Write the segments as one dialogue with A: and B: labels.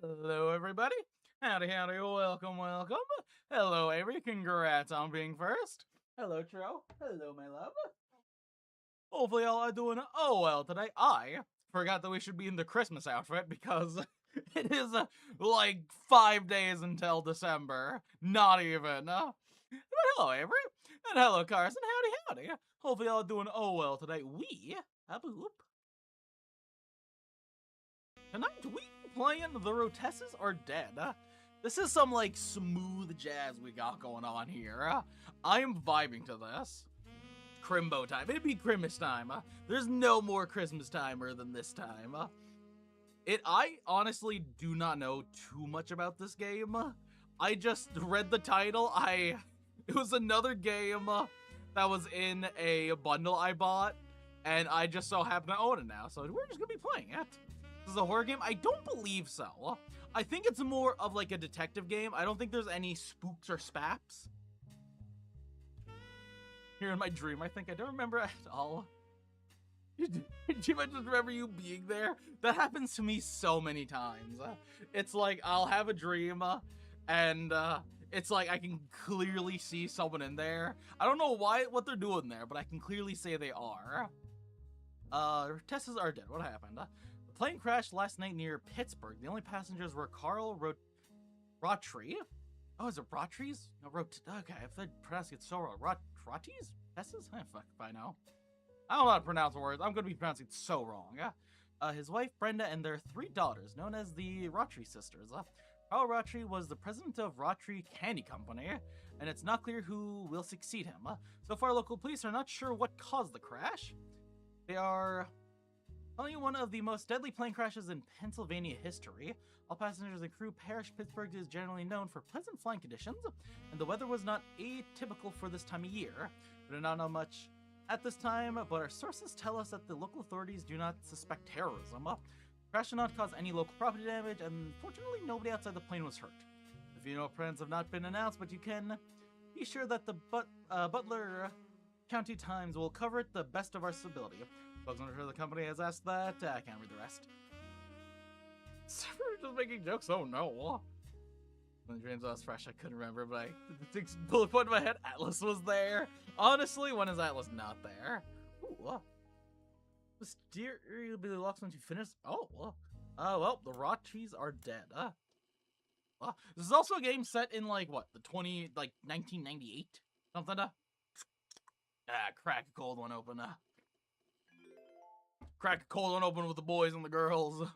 A: Hello, everybody. Howdy, howdy, welcome, welcome. Hello, Avery. Congrats on being first. Hello, Tro. Hello, my love. Hopefully, y'all are doing well today. I forgot that we should be in the Christmas outfit because it is like 5 days until December. Not even. But hello, Avery. And hello, Carson. Howdy, howdy. Hopefully, y'all are doing well today. We have a whoop. Tonight, we playing the Roottrees Are Dead. This is some, like, smooth jazz we got going on here. I am vibing to this. Crimbo time. It'd be Christmas time. There's no more Christmas timer than this time. I honestly do not know too much about this game. I just read the title. It was another game that was in a bundle I bought, and I just so happen to own it now, so we're just gonna be playing it. This is a horror game? I don't believe so. I think it's more of like a detective game. I don't think there's any spooks or spaps. Here in my dream, I think I don't remember at all. Do you just remember you being there? That happens to me so many times. It's like I'll have a dream and it's like I can clearly see someone in there. I don't know what they're doing there, but I can clearly say they are. Roottrees Are Dead. What happened? The plane crashed last night near Pittsburgh. The only passengers were Carl Roottrees. Oh, is it Roottrees? No, okay, if they pronounce it so wrong. Roottrees? S's? Fuck if I know. I don't know how to pronounce words. I'm going to be pronouncing it so wrong. His wife, Brenda, and their 3 daughters, known as the Roottrees sisters. Carl Roottrees was the president of Roottrees Candy Company, and it's not clear who will succeed him. So far, local police are not sure what caused the crash. They are only one of the most deadly plane crashes in Pennsylvania history. All passengers and crew perished. Pittsburgh is generally known for pleasant flying conditions, and the weather was not atypical for this time of year. We do not know much at this time, but our sources tell us that the local authorities do not suspect terrorism. The crash did not cause any local property damage, and fortunately nobody outside the plane was hurt. If you know, plans have not been announced, but you can be sure that the Butler County Times will cover it the best of our ability. Spokesman for the company has asked that. I can't read the rest. We're just making jokes. Oh no. When the dreams was fresh, I couldn't remember, but the bullet point in my head, Atlas was there. Honestly, when is Atlas not there? Ooh. Mysteriously be lost once you finish. Oh, well, the Roottrees Are Dead. This is also a game set in like what, the 1998 something. Crack a cold one open. Crack a cold one open with the boys and the girls.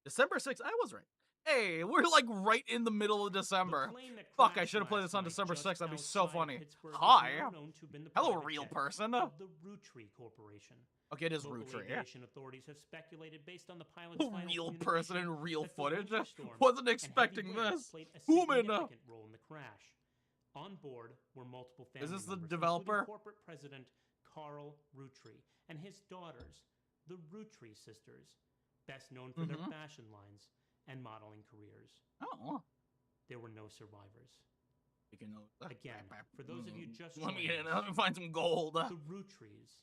A: December 6th. I was right. Hey, we're like right in the middle of December. Fuck, I should have played this on December 6th. That'd be so funny. Hi. Hello, real person.
B: Of the Roottrees Corporation.
A: Okay, it is
B: Local
A: Roottrees.
B: aviation authorities have speculated based on the pilot's final
A: Real person and real
B: that the
A: footage.
B: winter storm
A: Wasn't
B: and
A: expecting
B: heavy winds
A: this.
B: played a
A: Woman.
B: significant role in the crash. On board were multiple family
A: Is this the
B: members,
A: developer?
B: including corporate president Carl Roottrees and his daughters, the Roottrees sisters, best known for their fashion lines and modeling careers.
A: Oh.
B: There were no survivors.
A: Again,
B: For those of you just
A: let me
B: joining us,
A: find some gold.
B: the Roottrees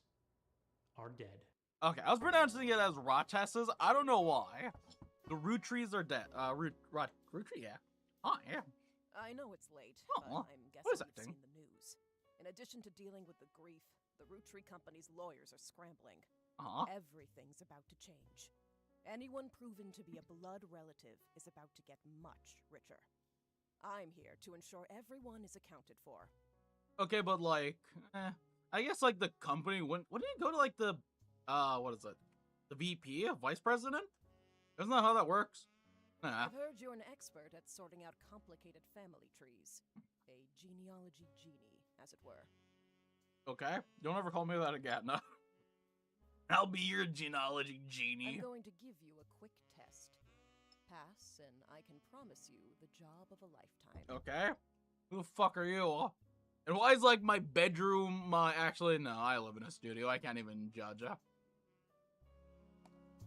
B: are dead.
A: Okay, I was pronouncing it as Roottrees. I don't know why. The Roottrees Are Dead. Roottrees, yeah. Oh, yeah.
C: I know it's late,
A: Oh,
C: but I'm
A: what is
C: guessing
A: that
C: you've
A: thing?
C: seen the news. In addition to dealing with the grief, the Roottrees company's lawyers are scrambling. Everything's about to change. Anyone proven to be a blood relative is about to get much richer. I'm here to ensure everyone is accounted for.
A: Okay, but like, I guess like the company wouldn't it go to like the, what is it? The VP, vice president? Isn't that how that works? Nah.
C: I've heard you're an expert at sorting out complicated family trees. A genealogy genie, as it were.
A: Okay, don't ever call me that again. No. I'll be your genealogy genie.
C: I'm going to give you a quick test. Pass, and I can promise you the job of a lifetime.
A: Okay. Who the fuck are you? And why is like my bedroom actually no, I live in a studio. I can't even judge.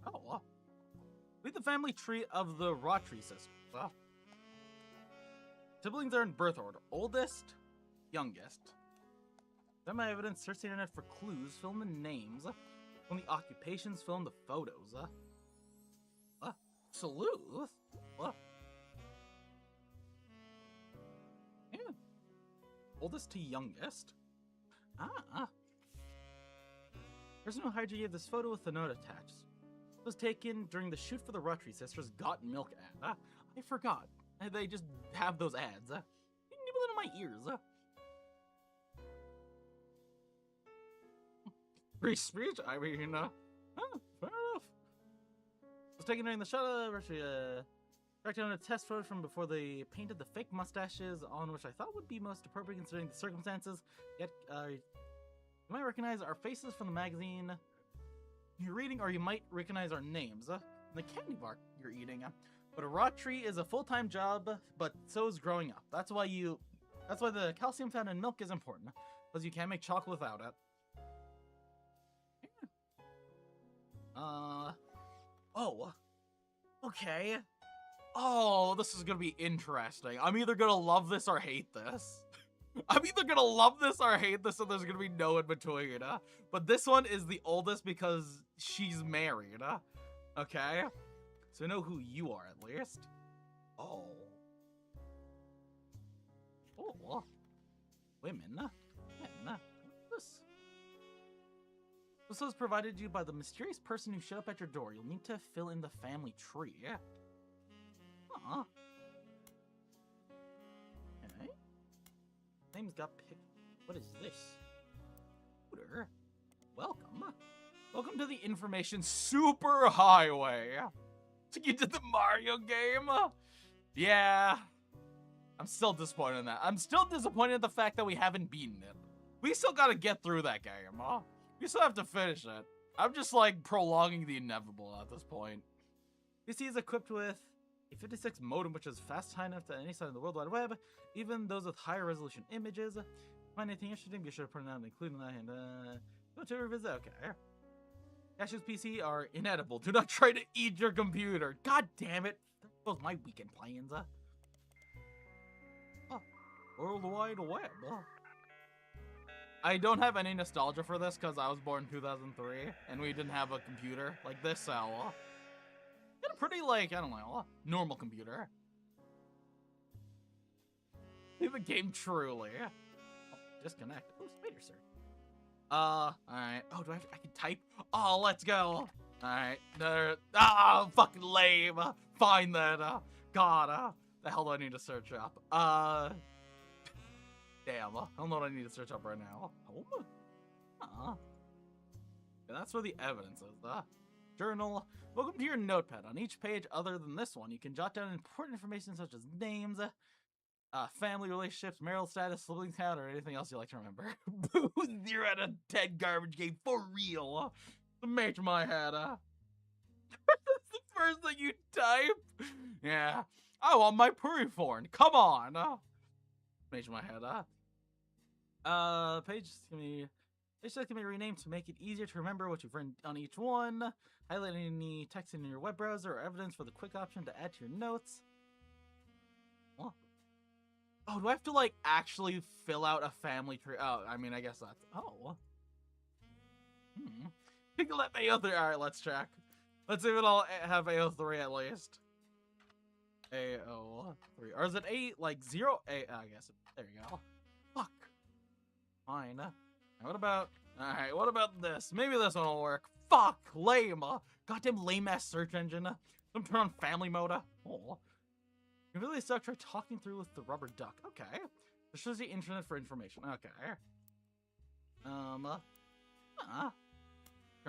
A: Oh. Read the family tree of the Roottrees sisters. Siblings are in birth order. Oldest, youngest. Then my evidence, search the internet for clues, fill in the names, fill in the occupations, fill in the photos. Sleuth? What? Yeah. Oldest to youngest? Ah. Person who hired you gave this photo with the note attached. It was taken during the shoot for the Roottrees Sisters Got Milk ad. I forgot. They just have those ads. You nibble into my ears. Free speech? I mean, fair enough. It was taken during the shot of directed on a test photo from before they painted the fake mustaches on, which I thought would be most appropriate considering the circumstances. Yet, you might recognize our faces from the magazine you're reading, or you might recognize our names. The candy bar you're eating. But a Roottree is a full-time job, but so is growing up. That's why the calcium found in milk is important, because you can't make chocolate without it. Oh. Okay. Oh, this is gonna be interesting. I'm either gonna love this or hate this. I'm either gonna love this or hate this, and there's gonna be no in between. But this one is the oldest because she's married. Okay? So I know who you are, at least. Oh. Oh. Women. Men. This. This was provided you by the mysterious person who showed up at your door. You'll need to fill in the family tree. Huh. Okay. Name's got picked. What is this? Scooter. Welcome. Welcome to the information superhighway. So you did the Mario game? Yeah. I'm still disappointed in that. I'm still disappointed in the fact that we haven't beaten it. We still gotta get through that game, huh? We still have to finish it. I'm just like prolonging the inevitable at this point. PC is equipped with a 56 modem, which is fast high enough to any side of the World Wide Web, even those with higher resolution images. Find anything interesting, be sure to put it out, including that, and go to revisit. Okay. Cashew's PC are inedible. Do not try to eat your computer. God damn it. Those my weekend plans. Oh, World Wide Web. I don't have any nostalgia for this because I was born in 2003 and we didn't have a computer like this, so got a pretty, like, I don't know, normal computer. Leave the game truly. Oh, disconnect. Oh, spider search. Alright. Oh, I can type? Oh, let's go. Alright. Fucking lame. Fine then. God, the hell do I need to search up? Damn, I don't know what I need to search up right now. Home? Yeah, that's where the evidence is. Journal. Welcome to your notepad. On each page, other than this one, you can jot down important information such as names, family relationships, marital status, sibling count, or anything else you like to remember. 0 out of 10 garbage game for real. The match my head. That's the first thing you type. Yeah, I want my puriform. Come on. Match my head. Page can be renamed to make it easier to remember what you've written on each one. Highlight any text in your web browser or evidence for the quick option to add to your notes. Oh, do I have to, like, actually fill out a family tree? Oh, I mean, I guess that's... Oh. Think let AO3... Alright, let's check. Let's see if it'll have AO3 at least. AO3. Or is it 8, like, 0? I guess. There you go. Fuck. Fine. What about... Alright, what about this? Maybe this one will work. Fuck! Lame! Goddamn lame-ass search engine. Don't turn on family mode. Oh. You really suck. Try talking through with the rubber duck. Okay. This shows the internet for information. Okay. You're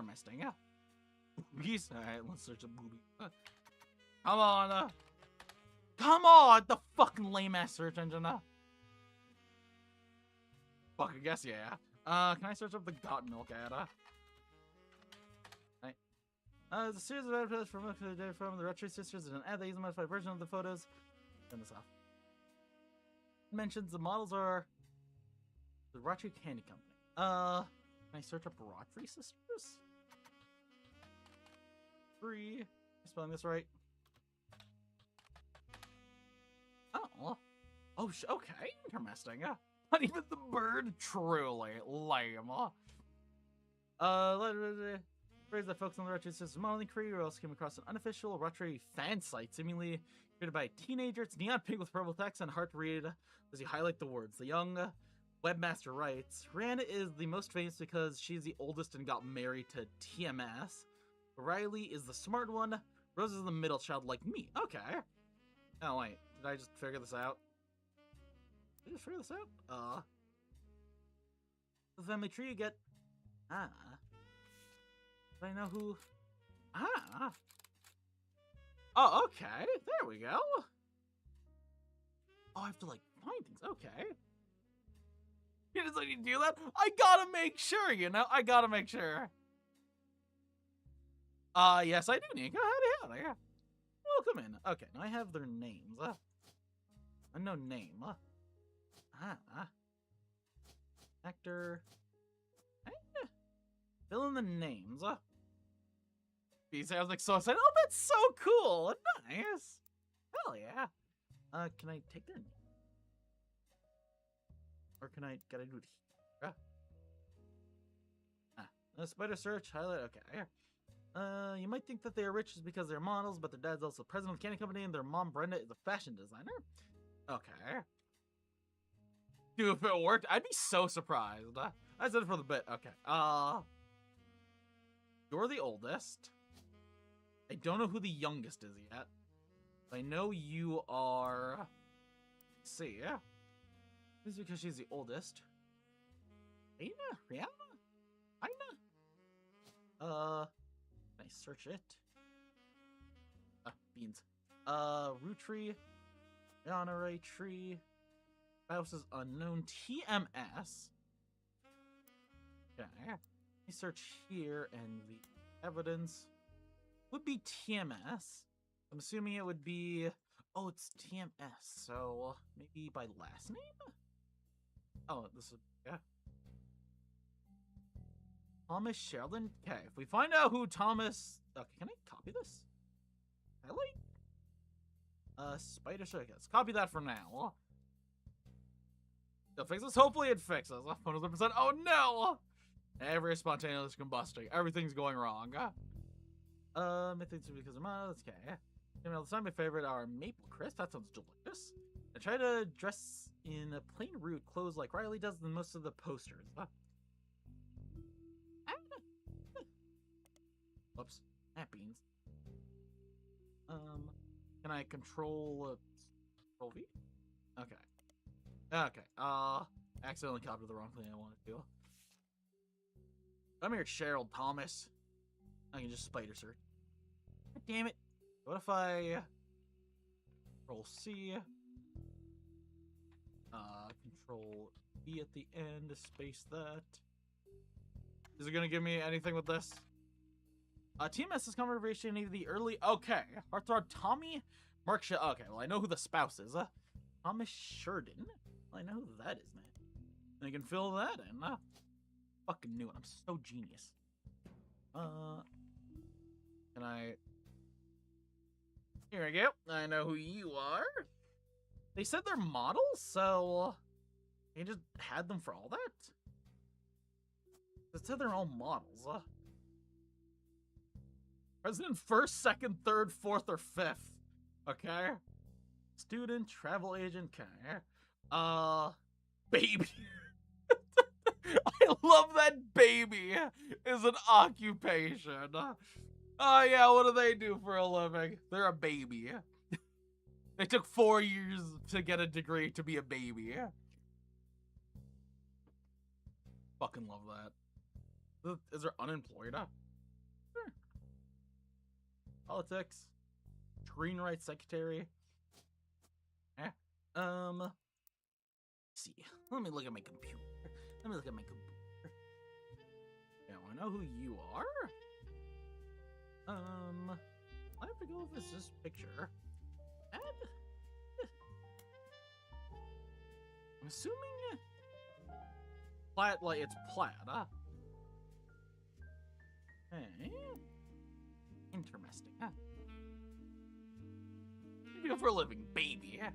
A: missing. Boobies. Alright, let's search a booby. Come on. Come on! The fucking lame-ass search engine. Fuck, I guess, yeah. Can I search up the got milk ad? Right. There's a series of advertisements from the Roottrees Sisters and an ad that uses a modified version of the photos. Turn this off. It mentions the models are the Roottrees Candy Company. Can I search up Roottrees Sisters? Am I spelling this right? Oh. Oh, okay. Interesting. Not even the bird. Truly lame. Stories that focus on the Roottrees system modeling career. We also came across an unofficial Roottrees fan site, seemingly created by a teenager. It's neon pink with purple text and hard to read as you highlight the words. The young webmaster writes, Rand is the most famous because she's the oldest and got married to TMS. Riley is the smart one. Rose is the middle child like me. Okay. Oh, wait. Did I just figure this out? Did I just figure this out? The family tree you get... Do I know who... Oh, okay. There we go. Oh, I have to, like, find things. Okay. You just let you do that? I gotta make sure, you know? I gotta make sure. Yes, I do need. Go ahead, yeah. Welcome in. Okay, now I have their names. Unknown name. Actor. Fill in the names. I was like so excited. Oh, that's so cool. Nice. Hell yeah. Can I take their name? Or gotta do it here? Spider search, highlight, okay. You might think that they are rich just because they're models, but their dad's also president of the candy company and their mom, Brenda, is a fashion designer. Okay. Dude, if it worked, I'd be so surprised. I said it for the bit. Okay. You're the oldest. I don't know who the youngest is yet. I know you are... Let's see, yeah. This is because she's the oldest. Aina? Rihanna? Aina? Can I search it? Beans. Roottrees. Rihanna Ray Tree. Spouse is unknown. TMS. Okay. Let me search here, and the evidence would be TMS. I'm assuming it would be... Oh, it's TMS, so maybe by last name? Oh, this is... Yeah. Thomas Sheldon? Okay, if we find out who Thomas... Okay, can I copy this? Highlight? Spider Circus. Copy that for now. It'll fix this? Hopefully it fixes. 100%. Oh no! Every spontaneous combusting. Everything's going wrong. I think it's because of my... That's okay. You know, my favorite are Maple Crisp. That sounds delicious. I try to dress in a plain root clothes like Riley does in most of the posters. Whoops. Beans. Can I control V? Okay. Okay. Accidentally copied the wrong thing I wanted to. Come here, Cheryl Thomas. I can just spider search. God damn it. What if I Control C? Control E at the end to space that. Is it gonna give me anything with this? TMS is conversation of the early... Okay. Heartthrob Tommy Mark Okay, well, I know who the spouse is. Thomas Sheridan. Well, I know who that is, man. I can fill that in. Fucking knew it. I'm so genius. Can I... Here we go. I know who you are. They said they're models, so... They just had them for all that? They said they're all models. President first, second, third, fourth, or fifth. Okay. Student, travel agent, okay. Baby. I love that baby is an occupation. Oh yeah, what do they do for a living? They're a baby. They took 4 years to get a degree to be a baby. Fucking love that. Is there unemployed? Sure. Politics. Screenwrite secretary. Let's see. Let me look at my computer. Now I know who you are. I have to go with this picture. And I'm assuming plaid, like it's plaid, huh? Hey. Interesting, huh? What do you do for a living, baby? Okay,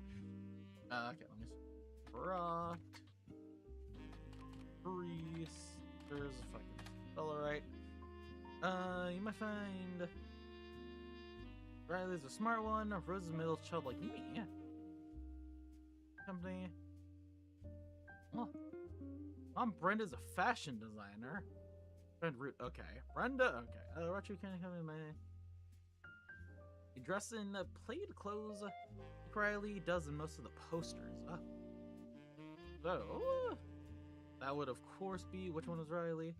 A: let me see. Rock. Priest. There's if I can spell it right. You might find Riley's a smart one. Rose is a middle child like me. Company. Oh. Mom Brenda's a fashion designer. Friend Root. Okay. Brenda. Okay. Retro can come in my. You dress in plaid clothes. Like Riley does in most of the posters. So that would of course be which one is Riley?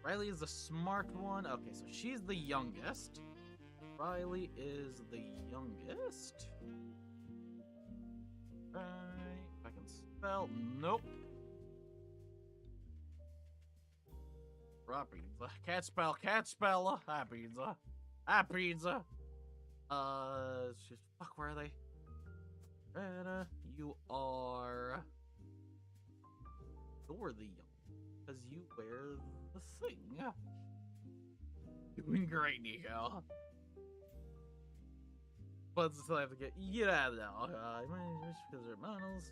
A: Riley is the smart one. Okay, so she's the youngest. Riley is the youngest. Right. If I can spell. Nope. Raw pizza. Can't spell. Pizza. It's just, fuck, where are they? You are. You're the young. Because you wear the thing. Doing great, Nico. But still have to get out of there. Because they're models.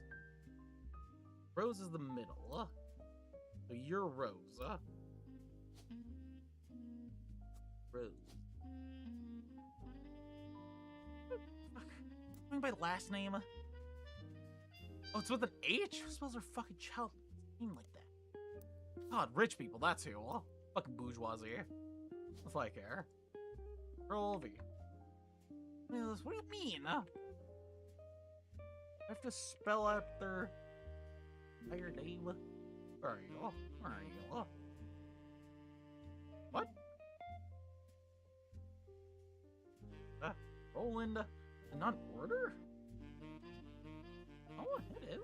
A: Rose is the middle. So you're Rose. Rose. Fuck. What by last name? Oh, it's with an H? Who spells their fucking child name like that? God, rich people, that's who. Fucking bourgeoisie. If I care. Roll V. What do you mean? I have to spell out their entire name. Where are you? What? Roland, and not order? Oh, it is.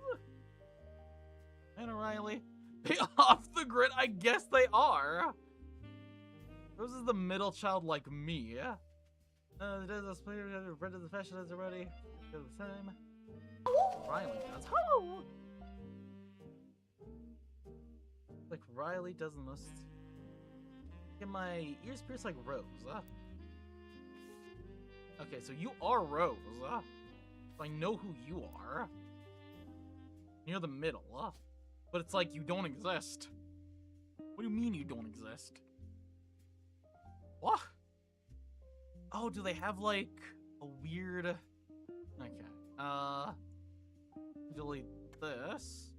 A: And Riley. They off the grid? I guess they are. Rose is the middle child like me. The player read the fashion as already. Good time. Riley does. Oh! Like Riley does the most. Get my ears pierced like Rose. Okay, so you are Rose. I know who you are. You're the middle. But it's like you don't exist. What do you mean you don't exist? What? Oh, do they have like a weird... Okay. Delete this.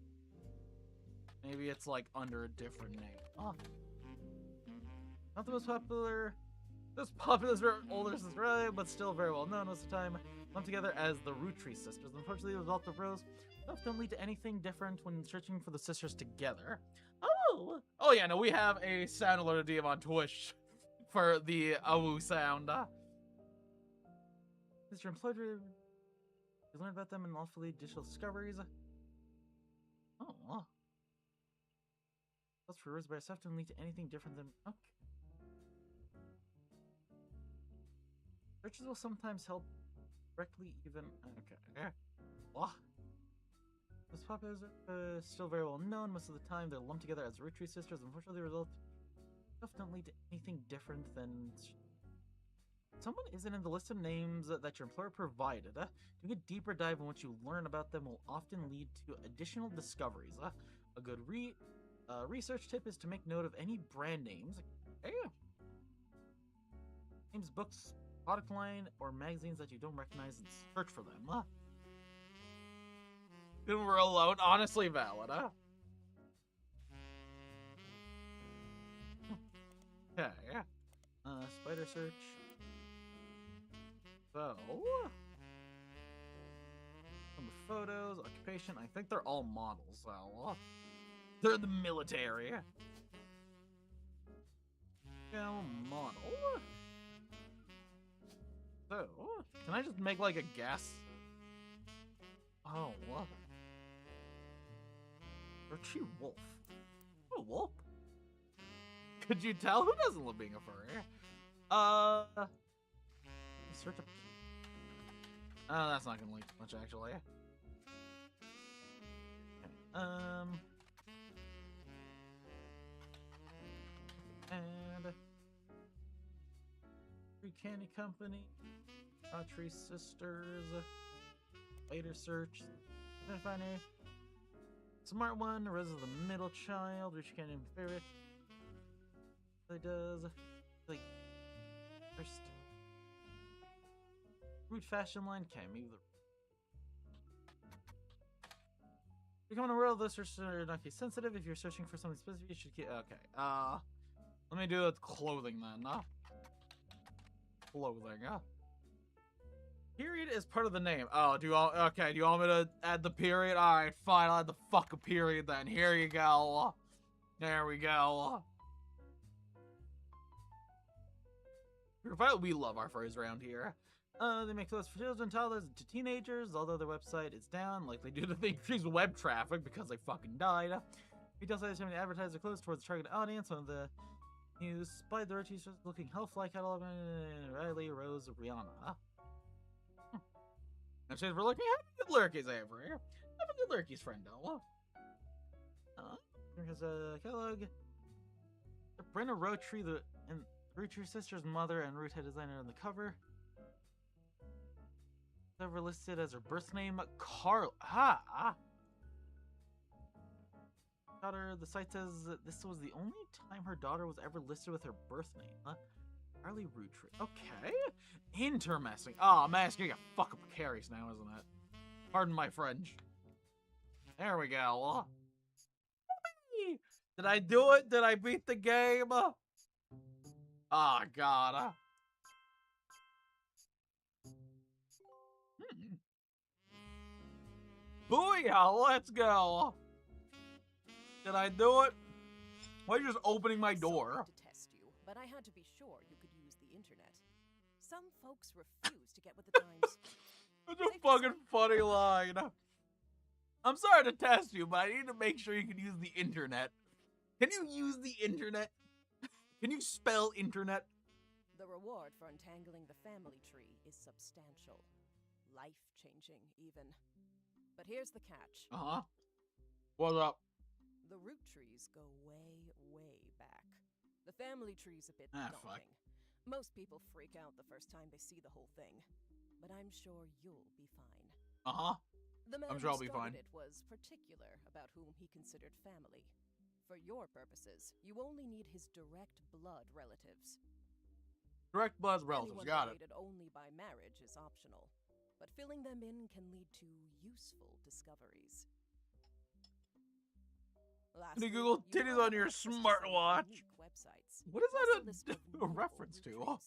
A: Maybe it's like under a different name. Oh. Not the most popular... This popular as older sister, right, but still very well known most of the time. Lumped together as the Roottrees sisters. Unfortunately, the result of Rose don't lead to anything different when searching for the sisters together. Oh! Oh yeah, no, we have a sound alert DM on Twitch for the awoo sound. Is your employer? You learn about them in awfully digital discoveries. Oh. That's for Rose, but I don't lead to anything different than... Okay. Searches will sometimes help directly even... Okay. What? This popular is still very well known. Most of the time, they're lumped together as Roottrees sisters. Unfortunately, the result don't lead to anything different than... Someone isn't in the list of names that your employer provided. Doing a deeper dive in what you learn about them will often lead to additional discoveries. A good research tip is to make note of any brand names. Okay. Names, books, product line, or magazines that you don't recognize and search for them. Then we're alone. Honestly valid, Okay. Spider search. So, from the photos, occupation, I think they're all models, so they're the military. Model. So, can I just make like a guess? Oh, what? Roottrees Wolf. Oh, wolf. Could you tell? Who doesn't love being a furry? Search a... Oh, that's not gonna leak too much, actually. Okay. And... Free Candy Company. Roottrees Sisters. Later search. Find smart one. Rose is the middle child. Rich can't name favorite. It does. Like, first. Root fashion line. Okay, maybe the. Becoming aware of this search are not case sensitive. If you're searching for something specific, you should keep. Okay. Let me do it with clothing then. Clothing. Period is part of the name. Oh, do you all? Okay. Do you want me to add the period? All right, fine. I'll add the fucking period then. Here you go. There we go. We love our furries around here. They make clothes for children, toddlers, and to teenagers, although their website is down, likely due to the increased web traffic because they fucking died. Retail sites attempting to advertise their clothes towards the target audience. One of the news spied the t-shirts looking Hellfly catalog and Riley Rose Rihanna. And says we're looking at good lurkies over here. Have a good lurkies, friendo. Here's a catalog. Brenna Rootree, the Rootree sister's mother and Root head designer on the cover. Ever listed as her birth name, Carl. Daughter. The site says that this was the only time her daughter was ever listed with her birth name. Carly Rootree. Okay. Interesting. Oh, man, it's gonna get fuck up carries now, isn't it? Pardon my French. There we go. Did I do it? Did I beat the game? Oh, God. Booyah, let's go. Did I do it? Why are you just opening my door?
C: Sorry to test you, but I had to be sure you could use the internet. Some folks refuse to get with the times.
A: That's a fucking funny line. I'm sorry to test you, but I need to make sure you can use the internet. Can you use the internet? Can you spell internet?
C: The reward for untangling the family tree is substantial. Life-changing, even. But here's the catch.
A: What's up?
C: The root trees go way, way back. The family tree's a bit daunting.
A: Fuck.
C: Most people freak out the first time they see the whole thing. But I'm sure you'll be fine.
A: I'm
C: The man
A: sure
C: who
A: I'll be fine.
C: started it was particular about whom he considered family. For your purposes, you only need his direct blood relatives.
A: Direct blood relatives,
C: Anyone
A: got it.
C: related only by marriage is optional, but filling them in can lead to useful discoveries.
A: Can you Google titties on your smartwatch? What is that a reference to?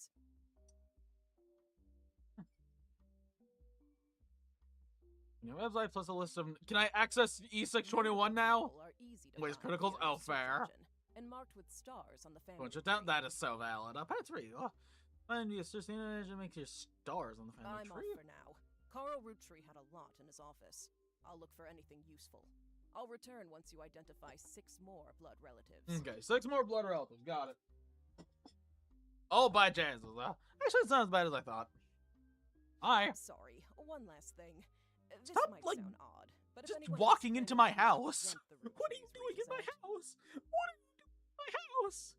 A: Your website plus a list of. Can I access E621 now? Wait, criticals? Oh, fair.
C: And marked with stars on the family.
A: Bunch of down. That is so valid. Part 3. Find you search the internet and make your stars on the family
C: I'm
A: tree.
C: off for now. Carl Rootree had a lot in his office. I'll look for anything useful. I'll return once you identify 6 more blood relatives.
A: Okay, 6 more blood relatives. Got it. Oh, by Jesus. Actually, it's not as bad as I thought. Hi.
C: Sorry, one last thing. This
A: Stop,
C: might
A: like,
C: sound odd, but
A: just
C: if anyone
A: walking
C: has
A: into
C: plans
A: my
C: to
A: house.
C: rent the
A: What are you
C: Roottrees
A: doing in my
C: represent-
A: house? What are you doing in my house?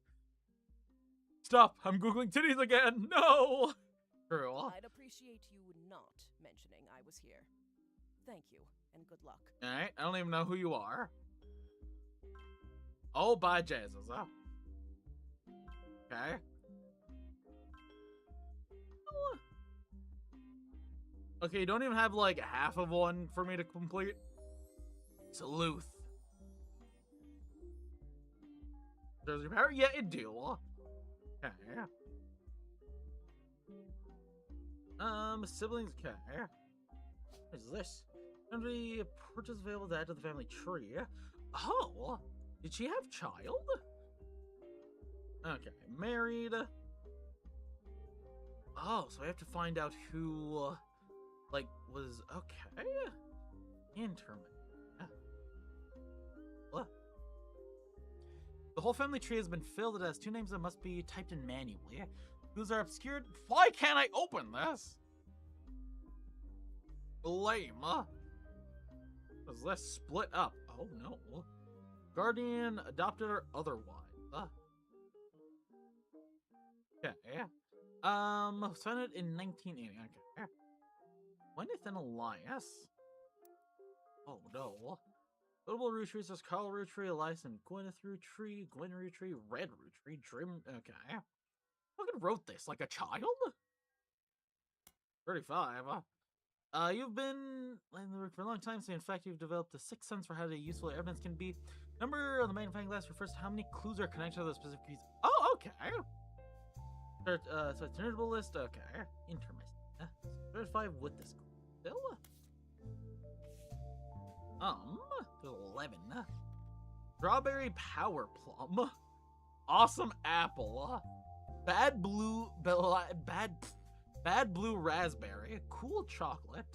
A: Stop. I'm Googling titties again. No. True.
C: I'd appreciate you not mentioning I was here. Thank you, and good luck.
A: Alright, I don't even know who you are. Oh, by Jesus. Okay. Okay, you don't even have like half of one for me to complete. Salute. Does your power? Yeah, it do. Okay. Siblings. Okay. What is this? Country purchase available to add to the family tree. Oh, did she have child? Okay, married. Oh, so I have to find out who, like, was okay. Intermittent. What? The whole family tree has been filled. It has 2 names that must be typed in manually. Whose are obscured? Why can't I open this? Lame. Was this split up? Oh no. Guardian, adopted, or otherwise. Okay. Founded in 1980. Okay. When is an alliance? Oh no. Notable Roottrees is Carl Rootree, Elias and Gwyneth Rootree, Gwen Rootree, Red Rootree, Trim. Okay. Fucking wrote this like a child? 35. You've been in the work for a long time, so in fact you've developed a sixth sense for how useful evidence can be. Number on the magnifying glass refers to how many clues are connected to those specific keys. Oh, okay. So it's a notable list. Okay. Intermission. 35 with this still. There's 11. Strawberry Power Plum. Awesome Apple. Bad Blue Raspberry. Cool Chocolate.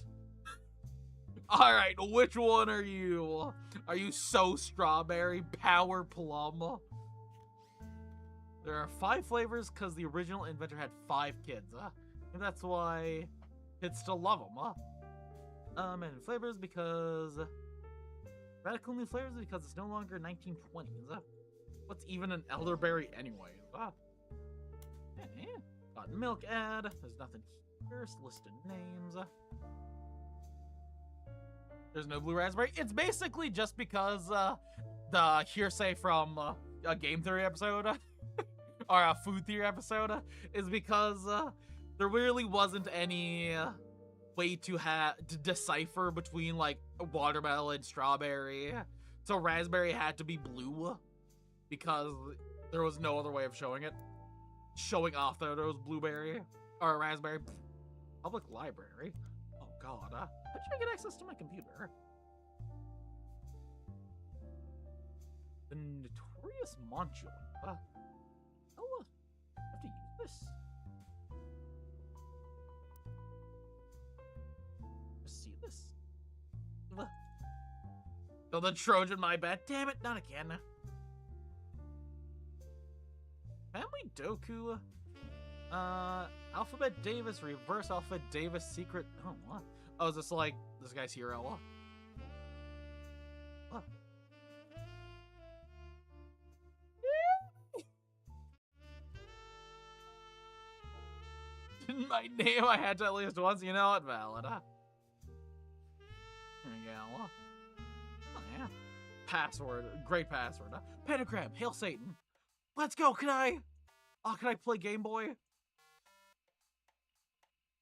A: Alright, which one are you? Are you so Strawberry Power Plum? There are 5 flavors because the original inventor had 5 kids. And that's why kids still love them. And flavors because... Radical new flavors because it's no longer 1920s. What's even an elderberry anyways? Got milk ad. There's nothing here. Listed names. There's no blue raspberry. It's basically just because the hearsay from a game theory episode or a food theory episode is because there really wasn't any way to decipher between like watermelon, strawberry. So raspberry had to be blue because there was no other way of showing it. Showing off that it was blueberry or raspberry. Public library. Oh god. How did I get access to my computer? The notorious Monchula. I have to use this. See this? Oh, the Trojan, my bad. Damn it, not again. Family Doku. Alphabet Davis, Reverse Alphabet Davis, Secret. Oh, what? Oh, is this like this guy's hero? What? In my name, I had to at least once. You know what? Valid, huh? There you go. Oh, yeah. Password. Great password. Pentagram. Hail Satan. Let's go. Can I play Game Boy?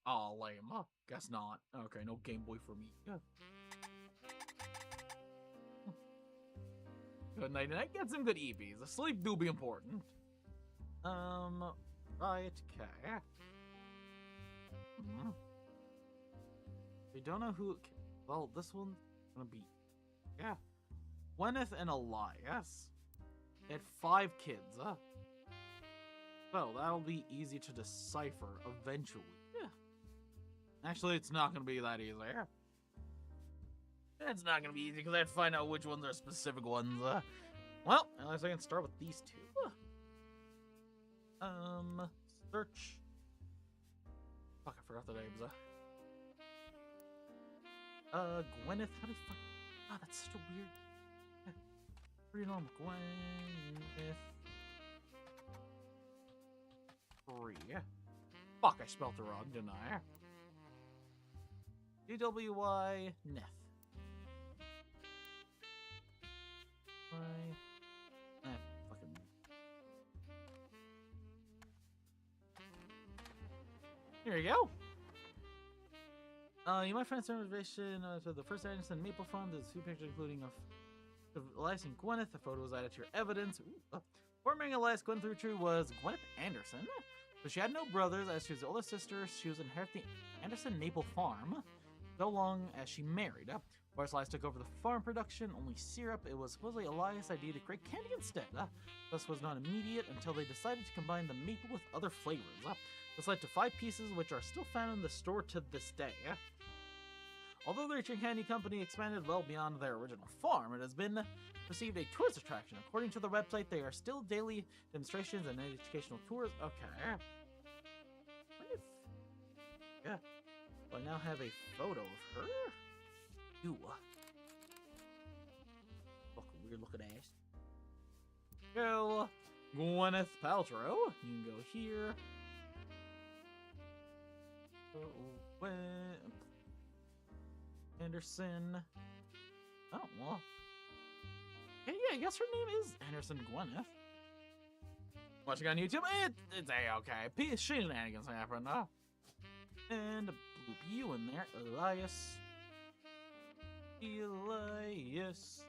A: Oh, lame. Guess not. Okay, no Game Boy for me. Good night, and I get some good EVs. Sleep do be important. Right, okay. We don't know who... Well, this one's gonna be... Yeah. Gwyneth and Elias. They had 5 kids, So, that'll be easy to decipher eventually. Yeah. Actually, it's not gonna be that easy. It's not gonna be easy because I have to find out which ones are specific ones. Well, at least I can start with these 2. Search. Fuck, I forgot the names. Gwyneth. How do you fuck? Ah, that's such a weird. Pretty normal. Gwyneth. 3. Fuck, I spelled it wrong, didn't I? DWY Neth. Fucking. Here you go. You might find some reservation to the first Anderson Maple Farm. There's 2 pictures, including of Elias and Gwyneth. The photo was added to your evidence. Forming Elias Gwyneth Rootree was Gwyneth Anderson. So she had no brothers, as she was the oldest sister. She was inheriting the Anderson Maple Farm so long as she married. Whereas Elias took over the farm production, only syrup. It was supposedly Elias' idea to create candy instead. This was not immediate until they decided to combine the maple with other flavors. This led to 5 pieces, which are still found in the store to this day. Although the Roottrees Candy Company expanded well beyond their original farm, it has been perceived a tourist attraction. According to the website, there are still daily demonstrations and educational tours. Okay. Yeah. Do I now have a photo of her? Ew. Fucking weird looking ass. Go. Gwyneth Paltrow. You can go here. Anderson. Oh, well. Okay, yeah, I guess her name is Anderson Gwyneth. Watching on YouTube, it's A-okay. Shenanigans happen, huh? And bloop you in there, Elias. Elias.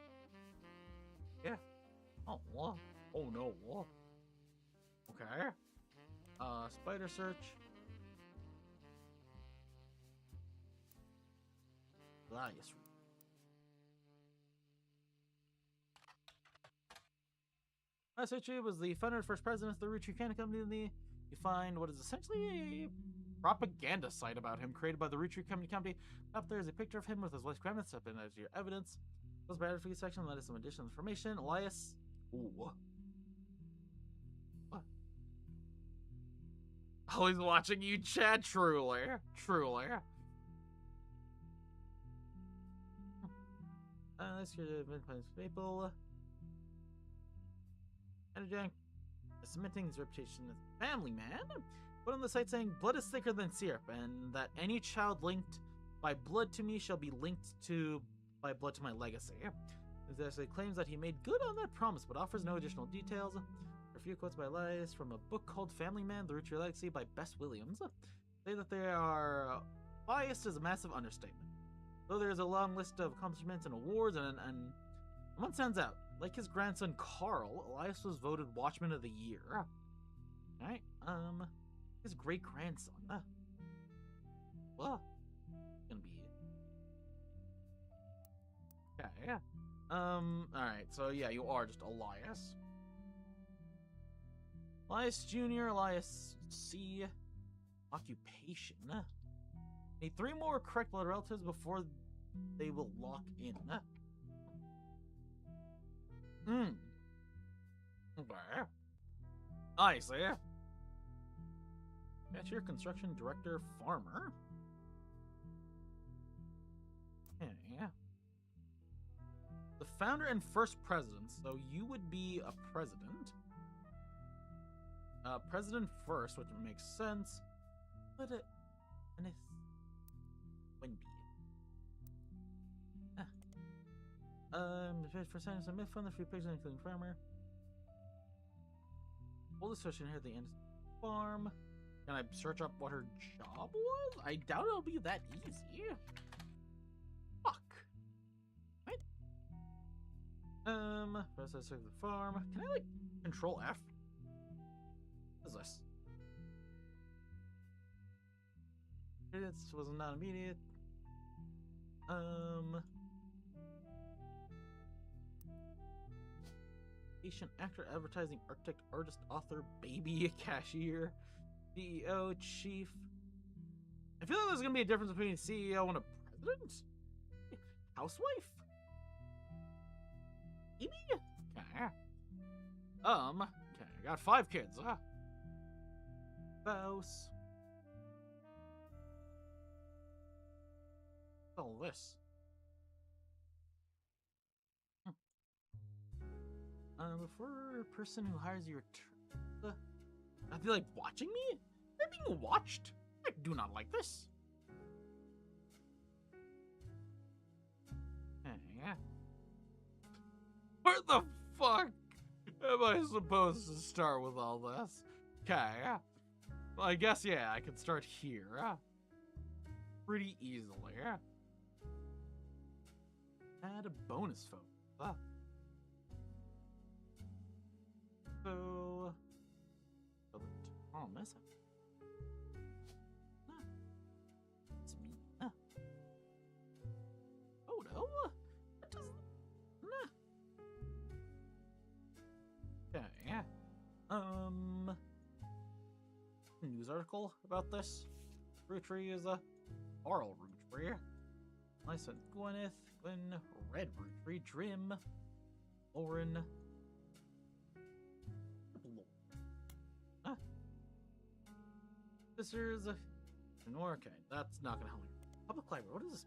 A: Yeah. Oh, what? Oh, no, what? Okay. Spider search. Elias. SHA was the founder and first president of the Roottrees Company. You find what is essentially a propaganda site about him created by the Roottrees Company. Up there is a picture of him with his wife's grandmother. Step in as your evidence. Those biography section led us some additional information. Elias. Ooh. What? Always watching you, Chad. Truly. Truly. This could have been people. Energetic, cementing his reputation as a family man. Put on the site saying blood is thicker than syrup, and that any child linked by blood to me shall be linked by blood to my legacy. He actually claims that he made good on that promise, but offers no additional details. There are a few quotes by Elias from a book called Family Man: The Roottrees Legacy by Bess Williams. Say that they are biased is a massive understatement. Though there is a long list of accomplishments and awards, and one stands out. Like his grandson Carl, Elias was voted Watchman of the Year. Alright, his great grandson. Well, gonna be okay. Alright, so yeah, you are just Elias. Elias Jr., Elias C. Occupation. Need 3 more correct blood relatives before they will lock in. Okay. I see. Cashier, construction director, farmer. Okay. The founder and first president, so you would be a president. President first, which makes sense. But and it's Wendy. For science and myth fund, the free pigs, including farmer. Oldest social here at the end farm. Can I search up what her job was? I doubt it'll be that easy. Fuck. What? Process of the farm. Can I like control F? What is this? This was not immediate. Patient, actor, advertising, architect, artist, author, baby, cashier, CEO, chief. I feel like there's gonna be a difference between a CEO and a president. Housewife. Maybe. Okay. Okay. I got 5 kids. Spouse. What's all this? Before a person who hires you returns, I feel like watching me? They're being watched. I do not like this. Yeah. Where the fuck am I supposed to start with all this? Okay. Well, I guess, yeah, I can start here. Pretty easily. Add a bonus photo. So, Thomas. It's me. Photo? What does okay. News article about this. Roottrees is a Carl Roottrees. License Gwyneth, Gwen, Red Roottrees, Trim, Lauren. Sisters. Okay, that's not gonna help me. Public library. What is this?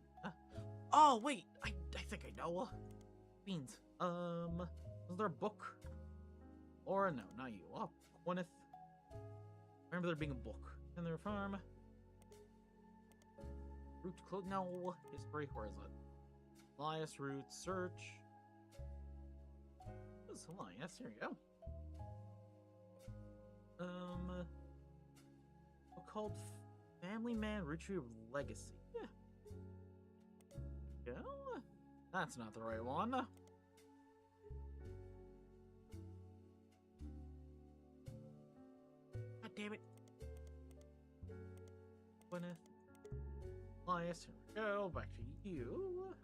A: Oh wait, I think I know. Beans. Was there a book? Or no, not you. Gwyneth. I remember there being a book in their farm. Root close. No history. Where is it? Elias Root search. Hold on, yes, here you go. Called Family Man Roottrees Legacy. Yeah. Go. That's not the right one. God damn it. Gwyneth. Elias, here we go. Back to you.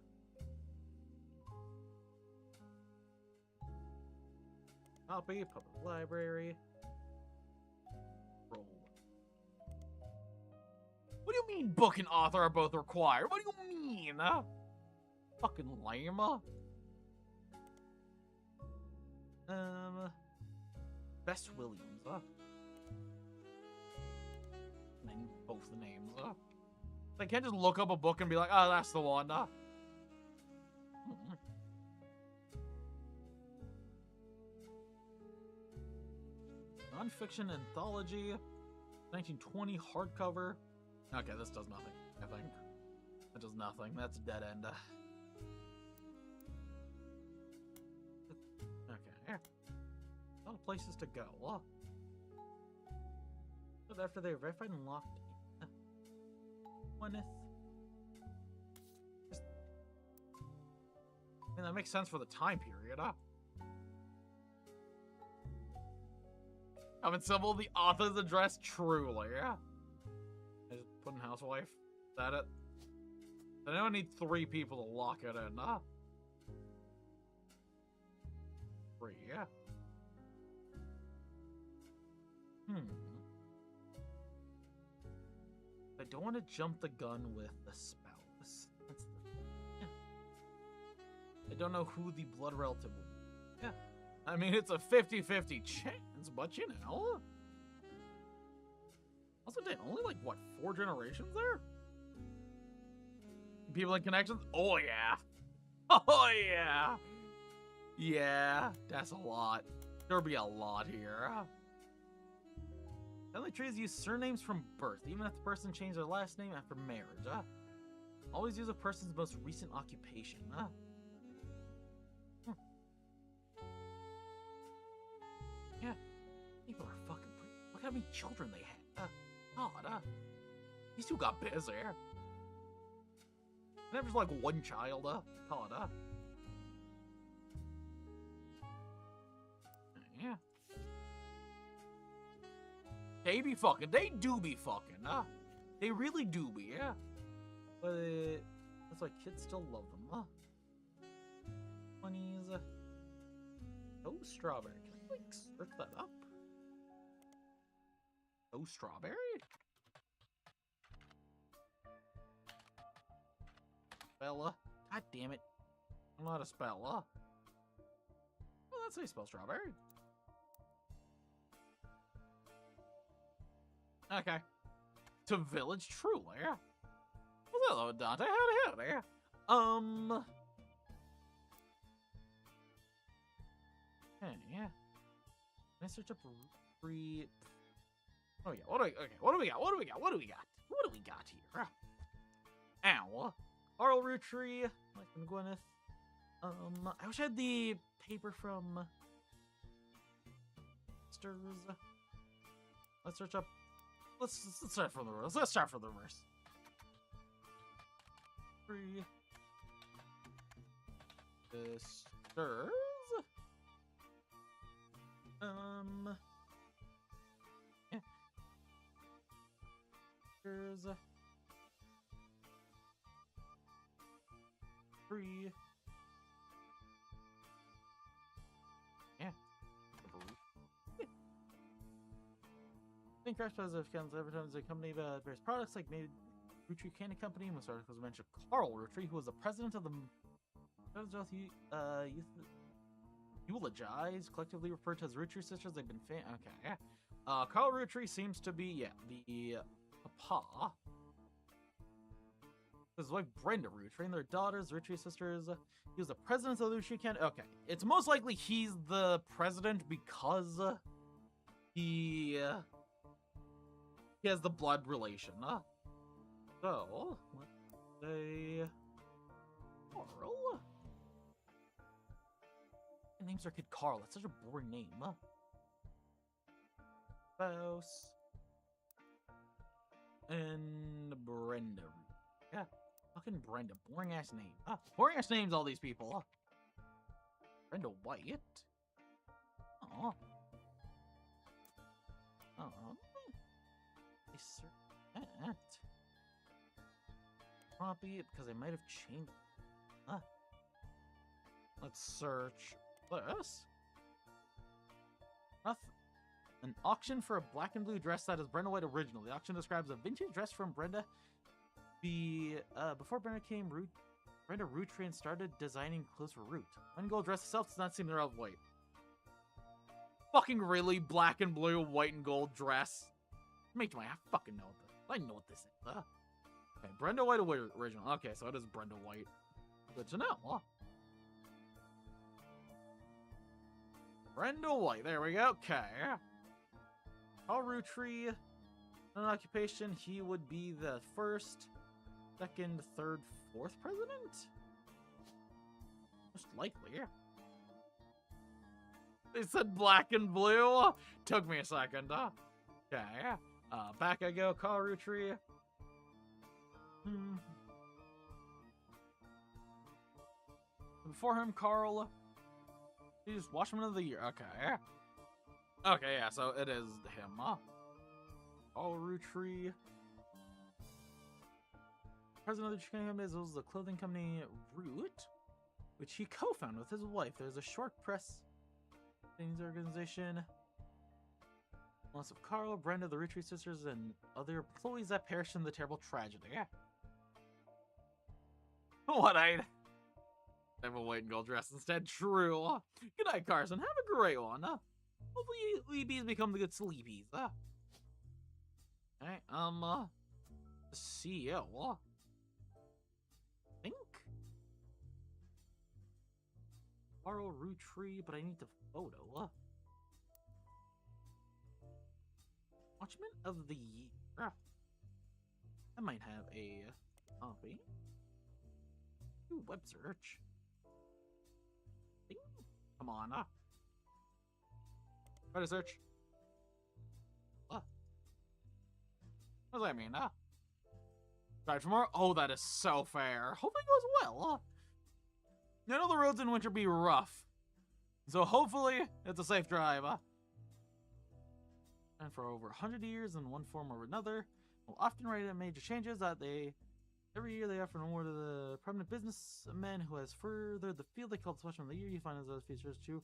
A: Copy, public library. Roll. What do you mean book and author are both required? What do you mean? Fucking lame. Bess Williams, Name both the names, They can't just look up a book and be like, oh, that's the one, Nonfiction anthology, 1920 hardcover. Okay, this does nothing, I think. That does nothing. That's a dead end. Okay. A lot of places to go. But after they're verified and locked in. Gwyneth. I mean, that makes sense for the time period, I've assembled the author's address truly, I just put in housewife. Is that it? I don't need 3 people to lock it in, 3, yeah. I don't want to jump the gun with the spouse. That's the thing. Yeah. I don't know who the blood relative will be. Yeah. I mean, it's a 50-50 chance, but you know. Also, dang, only like, what, 4 generations there? People in connections? Oh, yeah. Oh, yeah. Yeah, that's a lot. There'll be a lot here. Family trees use surnames from birth, even if the person changed their last name after marriage. Always use a person's most recent occupation. Yeah, people are fucking pretty. Look how many children they had. God, these two got busy. Never just like one child. God, yeah. They be fucking. They do be fucking. They really do be. Yeah. But it's like kids still love them. 20s. Oh, strawberry. Can I like search that up? Oh, strawberry. Bella. God damn it. I'm not a spell. Well, that's how you spell strawberry. Okay. To Village Truly. Hello, Dante. Howdy. Hey, yeah. Can I search up free? Oh yeah. What do we got? What do we got here? Ow. Arl Roottrees, like from Gwyneth. I wish I had the paper from Sters. Let's search up. Let's start from the reverse. Let's start from the reverse. Free. Sters. Yeah. Sters. Free. Yeah. Crash Positive comes every time there's a company that bears products like maybe Roottrees Candy Company. Most articles mention Carl Roottrees, who was the president of the eulogized, collectively referred to as Roottrees sisters. They've been okay, yeah. Carl Roottrees seems to be the papa. His wife Brenda Roottrees and their daughters, Roottrees sisters. He was the president of the Roottrees Candy. Okay, it's most likely he's the president because he has the blood relation. So, let's say Carl. names our kid Carl. That's such a boring name. Spouse. And Brenda. Yeah. Fucking Brenda. Boring ass name. Boring ass names, all these people. Brenda White. Oh. Oh. I search that. Copy it because I might have changed. Let's search this. Nothing. An auction for a black and blue dress that is Brenda White original. The auction describes a vintage dress from Brenda. Before Brenda came, Brenda Roottrees started designing clothes for Root. One gold dress itself does not seem the of white. Fucking really? Black and blue, white and gold dress? Make my I fucking know this. I know what this is. Okay, Brenda White original. Okay, so it is Brenda White. Good to know. Brenda White. There we go. Okay. Paul Roottrees. An occupation. He would be the first, second, third, fourth president? Most likely. They said black and blue. Took me a second. Okay. Back I go. Paul Roottrees. Before him, Carl. He's Watchman of the Year. Okay. Okay, yeah, so it is him. Paul Roottrees. President of the Chicken Company is the clothing company Root, which he co-founded with his wife. There's a short press things organization. Loss of Carl, Brenda, the Roottrees sisters, and other employees that perished in the terrible tragedy. What I'd have a white and gold dress instead. True. Good night, Carson. Have a great one. Hopefully, sleepies become the good sleepies. Alright, the CEO. I think. Carl Roottrees, but I need the photo. Watchman of the Year. I might have a copy. Ooh, web search. Come on, try to search. What does that mean? Drive tomorrow? Oh, that is so fair. Hopefully it goes well. I know the roads in winter be rough. So hopefully it's a safe drive. And for over 100 years in one form or another, will often write in major changes that every year they offer an award to the prominent businessman who has furthered the field. They call it the Watchman of the Year. You find those features too.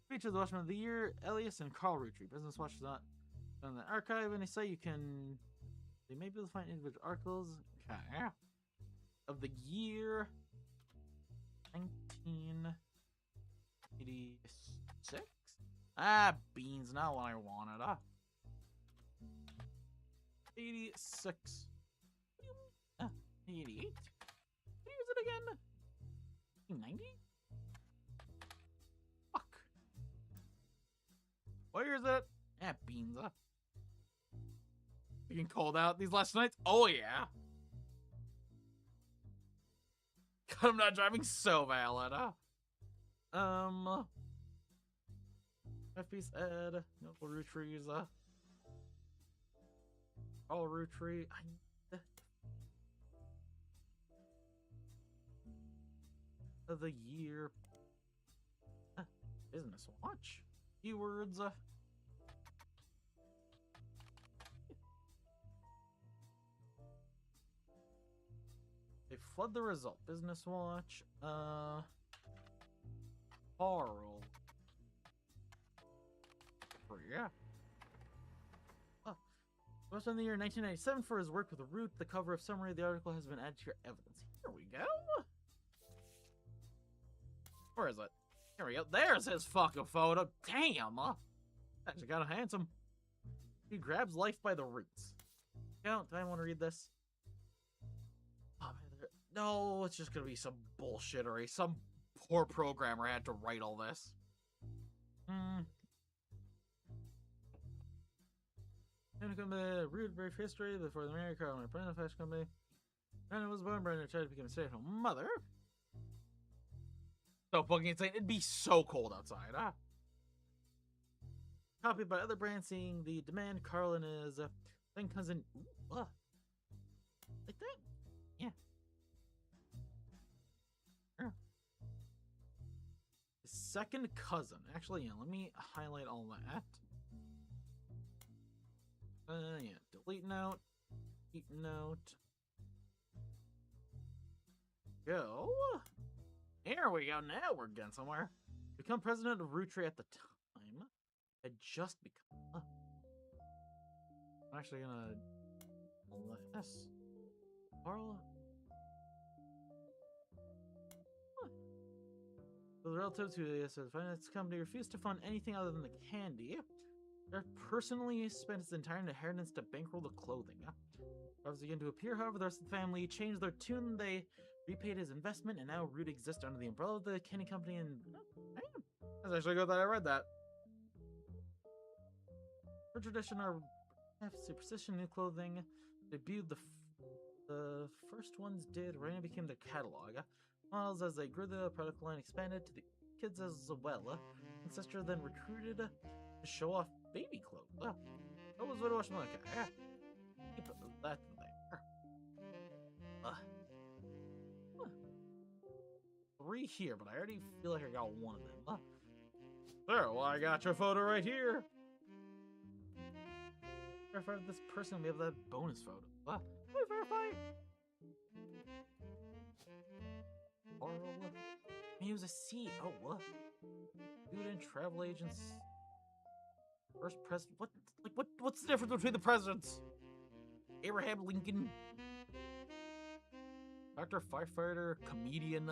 A: Features the Watchman of the Year, Elias and Carl Roottrees. Business Watch is not on the archive, and they say they may be able to find individual articles. Okay. Of the year 1986. Beans, not what I wanted. 86. 88? What year is it again? 1990? Fuck. What year is it? Beans. Being cold out these last nights? Oh, yeah. God, I'm not driving so valid, F-Piece Ed. Noble Roottrees, All Roottrees. Of the year. Business Watch. Keywords. They flood the result. Business Watch. Carl. Yeah. Most in the year 1997 for his work with the Root. The cover of summary of the article has been added to your evidence. Here we go. Where is it? Here we go. There's his fucking photo. Damn. Actually kind of handsome. He grabs life by the roots. Do I want to read this? No, it's just gonna be some bullshittery. Some poor programmer had to write all this. Root brief history before the married Carl and Brenda Fashion Company. Brenda was born. Brenda tried to become a stay-at-home mother. So fucking insane. It'd be so cold outside, huh? Copied by other brands, seeing the demand, Carl and his then cousin. Like that? Yeah. Sure. His second cousin. Actually, yeah, let me highlight all that. Yeah, delete note. Keep note. Go. Here we go. Now we're getting somewhere. Become president of Roottrees at the time. Had just become. I'm actually gonna. Yes. Carl. The relatives who the finance company refused to fund anything other than the candy. They personally spent his entire inheritance to bankroll the clothing. Problems began to appear, however, the rest of the family changed their tune. They repaid his investment, and now Root exists under the umbrella of the candy company. And that's actually good that I read that. For tradition or superstition, new clothing debuted. The first ones did. Raina became their catalog. Models as they grew, the product line expanded to the kids as well. Ancestor then recruited to show off baby clothes. That was what I watched. Okay, keep that there. 3 here, but I already feel like I got one of them. There, well, I got your photo right here. Verify this person, we have that bonus photo. Verify. He was a CEO. Student, travel agents. First president. What's the difference between the presidents? Abraham Lincoln. Doctor, firefighter, comedian.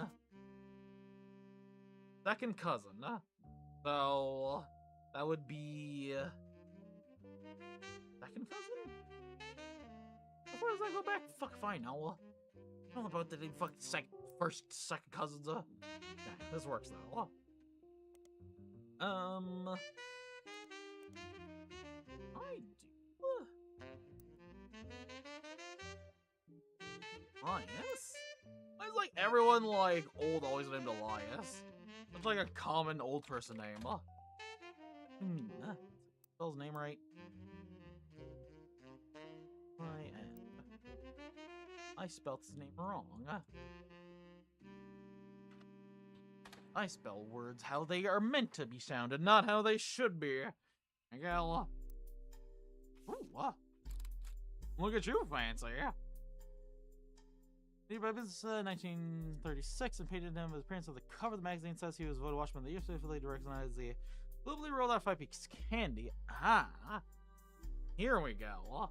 A: Second cousin. So that would be second cousin? How far does that go back? Fuck if I know. I don't know about the fucking second cousins. Yeah, this works though. I do. Elias? Why is like everyone like old always named Elias? That's like a common old person name. Spell his name right. I spelled his name wrong. I spell words how they are meant to be sounded, not how they should be. Ooh, look at you, fancy. He by business 1936 and painted him as appearance of the cover of the magazine. Says he was voted Watchman of the Year, so to recognize the globally rolled out 5 Peaks candy. Here we go.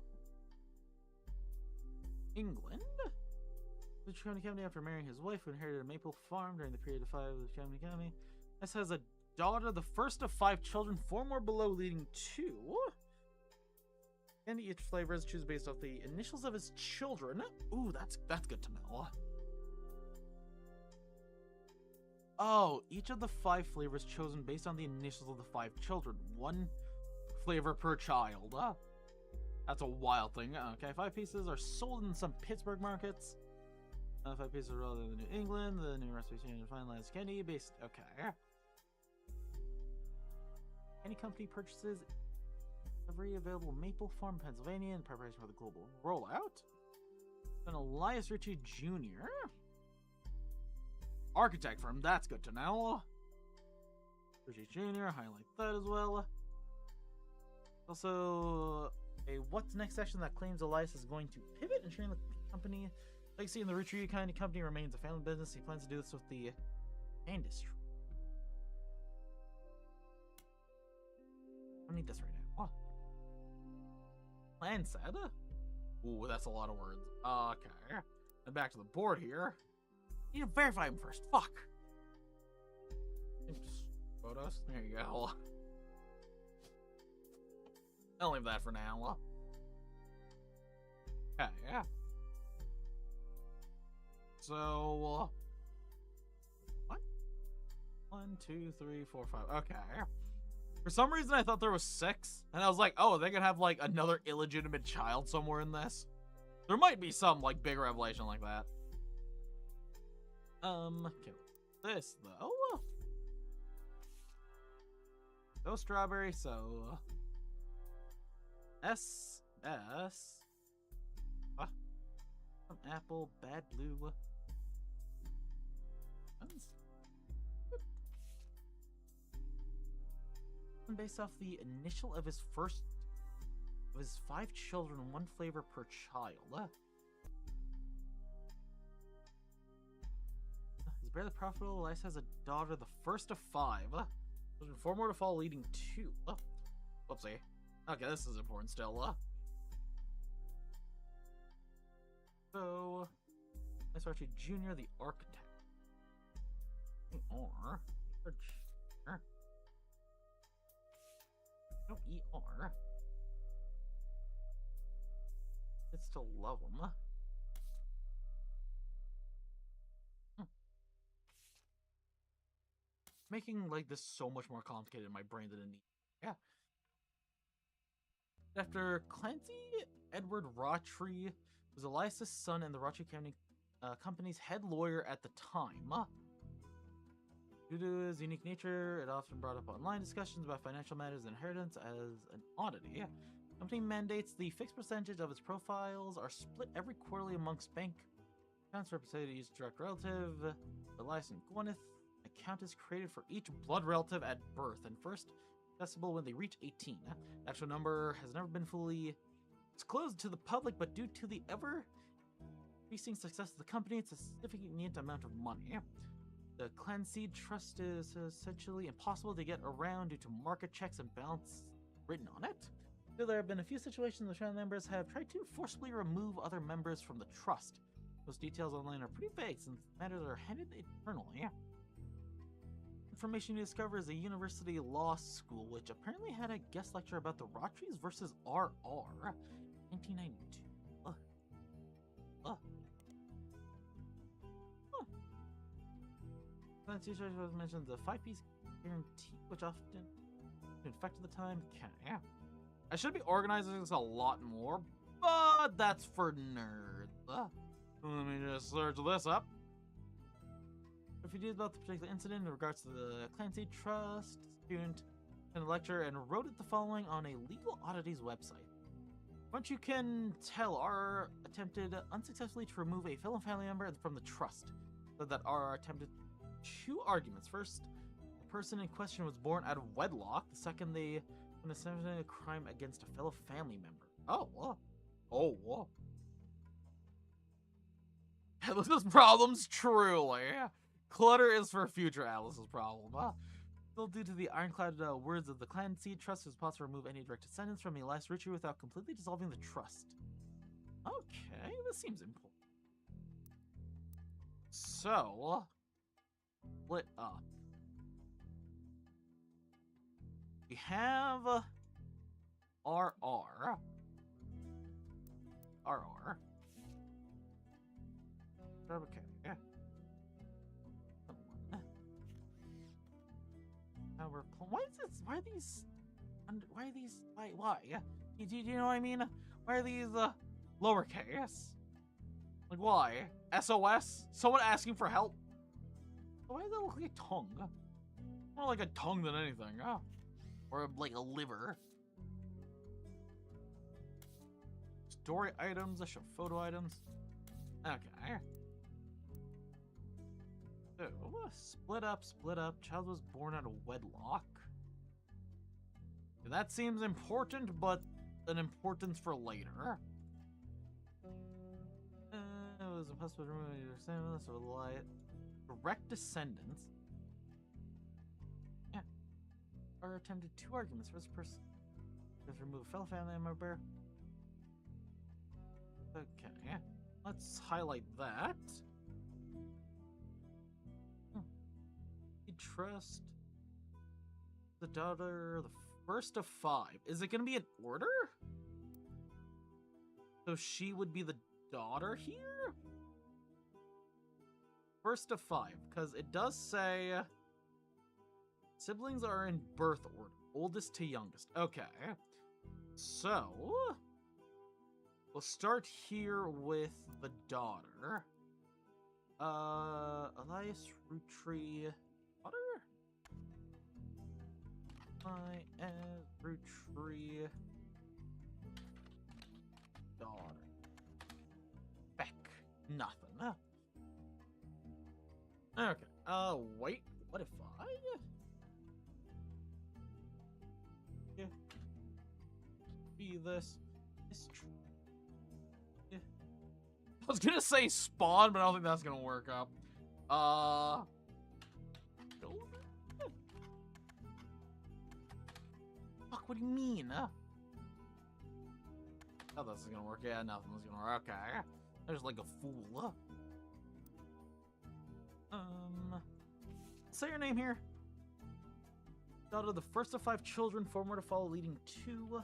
A: England. The Chamonix County, after marrying his wife, who inherited a maple farm during the period of 5 of the Chamonix County. This has a daughter, the first of 5 children, 4 more below, leading 2. And each flavor is chosen based off the initials of his children. Ooh, that's good to know. Oh, each of the 5 flavors chosen based on the initials of the 5 children. 1 flavor per child. That's a wild thing. Okay, 5 pieces are sold in some Pittsburgh markets. 5 pieces are rolled in New England. The new recipe changed to finalized candy based. Okay. Any company purchases every available Maple Farm, Pennsylvania, in preparation for the global rollout. Then Elias Ritchie Jr. Architect firm. That's good to know. Ritchie Jr. Highlight that as well. Also, a what's next section that claims Elias is going to pivot and train the company. Legacy in the Roottrees kind of company remains a family business. He plans to do this with the industry. I need this right now. Plan said. Ooh, that's a lot of words. Okay. And back to the board here. Need to verify him first. Fuck. Oops. Photos. There you go. I'll leave that for now. Okay, yeah. So, what? 1, 2, 3, 4, 5. Okay. For some reason, I thought there was 6, and I was like, oh, they could have like another illegitimate child somewhere in this. There might be some like big revelation like that. Okay. this, though? No strawberry, so... S. Some apple, bad blue. Based off the initial of his 5 children, 1 flavor per child. He's barely profitable. Elias has a daughter, the first of 5. There's 4 more to fall, leading 2. Whoopsie. Okay, this is important still. So, Elias Archie Jr., the architect. Or no ER. It's still love him. Making like this so much more complicated in my brain than it needs. Yeah. After Clancy Edward Roottrees was Elias's son and the Roottrees County company's head lawyer at the time. Due to his unique nature, it often brought up online discussions about financial matters and inheritance as an oddity. The company mandates the fixed percentage of its profiles are split every quarterly amongst bank accounts represented each direct relative. Elias and Gwyneth account is created for each blood relative at birth and first accessible when they reach 18. The actual number has never been fully disclosed to the public, but due to the ever increasing success of the company, it's a significant amount of money. The Clan Seed Trust is essentially impossible to get around due to market checks and balance written on it. Though there have been a few situations where Trans members have tried to forcibly remove other members from the trust. Those details online are pretty vague since matters are handled internally. Information you discover is a university law school, which apparently had a guest lecture about the Roottrees versus RR, 1992. Teacher mentioned the 5-piece guarantee, which often in fact at the time. Yeah, I should be organizing this a lot more, but that's for nerds. Let me just search this up. If you did about the particular incident in regards to the Clancy Trust, student in a lecture and wrote it the following on a legal oddities website. Once you can tell, R attempted unsuccessfully to remove a fellow family member from the trust, so that R attempted 2 arguments. First, the person in question was born out of wedlock. The second, they committed a crime against a fellow family member. Alice's problems, truly. Clutter is for future Alice's problem. Still, due to the ironclad words of the Clan Seed Trust, it is possible to remove any direct descendants from Elias Roottrees without completely dissolving the trust. Okay, this seems important. So, split up. We have RR. Okay. Now we're why is this? Why are these? Why? Yeah. Do you know what I mean? Why are these lowercase? Like why? SOS? Someone asking for help? Why does that look like a tongue? More like a tongue than anything. Or like a liver. Story items. I show photo items. Okay. So, split up. Child was born out of wedlock. That seems important, but an importance for later. It was impossible to remove your descendants, so lie. Direct descendants. Yeah. Or attempted 2 arguments. First person. Just remove a fellow family member. Okay. Let's highlight that. Trust the daughter, the first of 5. Is it going to be in order? So she would be the daughter here? First of 5, because it does say siblings are in birth order, oldest to youngest. Okay, so we'll start here with the daughter. Elias Roottrees daughter? Roottrees daughter. Beck. Nothing. Okay. Wait. What if I? Yeah. Be this. Yeah. I was gonna say spawn, but I don't think that's gonna work up. Fuck, what do you mean? Oh, this is gonna work. Yeah, nothing was gonna work. Okay. There's like a fool. Say your name here. Daughter of the first of 5 children, 4 more to follow, leading to.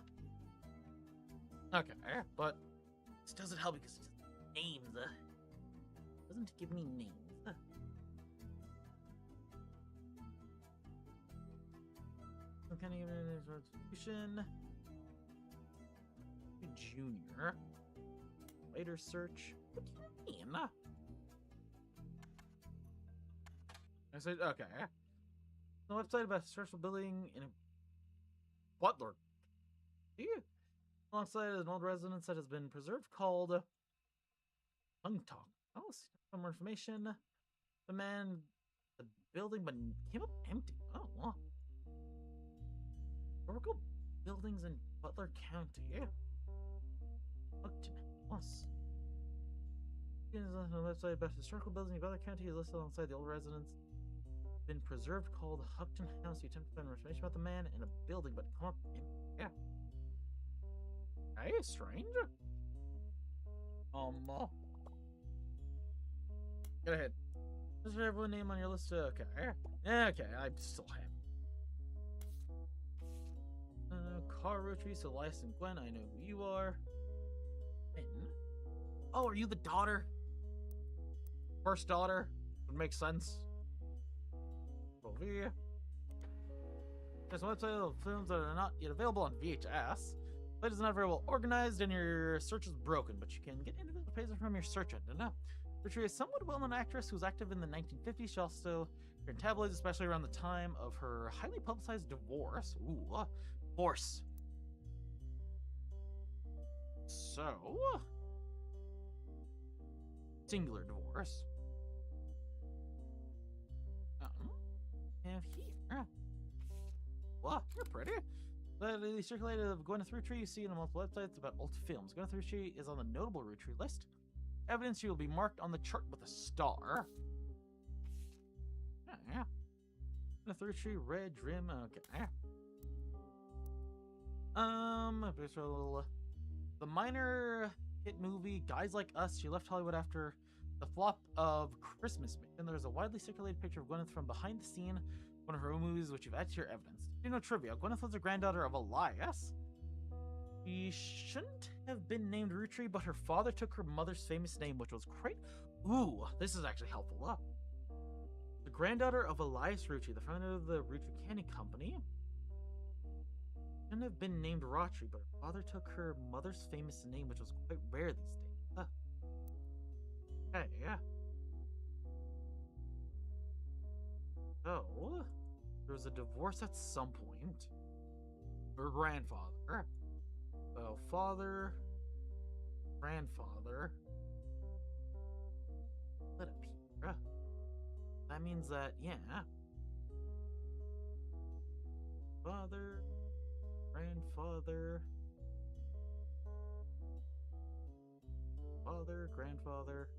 A: Okay, but this doesn't help because it's names. Doesn't give me names. Can I give it a resolution? Junior. Later search. What do you mean? I said, okay. The website about social building in a butler. Yeah. Alongside an old residence that has been preserved called Tongue Talk. Oh, see some more information. The building but came up empty. Oh, wow. Historical buildings in Butler County. Yeah. Upton House. The website about historical buildings in Butler County is listed alongside the old residence. Been preserved called Huckton House. You attempt to find information about the man in a building, but come up. Yeah. Hey, strange. Go ahead. Is there everyone name on your list? Okay. Okay, I still have. Car Roottrees, Elias and Gwen. I know who you are. Oh, are you the daughter? First daughter? Would make sense. Over here. There's a website of films that are not yet available on VHS. The site is not very well organized and your search is broken, but you can get individual pages from your search engine. Roottrees is a somewhat well-known actress who was active in the 1950s. She also appeared in tabloids, especially around the time of her highly publicized divorce. Ooh, divorce. So, singular divorce. Have here. Well, you're pretty. The circulated of Gwyneth Roottrees you see on multiple websites about old films. Gwyneth Roottrees is on the notable Roottrees list. Evidence she will be marked on the chart with a star. Yeah. Gwyneth Roottrees, red rim. Okay. The minor hit movie Guys Like Us. She left Hollywood after the flop of Christmas Mission. There's a widely circulated picture of Gwyneth from behind the scene, one of her own movies, which you've added to your evidence. You know trivia. Gwyneth was the granddaughter of Elias. She shouldn't have been named Roottrees, but her father took her mother's famous name, which was great. Ooh, this is actually helpful. The granddaughter of Elias Roottrees, the founder of the Roottrees Candy Company. Shouldn't have been named Roottrees, but her father took her mother's famous name, which was quite rare these days. Okay, yeah. So, there was a divorce at some point. Her grandfather. So, father, grandfather. Let it appear. That means that, yeah. Father, grandfather. Father, grandfather.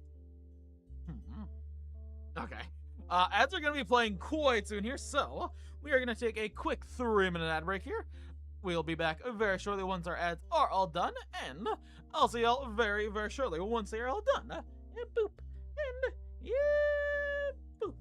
A: Okay. Ads are going to be playing quite soon here, so we are going to take a quick 3-minute ad break here. We'll be back very shortly once our ads are all done, and I'll see y'all very, very shortly once they are all done. And boop. And yeah, boop.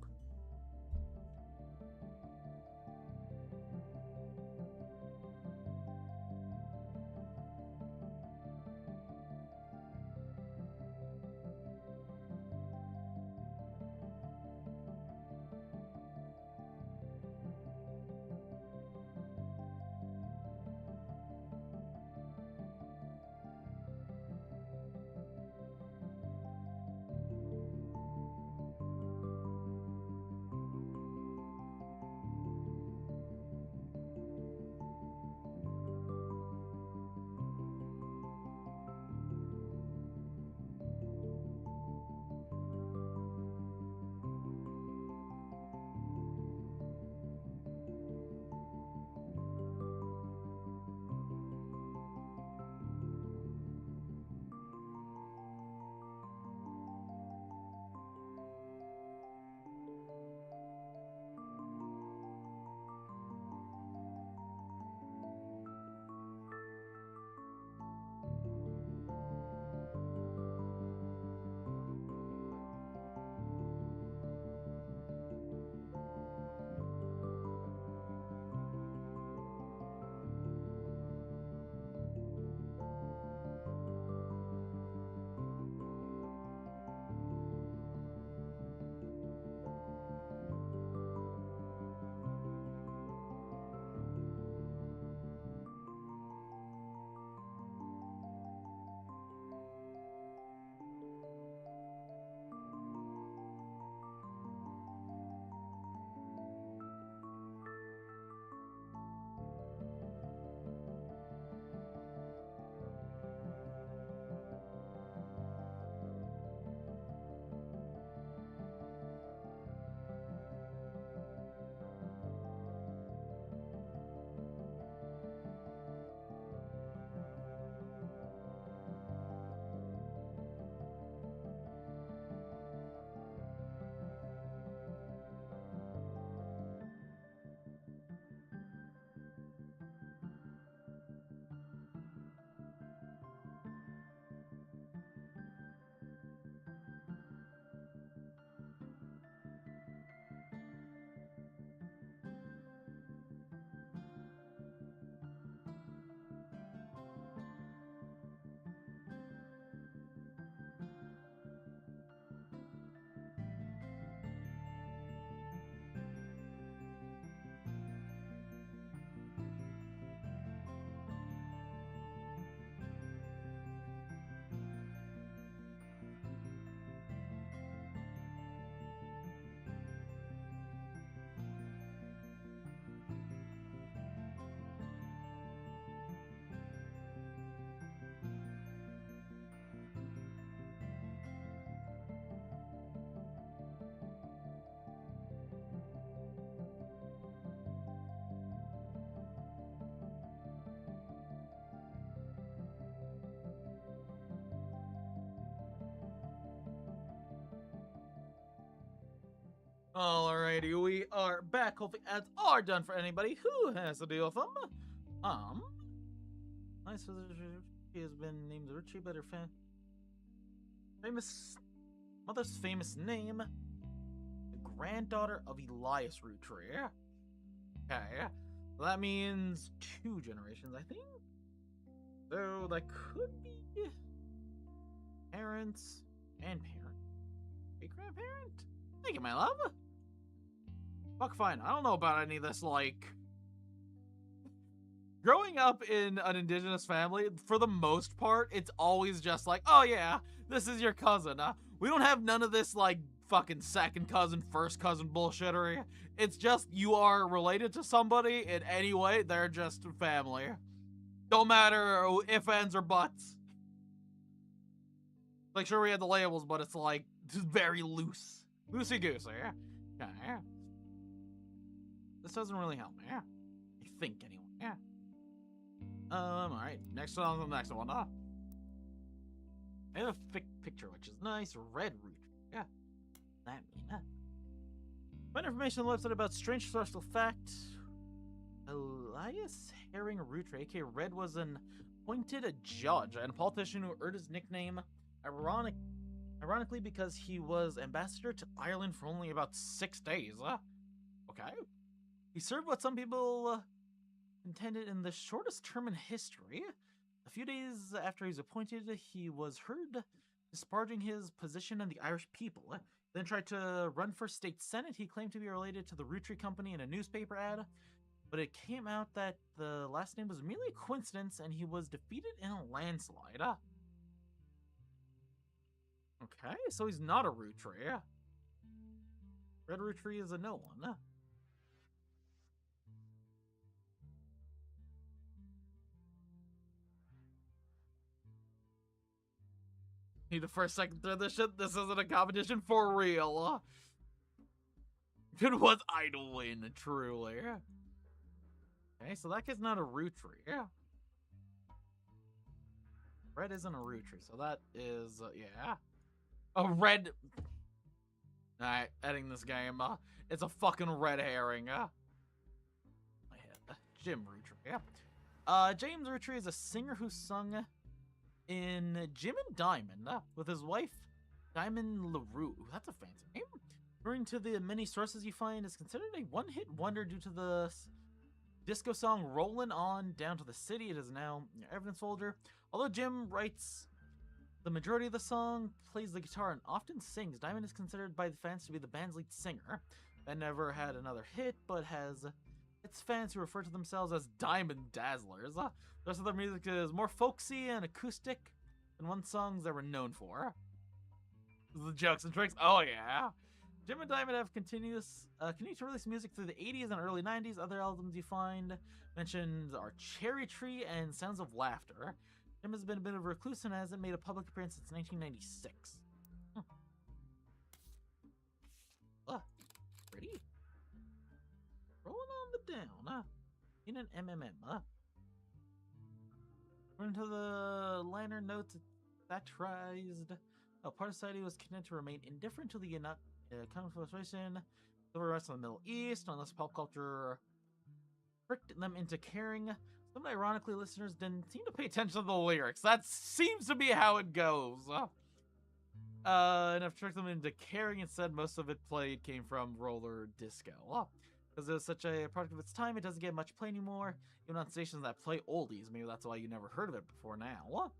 A: Alrighty, we are back. Hopefully ads are done for anybody who has to deal with them. Nice. She has been named Richie, but her famous mother's famous name, the granddaughter of Elias Roottrees. Okay, well, that means 2 generations, I think. So that could be parents and parent, great grandparent. Thank you, my love. Fuck, fine. I don't know about any of this, like... Growing up in an indigenous family, for the most part, it's always just like, oh yeah, this is your cousin. We don't have none of this, like, fucking second cousin, first cousin bullshittery. It's just you are related to somebody in any way, they're just family. Don't matter if, ands, or buts. Like, sure, we had the labels, but it's like, just very loose. Loosey-goosey. Okay. This doesn't really help me. I think, anyway. Alright. Next on to the next one, I have a picture, which is nice. Red root. Yeah. That mean, Find information on the website about strange historical fact. Elias Herring Roottrees, aka Red, was an appointed judge and a politician who earned his nickname ironically because he was ambassador to Ireland for only about 6 days. Okay. He served what some people intended in the shortest term in history. A few days after he was appointed, he was heard disparaging his position and the Irish people. Then tried to run for state senate. He claimed to be related to the Roottrees Company in a newspaper ad, but it came out that the last name was merely a coincidence and he was defeated in a landslide. Okay, so he's not a Roottrees. Red Roottrees is a no one. Need the first, second, third, this shit. This isn't a competition for real. If it was, I'd win, truly. Okay, so that kid's not a Roottrees. Red isn't a Roottrees, so that is, yeah. A red... Alright, editing this game. It's a fucking red herring. I hit Jim Roottrees. James Roottrees is a singer who sung in Jim and Diamond with his wife, Diamond LaRue. That's a fancy name. According to the many sources you find, is considered a one-hit wonder due to the disco song Rollin' On Down to the City. It is now in your evidence folder. Although Jim writes the majority of the song, plays the guitar, and often sings, Diamond is considered by the fans to be the band's lead singer. Band never had another hit, but has its fans who refer to themselves as Diamond Dazzlers. The rest of their music is more folksy and acoustic than one songs they were known for. The jokes and tricks. Oh yeah. Jim and Diamond have continued to release music through the 80s and early 90s. Other albums you find mentioned are Cherry Tree and Sounds of Laughter. Jim has been a bit of a recluse and hasn't made a public appearance since 1996. Pretty. Rolling on the down, in an MMM, According to the liner notes, satirized. Part of society was content to remain indifferent to the conflagration of the rest of the Middle East, unless pop culture tricked them into caring. Some ironically, listeners didn't seem to pay attention to the lyrics. That seems to be how it goes. And I've tricked them into caring. Instead, most of it came from roller disco. Because it was such a product of its time, it doesn't get much play anymore. Even on stations that play oldies. Maybe that's why you never heard of it before now.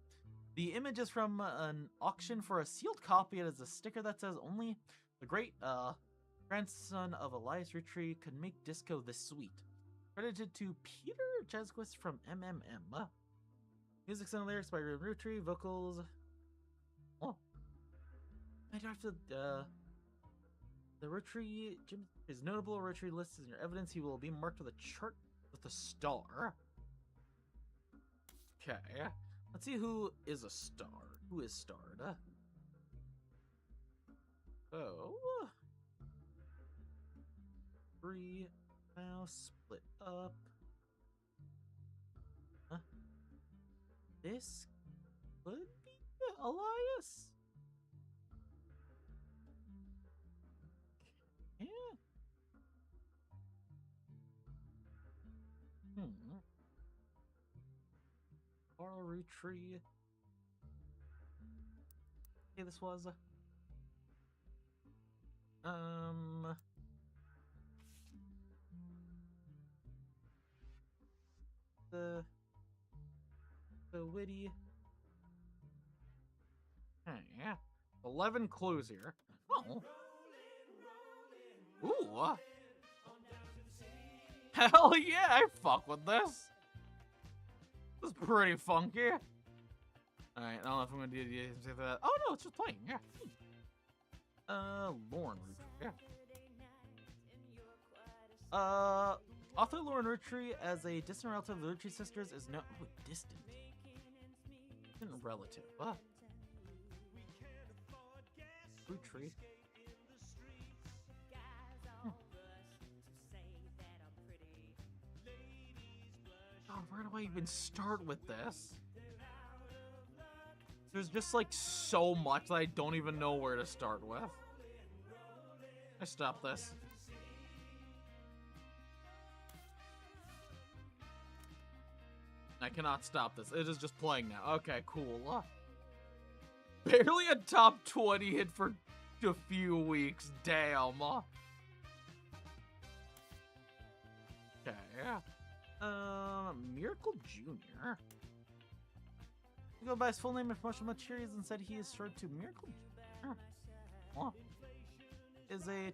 A: The image is from an auction for a sealed copy. It is a sticker that says only the great grandson of Elias Roottrees could make disco this sweet. Credited to Peter Jesquist from MMM. Music and lyrics by Roottrees, vocals. Oh. I drafted the Roottrees. Jim is notable. Roottrees lists in your evidence. He will be marked with a chart with a star. Okay. Let's see who is a star. Who is starred? Oh. 3 now split up. This could be Elias. Yeah. Carl Roottrees. Okay, this was. The witty. Yeah. 11 clues here. Oh. Ooh. Hell yeah, I fuck with this. This is pretty funky. Alright, I don't know if I'm gonna do that. Oh no, it's just playing, yeah. Lauren Roottrees, yeah. Author Lauren Roottrees, as a distant relative of the Roottrees sisters, is no— ooh, distant. Distant relative, Roottrees. God, where do I even start with this? There's just like so much that I don't even know where to start with. I stop this. I cannot stop this. It is just playing now. Okay, cool. Barely a top 20 hit for a few weeks. Damn. Okay. Miracle Jr. He go by his full name and promotional materials and said he is short to Miracle Jr. Is a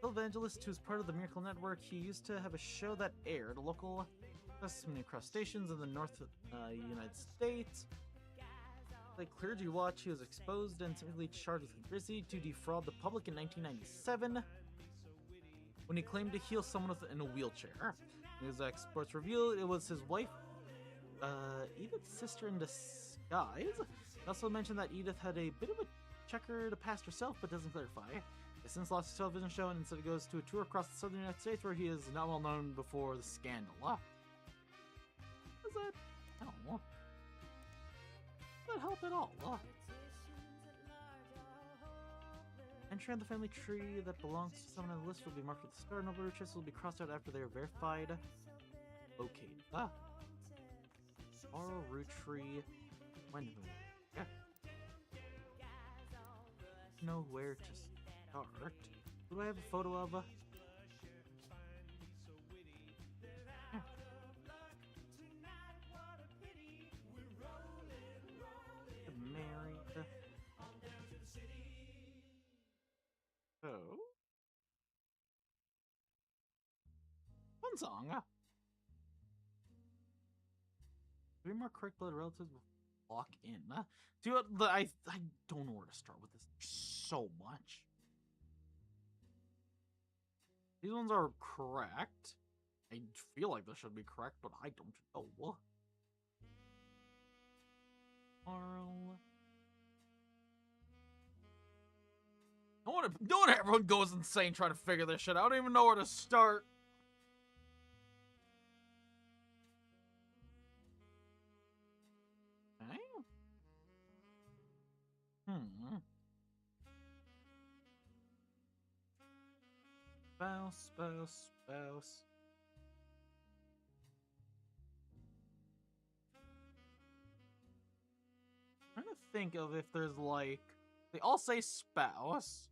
A: televangelist who's part of the Miracle Network. He used to have a show that aired local across stations in the North United States. Like Clergy Watch, he was exposed and typically charged with conspiracy to defraud the public in 1997 when he claimed to heal someone in a wheelchair. His experts revealed it was his wife, Edith's sister in disguise. He also mentioned that Edith had a bit of a checkered past herself, but doesn't clarify. He since lost his television show and instead goes to a tour across the southern United States where he is not well known before the scandal. Does that? I don't know. Does that help at all? Entry on the family tree that belongs to someone on the list will be marked with a star. No blue traces will be crossed out after they are verified. Located. Carl Roottrees. When? Yeah. Know where to start. Who do I have a photo of? Married. Oh. Fun song. 3 more correct blood relatives will lock in. Dude, I don't know where to start with this. So much. These ones are correct. I feel like they should be correct, but I don't know. Carl. No one everyone goes insane trying to figure this shit out. I don't even know where to start. Okay. Spouse. I'm trying to think of if there's like, they all say spouse.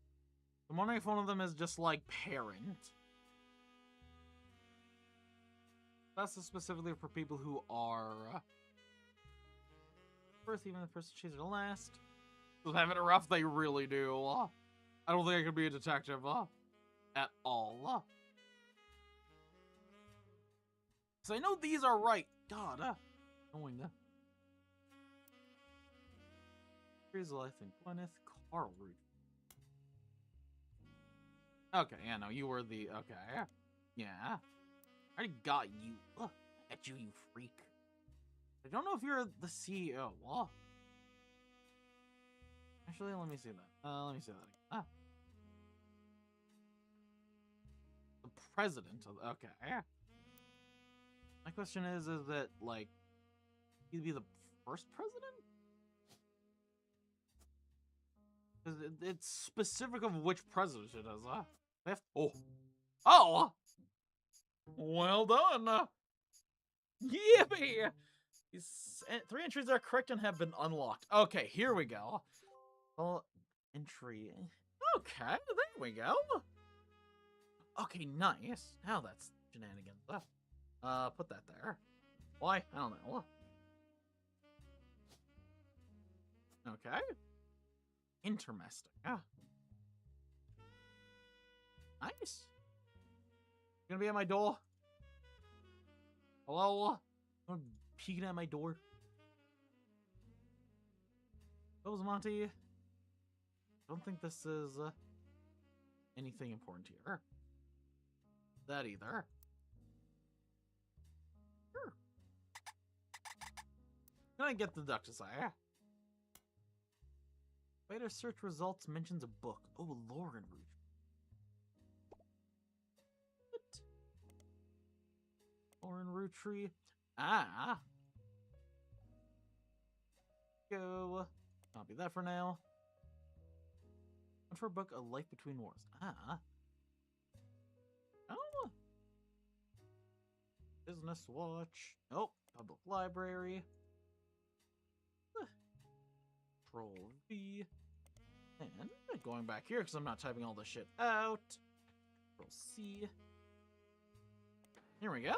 A: I'm wondering if one of them is just like parent. That's specifically for people who are first, even the person chooses to last. Who's having it rough, they really do. I don't think I could be a detective at all. So I know these are right. God, knowing that. Frizzle, I think. Gwyneth, Carl Root. Okay, yeah, no, you were the. Okay. Yeah. I already got you. At you, you freak. I don't know if you're the CEO. Actually, let me see that. Let me see that again. The president of. Okay. My question is that, like, he'd be the first president? Because it's specific of which president it is, Oh! Well done! Yippee! These 3 entries are correct and have been unlocked. Okay, here we go. Well, entry. Okay, there we go. Okay, nice. Now that's shenanigans. Put that there. Why? I don't know. Okay. Interesting. Nice. You gonna be at my door? Hello? Someone peeking at my door? What was Monty? Don't think this is anything important here. That either. Sure. Can I get the duck to say? Later search results mentions a book. Oh, Lauren Root. What? Lauren Roottrees. Ah. Go. Copy that for now. For a book, A Life Between Wars. Ah. Oh. Business Watch. Nope. Public Library. Control V. And going back here because I'm not typing all this shit out. Control C. Here we go.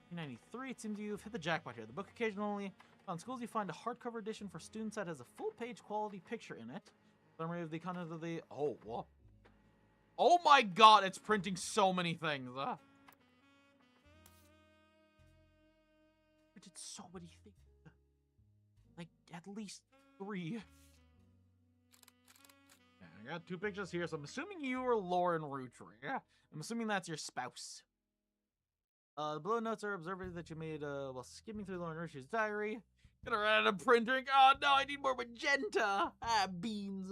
A: 1993. It seems you've hit the jackpot here. The book occasionally on schools you find a hardcover edition for students that has a full-page quality picture in it. Summary of the content of the. Oh, what? Oh my God! It's printing so many things. It did so many things. Like at least 3. Yeah, I got 2 pictures here, so I'm assuming you are Lauren Roottrees. Yeah, I'm assuming that's your spouse. The below notes are observing that you made while skimming through Lauren Roottrees' diary. Gonna run out of printing. Oh no, I need more magenta. Ah, beans.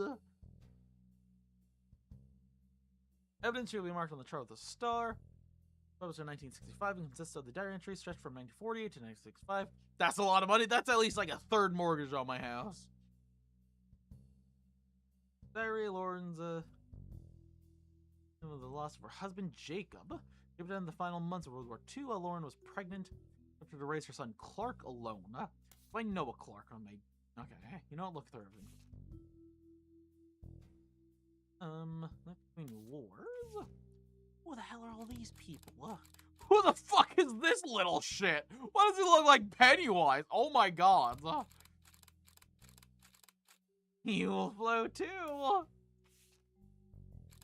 A: Evidence will be marked on the chart with a star. Published in 1965 and consists of the diary entry stretched from 1948 to 1965. That's a lot of money. That's at least like a 3rd mortgage on my house. Diary, Lauren's the loss of her husband Jacob. Given in the final months of World War II, while Lauren was pregnant, after to raise her son Clark alone. Do I know a Clark on my? Okay, you know what? Look through everything. Between wars. Who the hell are all these people? Who the fuck is this little shit? Why does he look like Pennywise? Oh my God. You will flow too.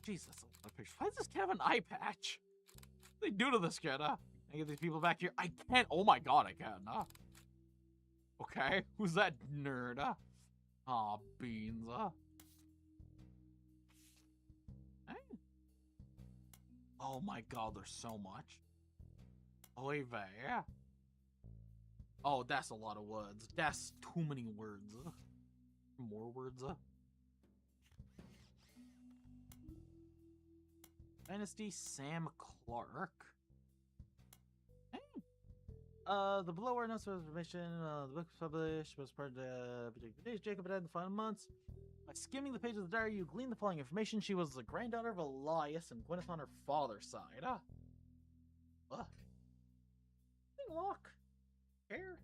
A: Jesus, a picture. Why does this kid have an eye patch? What do they do to this kid? I get these people back here. I can't. Oh my God, I can. Okay, who's that nerd? Aw, beans. Hey. Oh my God, there's so much. Oy vey. Oh, that's a lot of words. That's too many words. More words. Dynasty Sam Clark. Hey. The below are notes of information. The book was published was part of the Jacob died in the final months. By skimming the pages of the diary, you glean the following information. She was the granddaughter of Elias and Gwyneth on her father's side. Look. Lock. Hair.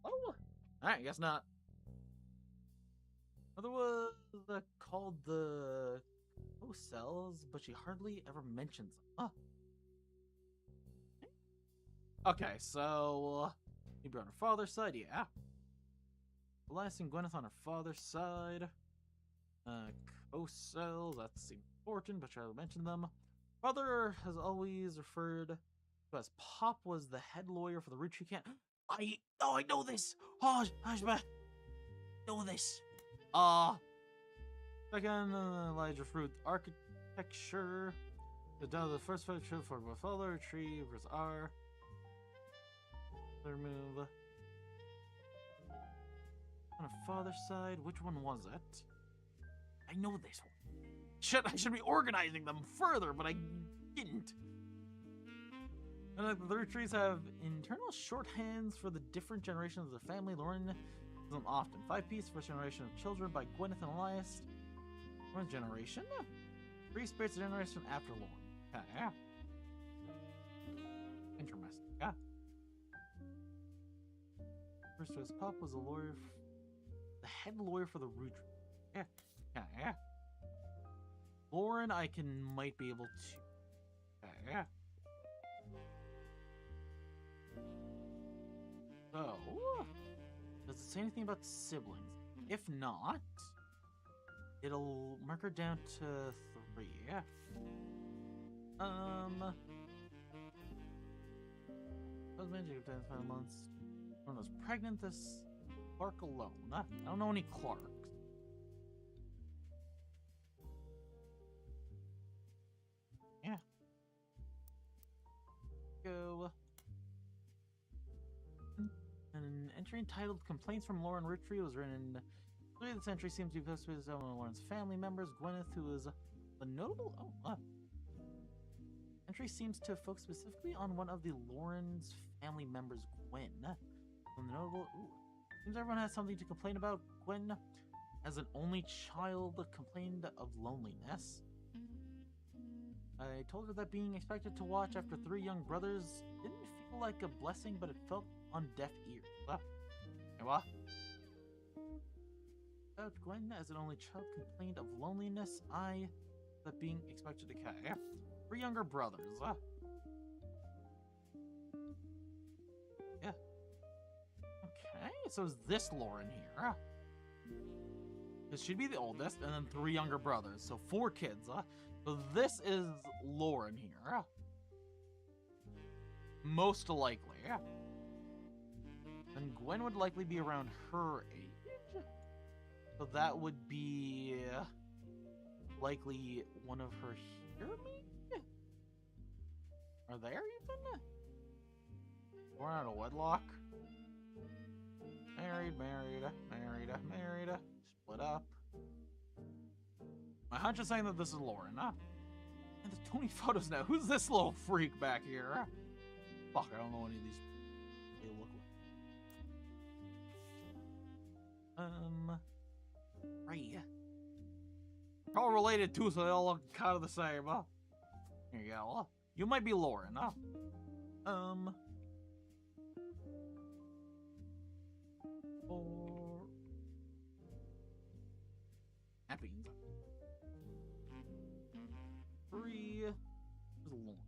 A: Oh. Alright, guess not. Mother was called the cells, but she hardly ever mentions them. Okay, so maybe on her father's side, yeah. Elias and Gwyneth on her father's side. Co-cells, that seems important, but try to mention them. Father has always referred to as Pop was the head lawyer for the Roottrees camp. I know this. Oh, I know this. Second, Elijah Fruit architecture. The first picture for my father, Roottrees Are. Remove. On her father's side, which one was it? I know this one. I should be organizing them further, but I didn't. And the Roottrees have internal shorthands for the different generations of the family. Lauren uses them often. 5-piece, first generation of children by Gwyneth and Elias. One generation. 3 spirits generation after Lauren. Okay. interesting. Yeah. First to his pup was a lawyer, the head lawyer for the Roottrees. Yeah. Yeah. Lauren, I might be able to. Yeah. So, does it say anything about siblings? If not, it'll mark her down to 3. Yeah. Husband, you have 5 months. One was pregnant. This Clark alone. I don't know any Clarks. Yeah. Go. An entry entitled "Complaints from Lauren Roottrees" was written in. This entry seems to be posted with one of Lauren's family members, Gwyneth, who is a notable. Entry seems to focus specifically on one of the Lauren's family members, Gwen. From the notable. Seems everyone has something to complain about. Gwen, as an only child, complained of loneliness. I told her that being expected to watch after 3 young brothers didn't feel like a blessing, but it felt on deaf ears. What? Gwen, as an only child, complained of loneliness. That being expected to carry 3 younger brothers. Yeah. Okay, so is this Lauren here? Because she'd be the oldest, and then 3 younger brothers, so 4 kids. So this is Lauren here. Most likely. And Gwen would likely be around her age. So that would be likely one of her here, maybe? Are there even? Born out of wedlock? Married. Split up. My hunch is saying that this is Lauren, huh? And there's too many photos now. Who's this little freak back here? Fuck, I don't know any of these. They look like. Right. They're all related too, so they all look kind of the same, huh? Here you go. You might be Lauren, huh? Or happy. 3. Lauren.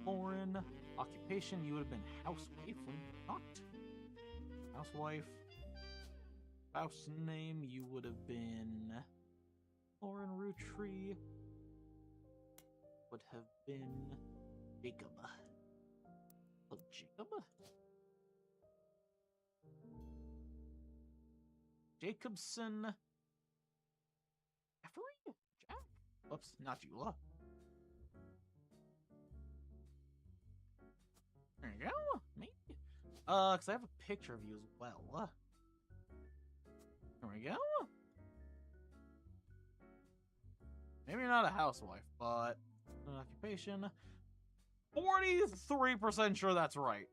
A: Lauren. Occupation, you would have been housewife. Not. Housewife. House name, you would have been Lauren Roottrees. Would have been Jacob. Oh, Jacob? Jacobson. Jeffrey? Jack? Oops, not you. There you go. Me? Because I have a picture of you as well. There we go. Maybe you're not a housewife, but an occupation. 43% sure that's right.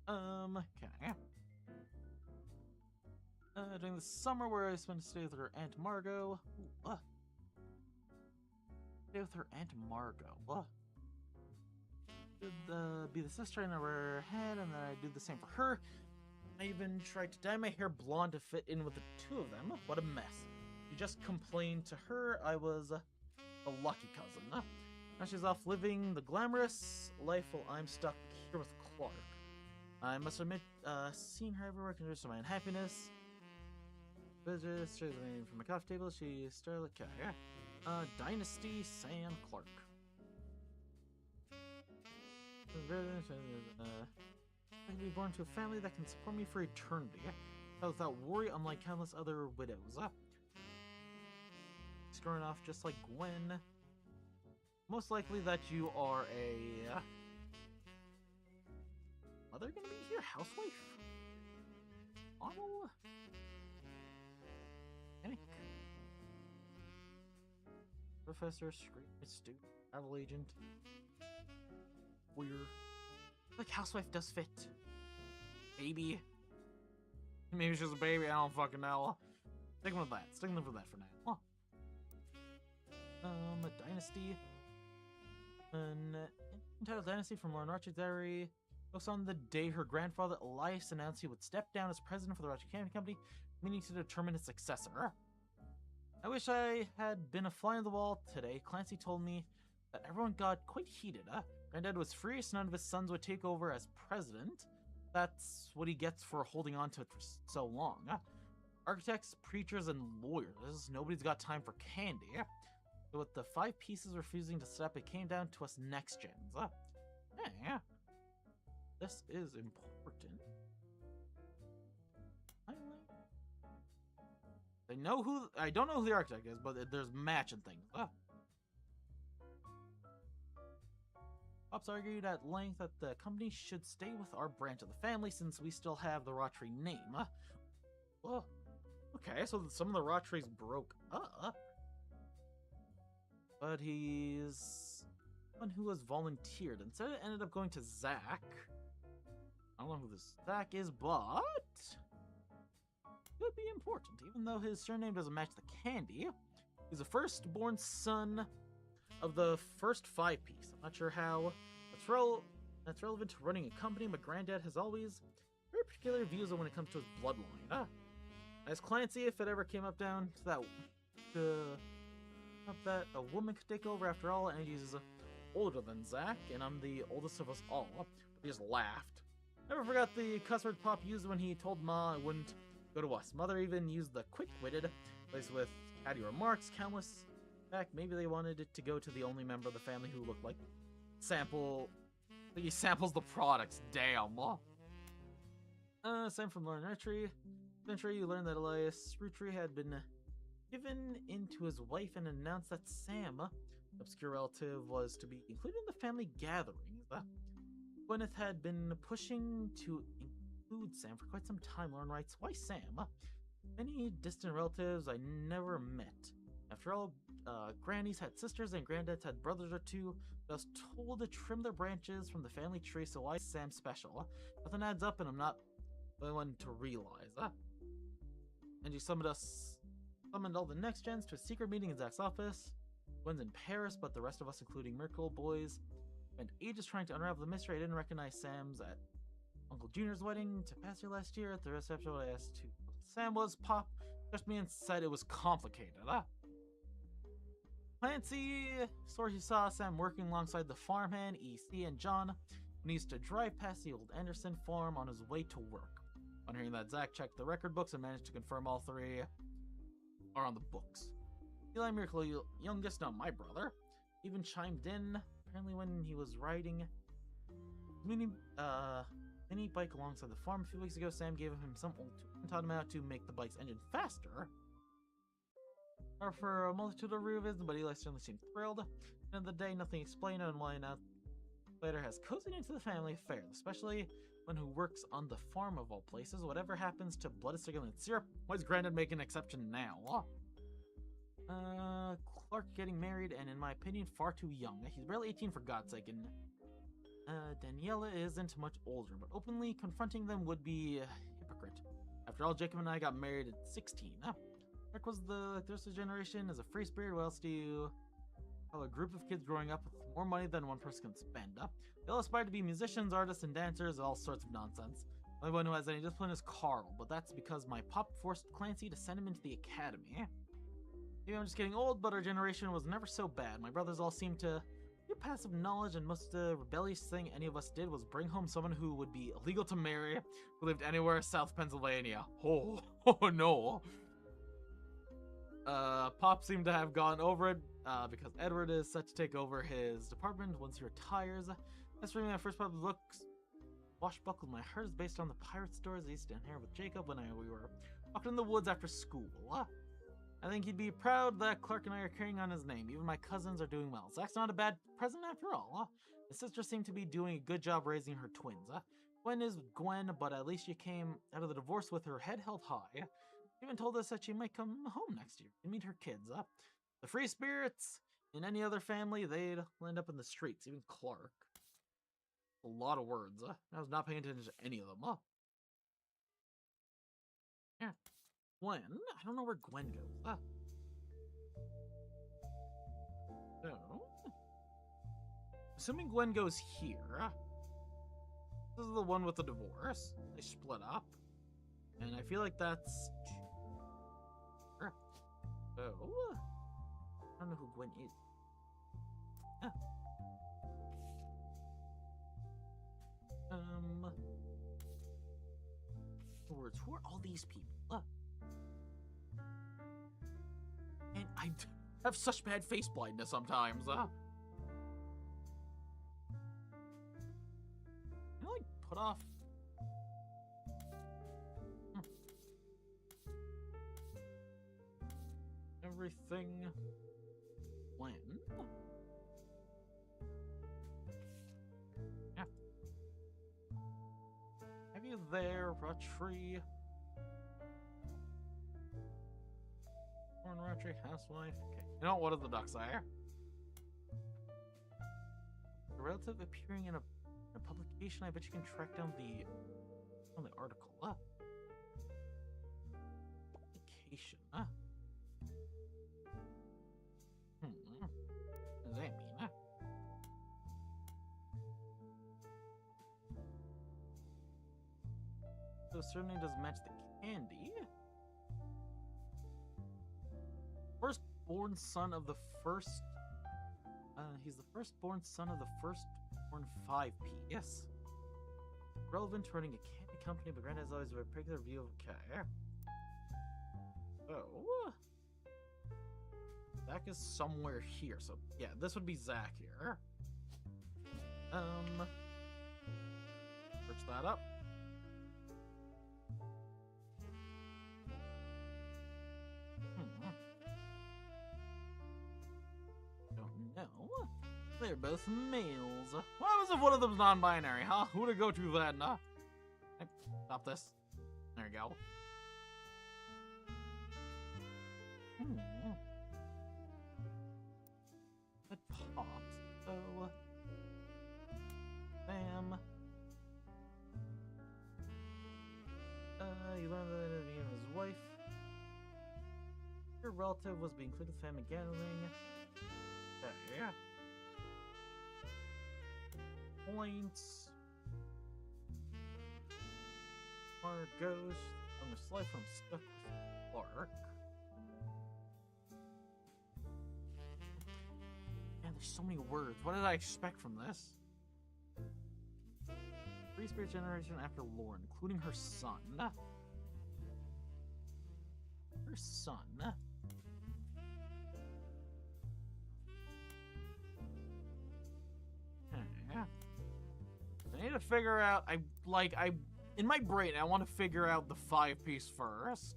A: Okay. During the summer where I spent to stay with her Aunt Margot. Stay with her Aunt Margot. Be the sister I never had, and then I do the same for her. I even tried to dye my hair blonde to fit in with the 2 of them. What a mess. She just complained to her I was a lucky cousin. Now she's off living the glamorous life while I'm stuck here with Clark. I must admit, seeing her everywhere contributes to my unhappiness. Visitors from my coffee table, she started like Dynasty Sam Clark. I can be born to a family that can support me for eternity. Without worry, unlike countless other widows. Scoring off just like Gwen. Most likely that you are a mother gonna be here? Housewife? Model? Mechanic? Professor, screen student, travel agent. Weird. Like housewife does fit. Baby. Maybe she's a baby, I don't fucking know. Sticking with that. Sticking with that for now. A dynasty. An entitled dynasty from Lord Roottrees' diary goes on the day her grandfather Elias announced he would step down as president for the Roottrees Candy Company, meaning to determine his successor. I wish I had been a fly on the wall today. Clancy told me that everyone got quite heated. Granddad was furious none of his sons would take over as president. That's what he gets for holding on to it for so long. Architects, preachers, and lawyers. Nobody's got time for candy. So with the 5 pieces refusing to step, it came down to us next gens. Yeah. This is important. I don't know who the architect is, but there's matching things. Pops argued at length that the company should stay with our branch of the family since we still have the Roottrees name. Well, okay, so some of the Roottrees broke up. But he's one who has volunteered. Instead, it ended up going to Zach. I don't know who this Zach is, but could be important, even though his surname doesn't match the candy. He's the firstborn son of the first 5-piece. I'm not sure how that's relevant to running a company. My granddad has always very particular views on when it comes to his bloodline. As Clancy, if it ever came up down to that a woman could take over, after all, and he's older than Zach, and I'm the oldest of us all. But he just laughed. Never forgot the cuss word Pop used when he told Ma it wouldn't go to us. Mother even used the quick-witted, place with catty remarks, countless. In fact, maybe they wanted it to go to the only member of the family who looked like he samples the products. Damn. Sam from Lord Roottrees. Eventually, you learned that Elias Roottrees had been given into his wife and announced that Sam, obscure relative, was to be included in the family gatherings. Gwyneth had been pushing to include Sam for quite some time. Lauren writes, why Sam? Many distant relatives I never met. After all, grannies had sisters and granddads had brothers or two. I was told to trim their branches from the family tree, so why is Sam special? Nothing adds up and I'm not the only one to realize. And she summoned all the next gens to a secret meeting in Zach's office. Gwen's in Paris, but the rest of us, including Miracle Boys, spent ages trying to unravel the mystery. I didn't recognize Sam's at Uncle Junior's wedding to pass here last year. At the reception, I asked who Sam was. Pop touched me and said it was complicated. Clancy swore he saw Sam working alongside the farmhand, EC, and John when he used to drive past the old Anderson farm on his way to work. On hearing that, Zach checked the record books and managed to confirm all 3 are on the books. Eli Miracle, youngest, not my brother, even chimed in. Apparently when he was riding mini bike alongside the farm a few weeks ago, Sam gave him some old tool and taught him how to make the bike's engine faster. Or for a multitude of reasons, but Eli certainly seemed thrilled. At the end of the day, nothing explained on why now later has cozied into the family affairs, especially one who works on the farm of all places. Whatever happens to blood stimulant syrup, why is Granddad making an exception now? Clark getting married, and in my opinion, far too young. He's barely 18 for God's sake, and Daniela isn't much older, but openly confronting them would be a hypocrite. After all, Jacob and I got married at 16. Clark was the third generation as a free spirit. What else do you call a group of kids growing up with more money than one person can spend? They all aspire to be musicians, artists, and dancers, all sorts of nonsense. The only one who has any discipline is Carl, but that's because my pop forced Clancy to send him into the academy. Maybe I'm just getting old, but our generation was never so bad. My brothers all seemed to get passive knowledge, and most rebellious thing any of us did was bring home someone who would be illegal to marry, who lived anywhere South Pennsylvania. Oh no. Pop seemed to have gone over it, because Edward is set to take over his department once he retires. As for me, my first public looks washbuckled. My heart is based on the pirate stories I used to inherit with Jacob when we were walking in the woods after school. I think he'd be proud that Clark and I are carrying on his name. Even my cousins are doing well. Zach's not a bad present after all. His sister seemed to be doing a good job raising her twins. Gwen is Gwen, but at least she came out of the divorce with her head held high. She even told us that she might come home next year and meet her kids. The free spirits, in any other family, they'd end up in the streets. Even Clark. A lot of words. I was not paying attention to any of them. Yeah. Gwen? I don't know where Gwen goes. So, assuming Gwen goes here. This is the one with the divorce. They split up. And I feel like that's... Oh. I don't know who Gwen is. Ah. Words. Who are all these people? And I have such bad face blindness sometimes. Can I, like, put off? Everything. When? Yeah. Have you there, Roottrees? Born Roottrees, housewife. Okay. You know what are the ducks there? A relative appearing in a publication. I bet you can track down the article. Publication. What does that mean? So certainly does match the candy. Firstborn son of the first. He's the firstborn son of the firstborn 5P. Yes. Relevant to running a candy company, but Grant has always a particular view of care. Oh. Zach is somewhere here, so yeah, this would be Zach here. Search that up. Don't know. They're both males. What happens if one of them's non-binary, huh? Who to go to then? Hey, stop this. There you go. It pops. So, bam. You learned that he and his wife. Your relative was being included in the family gathering. Yeah. Points. Mark goes on the slide from stuck with Clark. Man, there's so many words. What did I expect from this? 3 spirit generation after Lauren, including her son. Her son. I need to figure out. In my brain, I want to figure out the 5-piece first.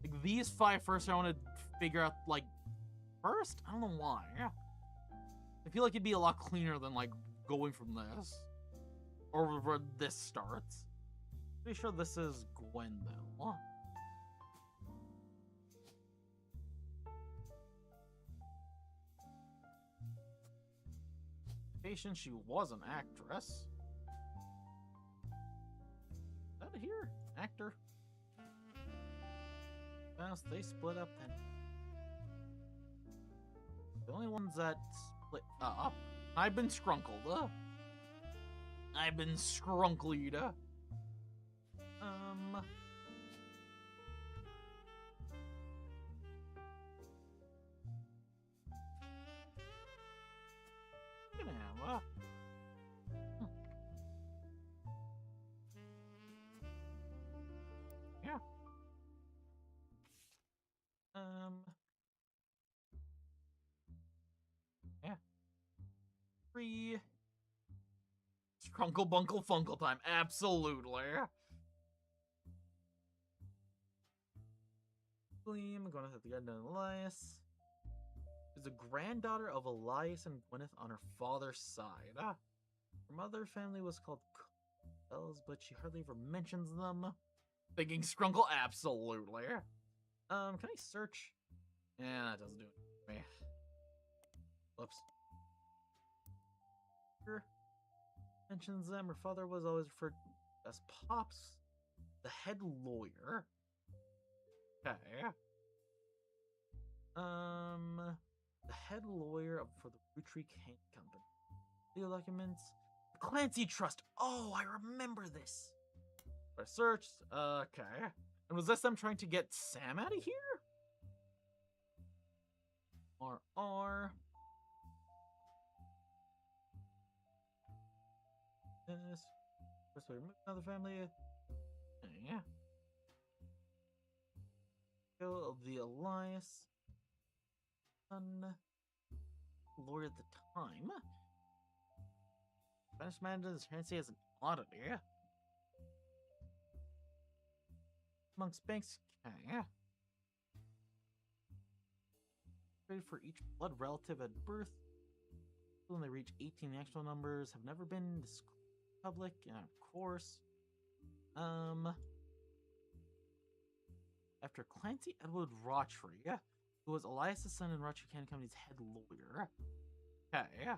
A: Like these 5 first. I want to figure out first. I don't know why. I feel like it'd be a lot cleaner than going from this, or where this starts. Pretty sure this is Gwen though. Patient, she was an actress. Is that here? Actor? Yes, they split up then. The only ones that split up. I've been scrunkled. I've been scrunklied. Yeah. Yeah. Free. Scrunkle Bunkle Funkle time. Absolutely. Gleam, going to have to get into Elias. Is the granddaughter of Elias and Gwyneth on her father's side. Her mother family was called Bells, but she hardly ever mentions them. Thinking Scrunkle, absolutely. Can I search? Yeah, that doesn't do it for me. Whoops. Here mentions them. Her father was always referred to as Pops, the head lawyer. Okay. The head lawyer for the Roottrees Candy Company. Legal documents. Clancy Trust. Oh, I remember this. I searched. Okay. And was this them trying to get Sam out of here? R. This. First way to remove another family. Yeah. Kill of the Elias. Son. Lord at the time. Spanish manager is Nancy as an oddity. Amongst banks. Okay. For each blood relative at birth. When they reach 18, the actual numbers have never been disclosed to the public, and of course. After Clancy Edward Roottrees, who was Elias' son and Roottrees Candy Company's head lawyer. Okay.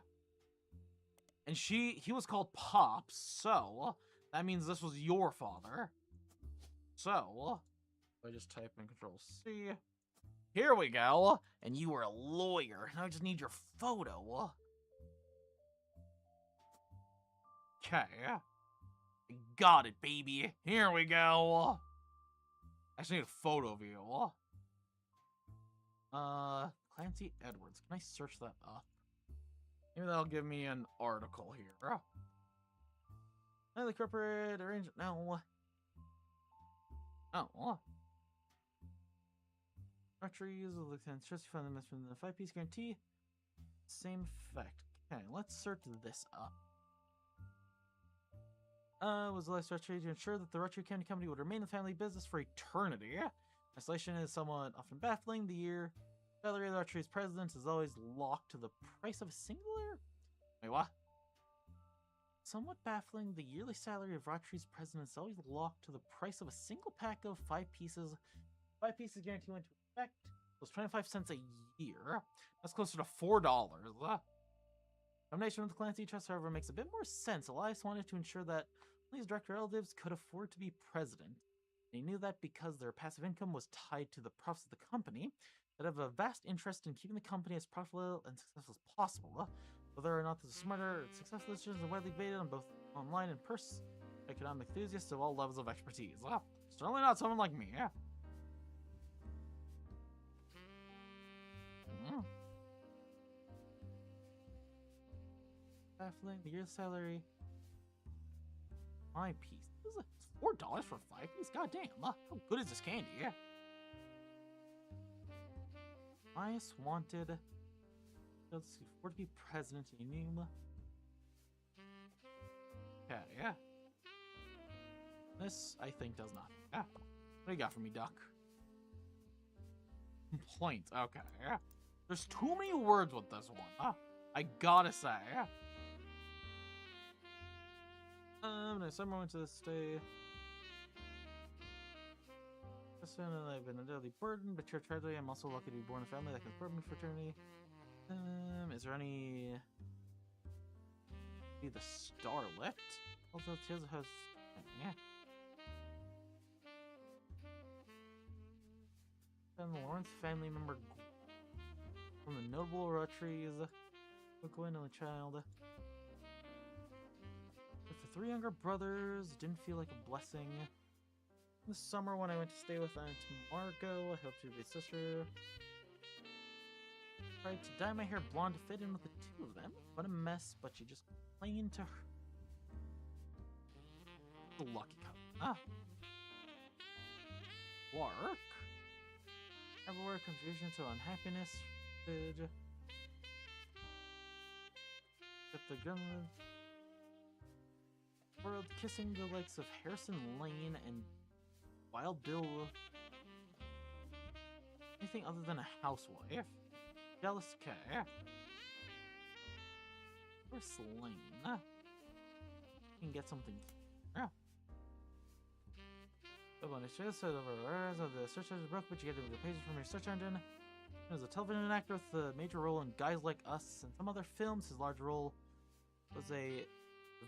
A: And he was called Pops, so that means this was your father. So, I just type in Control-C. Here we go. And you were a lawyer. Now I just need your photo. Okay. Got it, baby. Here we go. I just need a photo of you. Clancy Edwards. Can I search that up? Maybe that'll give me an article here. The corporate arrangement. No. Oh. Roottrees will look and stress fund investment in the 5-piece guarantee. Same effect. Okay, let's search this up. Was the last Roottrees to ensure that the Roottrees Candy Company would remain the family business for eternity. Isolation is somewhat often baffling. The year salary of the Roottrees president is always locked to the price of a singular. Wait, what? Somewhat baffling. The yearly salary of Roottrees president is always locked to the price of a single pack of 5 pieces. 5 pieces guarantee went into effect. It was 25 cents a year. That's closer to $4. Combination with the Clancy Trust, however, makes a bit more sense. Elias wanted to ensure that only his direct relatives could afford to be president. He knew that because their passive income was tied to the profits of the company, that have a vast interest in keeping the company as profitable and successful as possible. Whether or not this is smarter, successful decisions are widely debated on both online and economic enthusiasts of all levels of expertise. Certainly not someone like me. Baffling. The year's salary. 5 piece. This is $4 for 5 piece. God damn. How good is this candy? Elias wanted. Let's see. For to be president. He knew. Yeah. This, I think, does not. What do you got for me, Duck? Complaints. Okay. There's too many words with this one. I gotta say. No summer went to stay. I've been undoubtedly burdened, but your tragedy. I'm also lucky to be born in a family that can support me fraternity. Is there any? Be the starlet? Also, Tiz has. Yeah. And Lawrence family member from the notable Roottrees. Quick only child. With the 3 younger brothers, it didn't feel like a blessing. This summer when I went to stay with Aunt Margot, I hope to be a sister. Tried to dye my hair blonde to fit in with the 2 of them. What a mess, but she just complained to her. The lucky couple. Lark. Everywhere contribution to unhappiness. Get the gun. World kissing the likes of Harrison Lane and Wild Bill. Anything other than a housewife. Jealous cat. Or Lane. You can get something. When it shows the search engine broke, but you get the pages from your search engine. He was a television actor with a major role in Guys Like Us and some other films. His large role was a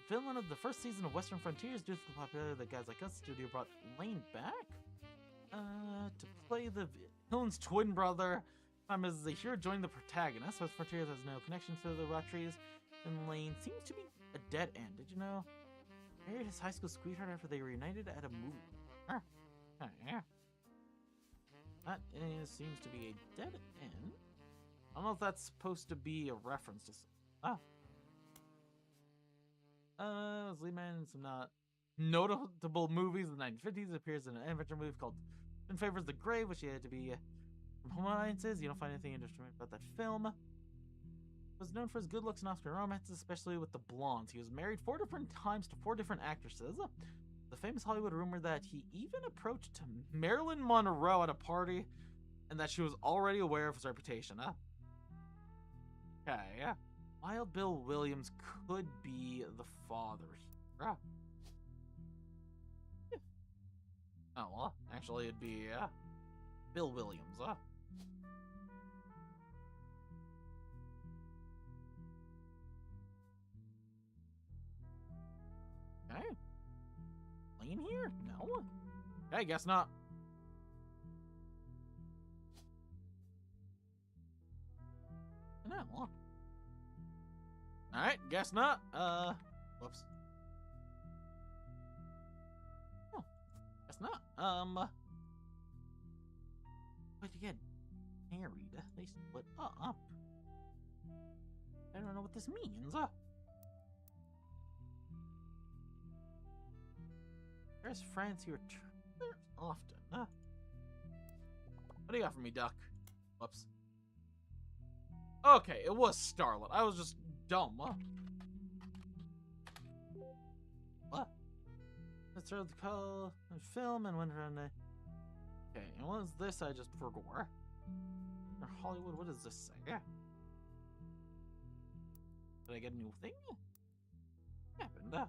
A: villain of the first season of Western Frontiers. Due to the popularity of the Guys Like Us studio brought Lane back to play the villain's twin brother. As the hero joined the protagonist, Western Frontiers has no connection to the Roottrees. and Lane seems to be a dead end. Did you know? Married his high school sweetheart after they reunited at a movie. Yeah. That seems to be a dead end. I don't know if that's supposed to be a reference to something. Was lead man in some not notable movies in the 1950s. Appears in an adventure movie called In Favors the Grave, which he had to be from Home Alliances. You don't find anything interesting about that film. Was known for his good looks and off-screen romances, especially with the blondes. He was married 4 different times to 4 different actresses. The famous Hollywood rumor that he even approached Marilyn Monroe at a party, and that she was already aware of his reputation. Okay. Wild Bill Williams could be the father. Oh, well, actually, it'd be Bill Williams. Okay. Lane here? No. Okay, I guess not. No. Alright, guess not. Whoops. Oh, guess not. But you get married. They split up. I don't know what this means. There's friends who return there often. What do you got for me, Duck? Whoops. Okay, it was Starlet. I was just dumb. What? Let's start the call and film and went around. Okay, and what is this I just forgot? Or Hollywood, what does this say? Did I get a new thing? What happened? What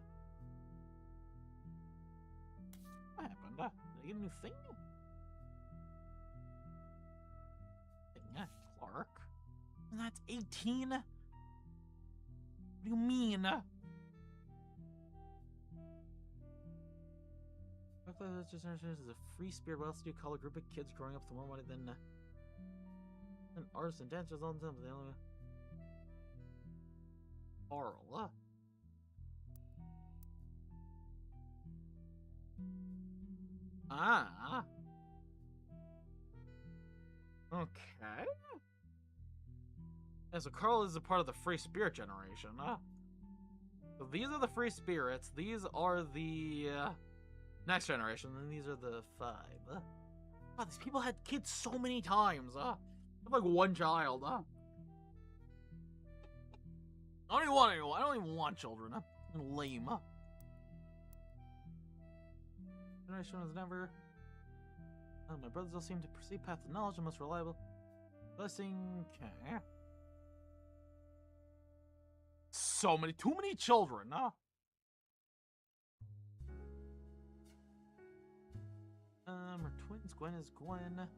A: happened? Did I get a new thing? Clark? And that's 18? What do you mean? This is a free spirit, well-to-do college group of kids growing up with more money than artists and dancers all the time. But they only Carl. Okay. Yeah, so Carl is a part of the free spirit generation. So these are the free spirits. These are the next generation, and these are the 5. Wow, these people had kids so many times. I have like 1 child. I don't even want anyone. I don't even want children. Lame. Generation was never. My brothers all seem to perceive path to knowledge the most reliable. Blessing. Okay. So many, too many children. We're twins. Gwen is Gwen.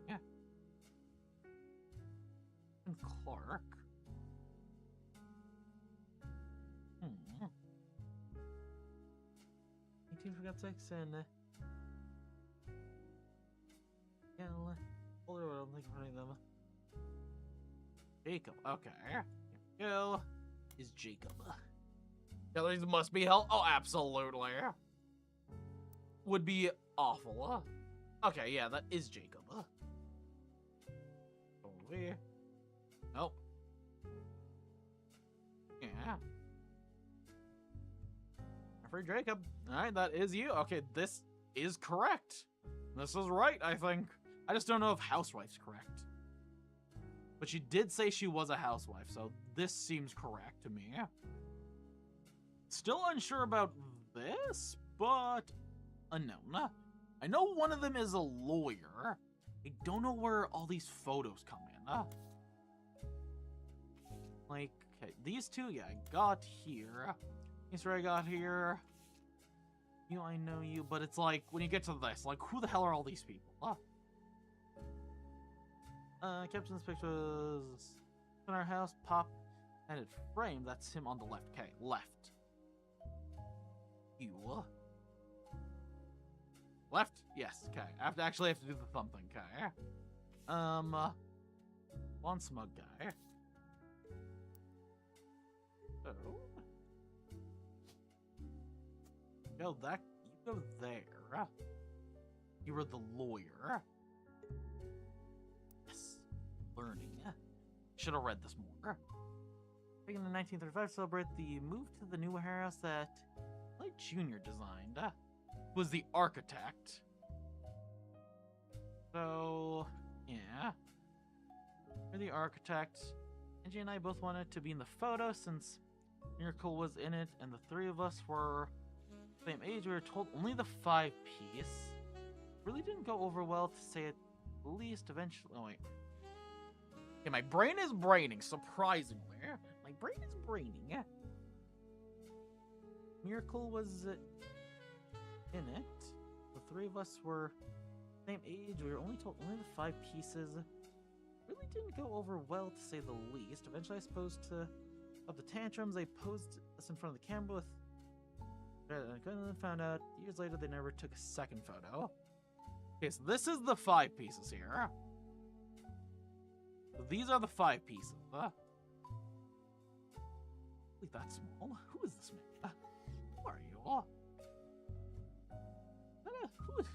A: Yeah. And Clark. 18 for God's sakes, and yeah, older. I don't think of any of them. Jacob. Okay. Here we go. Is Jacob. Calories must be hell. Oh, absolutely. Would be awful. Okay, yeah, that is Jacob. Over here. Nope. Yeah. For Jacob. Alright, that is you. Okay, this is correct. This is right, I think. I just don't know if housewife's correct. But she did say she was a housewife, so this seems correct to me. Still unsure about this, but unknown. I know one of them is a lawyer. I don't know where all these photos come in. Like, okay, these 2, yeah, I got here. Here's where I got here. You, I know you, but it's like, when you get to this, like, who the hell are all these people? Captain's pictures in our house, pop, and it framed. That's him on the left. Okay, left. You. Left? Yes, okay. I have to do the thumb thing, okay. Well, One smug guy. So, go that. You go there. You were the lawyer. Yes, learning. Should have read this more. Back in 1935, to celebrate the move to the new warehouse that Light Jr. designed. Was the architect. So, yeah. You're the architect. Angie and I both wanted to be in the photo since Miracle was in it, and the three of us were the same age. We were told only the 5-piece. Really didn't go over well, to say it least. Eventually, oh wait. Okay, my brain is braining, surprisingly. My brain is braining. Miracle was in it. The three of us were the same age. We were only told only the 5 pieces. Really didn't go over well, to say the least. Eventually, I suppose to of the tantrums, they posed us in front of the camera with. And then found out years later they never took a second photo. Okay, so this is the 5 pieces here. So these are the 5 pieces. Really that small? Who is this man? Who are you?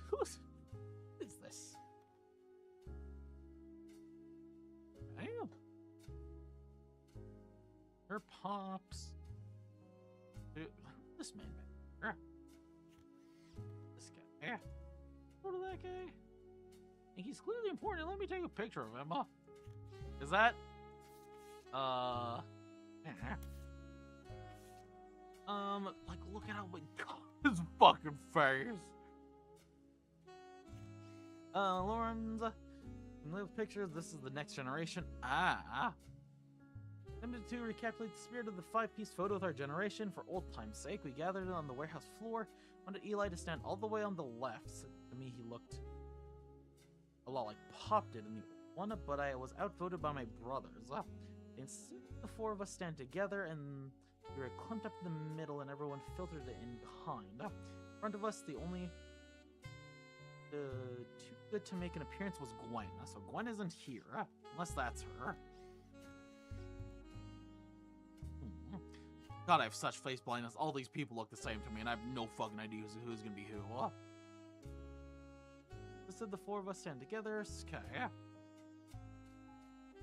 A: Who is this? Damn. Her pops. Who's this man back here? This guy. Yeah. Go to that guy. And he's clearly important. Let me take a picture of him. Is that? Like, look at how big his fucking face. Lauren's in those pictures. This is the next generation. Attempted to recapitulate the spirit of the 5-piece photo with our generation. For old time's sake, we gathered on the warehouse floor. Wanted Eli to stand all the way on the left. So to me, he looked a lot like Pop did in the one, but I was outvoted by my brothers. Instead, the 4 of us stand together, and we were clumped up in the middle, and everyone filtered it in behind. In front of us, the only too good to make an appearance was Gwen. So Gwen isn't here, unless that's her. God, I have such face blindness. All these people look the same to me, and I have no fucking idea who's gonna be who. Instead, the 4 of us stand together. Okay.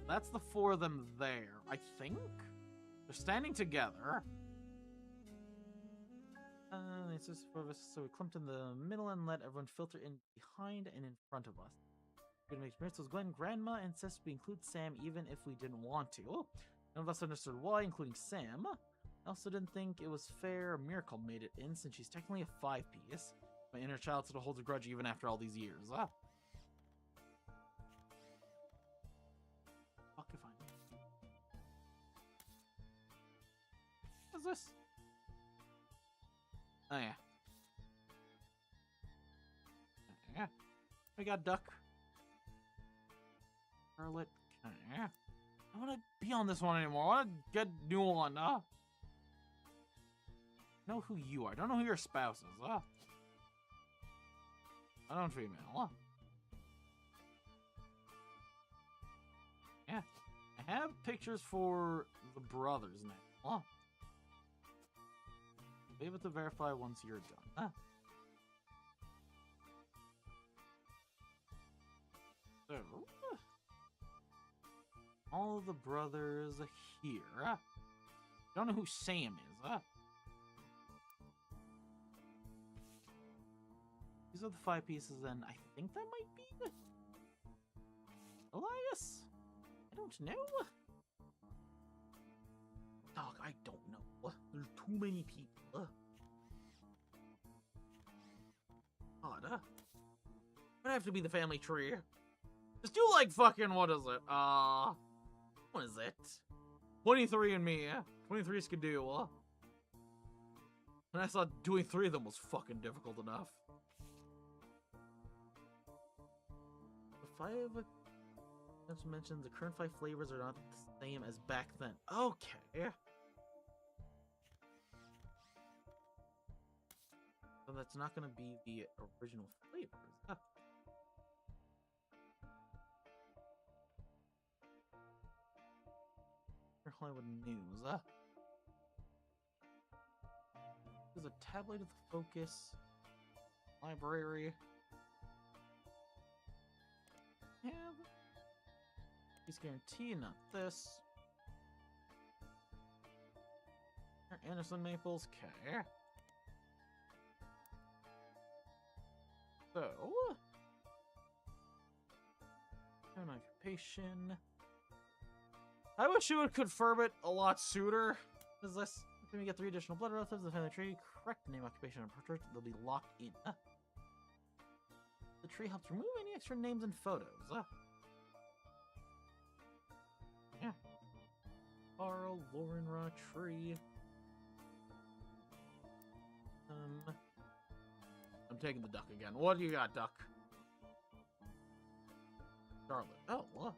A: That's the 4 of them there, I think. They're standing together. It's just 4 of us, so we clumped in the middle and let everyone filter in behind and in front of us. We're gonna make experience was Gwen, Grandma, and insisted we include Sam even if we didn't want to. None of us understood why, including Sam. I also didn't think it was fair Miracle made it in, since she's technically a 5-piece. My inner child still holds a grudge even after all these years. Fuck if I know. What is this? Oh yeah. Yeah. We got duck. Charlotte. Yeah. I don't want to be on this one anymore. I want to get a new one. Know who you are. I don't know who your spouse is. I don't female. Yeah. I have pictures for the brothers now. Be able to verify once you're done. So, all the brothers here. Don't know who Sam is. These are the 5 pieces, and I think that might be Elias. I don't know. Dog, I don't know. There's too many people. God, would have to be the family tree. Just do like fucking, what is it? What is it? 23 and me, 23 Skidoo. And I thought doing 3 of them was fucking difficult enough. The 5 mentioned the current 5 flavors are not the same as back then. Okay. So that's not going to be the original flavors. Hollywood News. There's a tabloid with focus. Library. Yeah. Peace guarantee, not this. Anderson Maples, okay. So, an occupation. I wish you would confirm it a lot sooner. Is this? When we get 3 additional blood relatives in the family tree, correct name, occupation, and portrait, they'll be locked in. The tree helps remove any extra names and photos. Yeah. Carl, Lauren, Roottrees. I'm taking the duck again. What do you got, duck? Charlotte. Oh, what?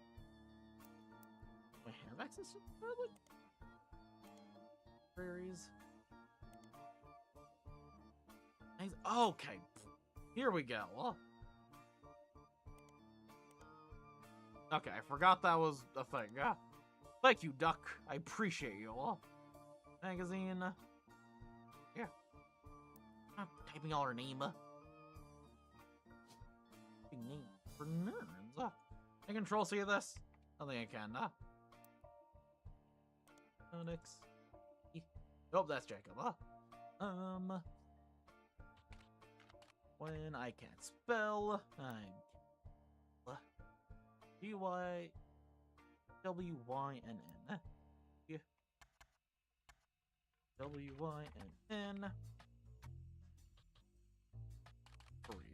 A: Do I have access to Charlotte? Prairies. Nice. Okay. Here we go. Okay, I forgot that was a thing. Thank you, duck. I appreciate you. Magazine. Here. I'm typing all her name. Name for nerds. I control C of this. I think I can. Onyx. Oh, that's Jacob. When I can't spell, I'm GYWYNN. WYNN.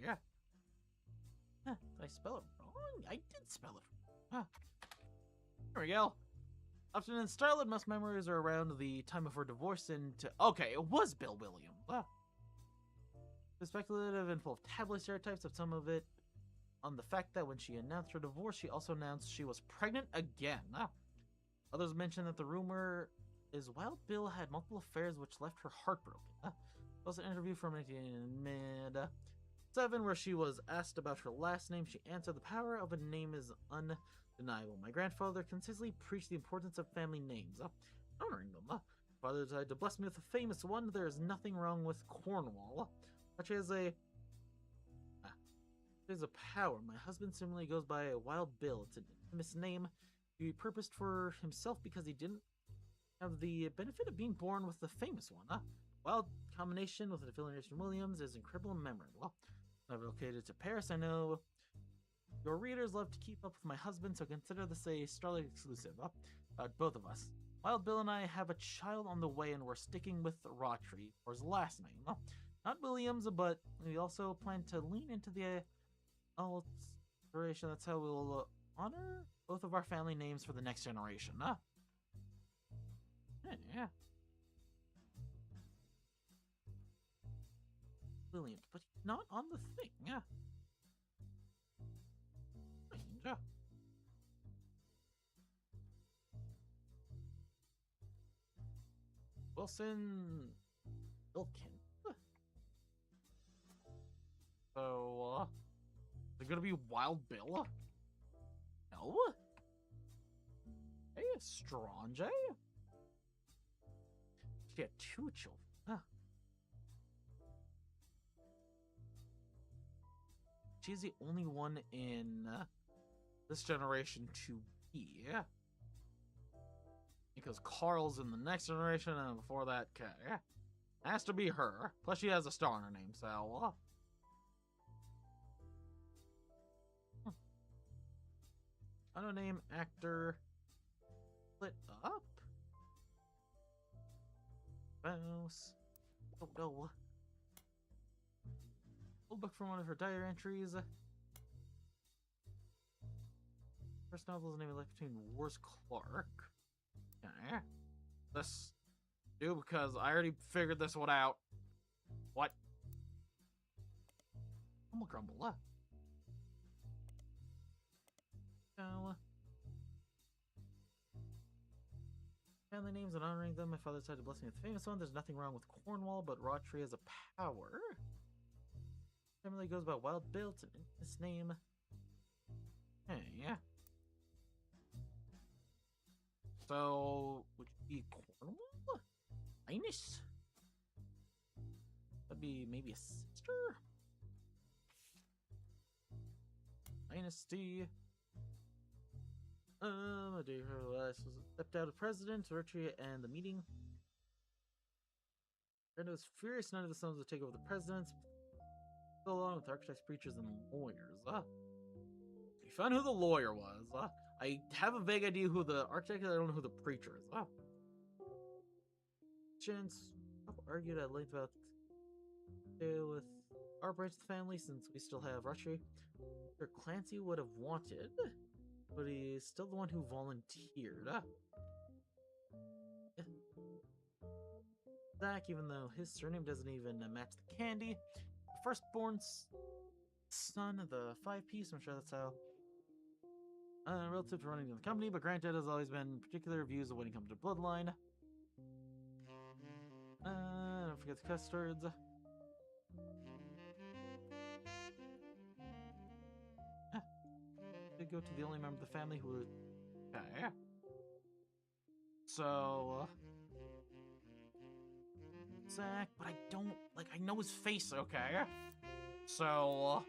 A: Yeah. Huh, did I spell it wrong? I did spell it wrong. There we go. Often in Starlet, most memories are around the time of her divorce into... Okay, it was Bill Williams. The speculative and full of tabloid stereotypes of some of it on the fact that when she announced her divorce, she also announced she was pregnant again. Others mention that the rumor is Wild Bill had multiple affairs which left her heartbroken. Was an interview from 1987 where she was asked about her last name. She answered, "The power of a name is undeniable. My grandfather consistently preached the importance of family names, honoring them. Father decided to bless me with a famous one. There is nothing wrong with Cornwall. Such as a power. My husband similarly goes by a Wild Bill. It's an infamous name he purposed for himself because he didn't have the benefit of being born with the famous one. Wild combination with the affiliation Williams is incredible and memorable. I've located to Paris. I know your readers love to keep up with my husband, so consider this a Starlight exclusive about both of us. Wild Bill and I have a child on the way, and we're sticking with Roottrees for his last name. Not Williams, but we also plan to lean into the alteration. That's how we'll honor both of our family names for the next generation. Yeah. Williams, but he's not on the thing. Strange. Wilson Wilkin. So, is it gonna be Wild Bill? No? Hey, Strange. She had 2 children. She's the only one in this generation to be. Because Carl's in the next generation, and before that, has to be her. Plus, she has a star in her name, so. I don't name actor. Split up. Spouse. Oh no. Old book from one of her diary entries. First novel is named Life Between Wars Clark. Okay. Let's do because I already figured this one out. What? Humble Grumble. No. Family names and honoring them. My father decided to bless me with the famous one. There's nothing wrong with Cornwall, but Roottrees has a power. Family goes by Wild Bill. It's an infamous name. Hey, yeah. So, would you be Cornwall? Highness? That'd be maybe a sister? Dynasty. A day her last was stepped out of president, Roottrees, and the meeting. Brenda was furious none of the sons would take over the presidents. Go along with architects, preachers, and lawyers. We found who the lawyer was. I have a vague idea who the architect is. I don't know who the preacher is. Chance argued at length about with our branch of the family since we still have Roottrees. Sir Clancy would have wanted, but he's still the one who volunteered. Zach, even though his surname doesn't even match the candy, the firstborn son of the 5-piece. I'm sure that's how. Relative to running the company, but granted, has always been particular views of when it comes to bloodline. Don't forget the custards. Did go to the only member of the family who. Okay. So. Zach, but I don't. Like, I know his face, okay? So.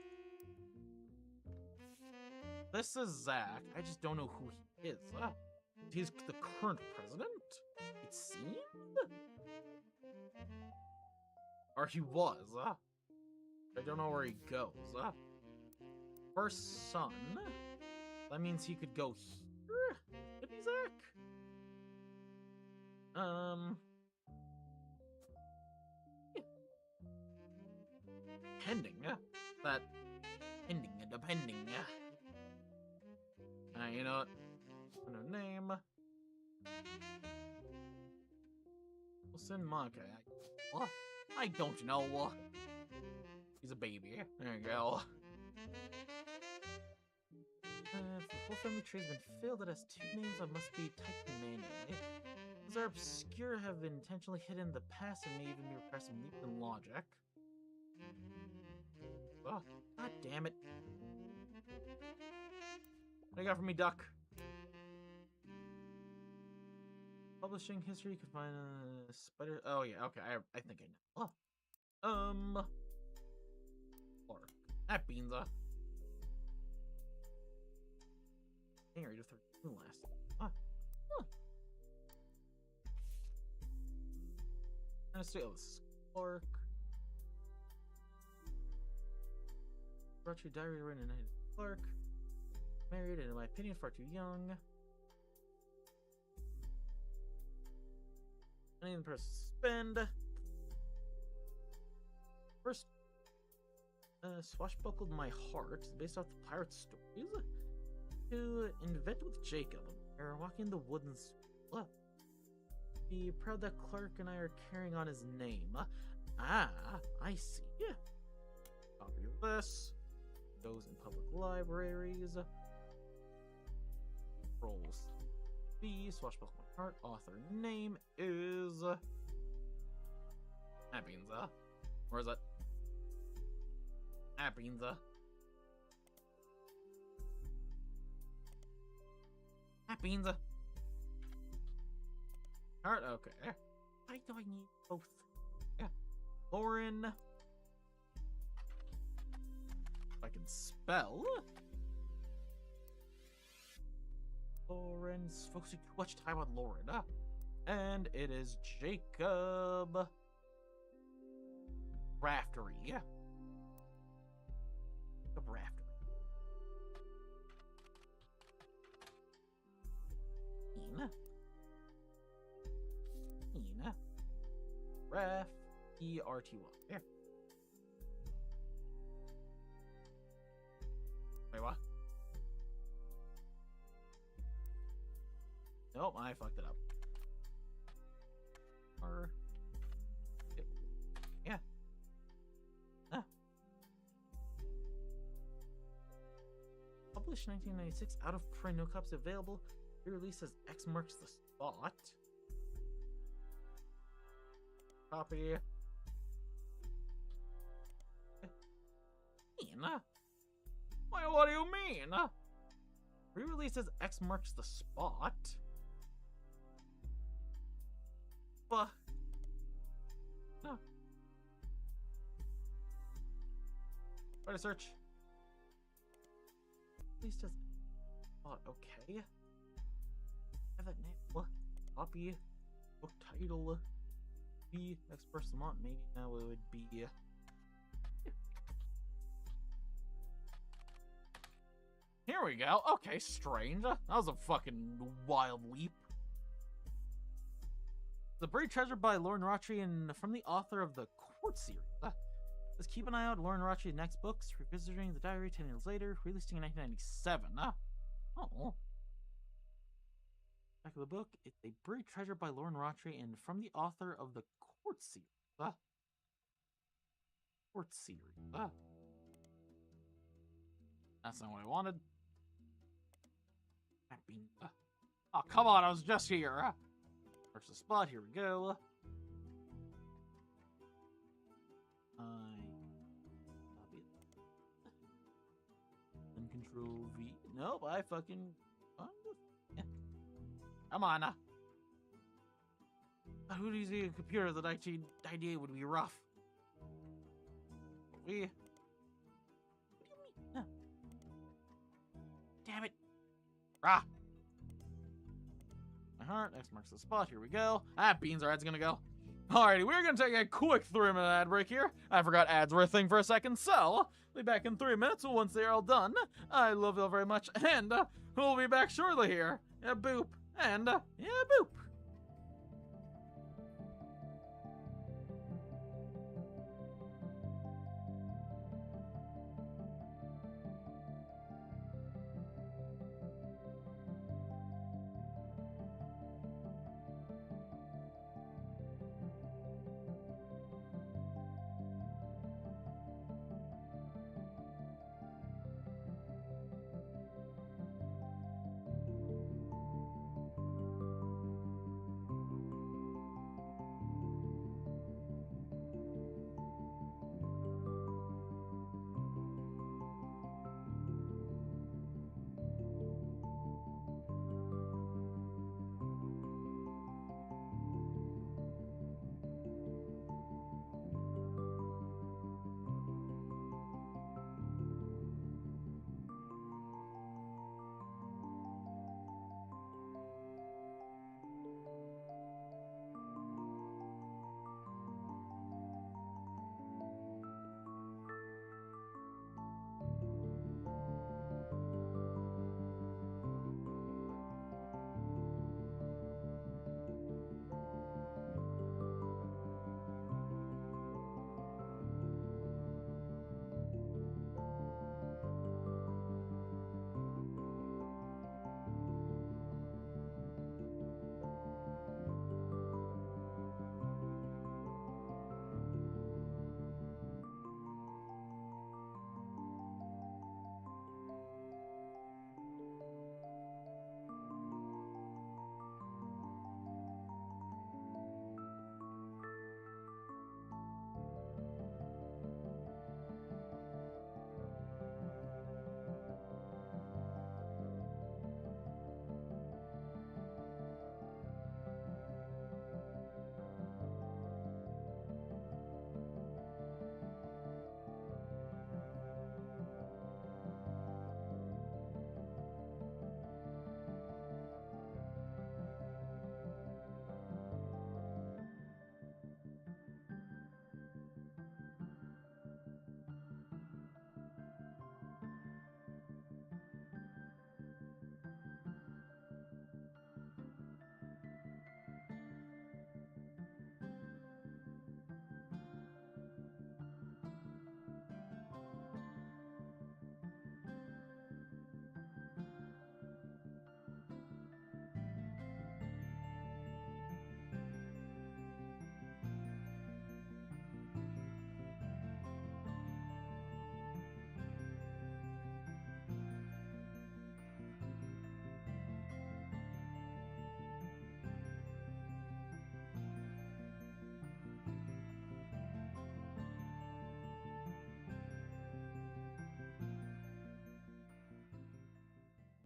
A: This is Zach. I just don't know who he is. He's the current president? It seemed? Or he was. I don't know where he goes. First son? That means he could go here? Could be Zach? Pending? That pending and depending. You know what? No name. Wilson Monica. What? I don't know. He's a baby. There you go. If the whole family tree has been filled, it has 2 names that must be typed manually. Those are obscure, have been intentionally hidden in the past, and may even require some leap in logic. Oh, god damn it. What do you got for me, Duck? Publishing history, you can find a spider. Oh, yeah, okay, I think I know. Clark. That beans, Dang, I read a 13 last. Let's see, this is Clark. Roottrees diary written in Clark. Married and in my opinion far too young. I need the press spend. First swashbuckled my heart based off the pirate stories to invent with Jacob. We're walking the wooden swamp. Be proud that Clark and I are carrying on his name. I see. Copy of this. Those in public libraries. Rolls. B. Swashbuckle my heart. Author name is. Appinza. Where is it? Appinza. Appinza. Heart. Okay. Why do I need both? Yeah. Lauren. If I can spell. Lauren's focusing too much time on Lauren. And it is Jacob Raftery. Yeah. Jacob Raftery. Ina. Raf. E-R-T-Y. Yeah. Wait, what? Nope, I fucked it up. R. Yeah. Published 1996, out of print, no copies available. Re-release as X marks the spot. Copy. Why, what do you mean? Re-release as X marks the spot. fuck? No. Try to search. Please just. Oh, okay. Have that name. What? Copy. Book title. Be next person on. Maybe now it would be. Here we go. Okay, strange. That was a fucking wild leap. The Buried Treasure by Lauren Rotry and from the author of the Court series. Let's keep an eye out. Lauren Rotry's next books, Revisiting the Diary 10 years later, releasing in 1997. Oh. Back of the book, it's a Buried Treasure by Lauren Rotry and from the author of the Court series. Court series. That's not what I wanted. Oh, come on, I was just here. Where's the spot? Here we go. Then Control V. Nope, I fucking. Yeah. Come on. Who do you see a computer that 1998 would be rough? What do you mean? Damn it. Rah. My heart. X marks the spot. Here we go. Beans, our ad's gonna go. Alrighty, we're gonna take a quick 3-minute ad break here. I forgot ads were a thing for a second, so be back in 3 minutes once they're all done. I love you all very much, and we'll be back shortly here. Yeah, boop. And, yeah, boop.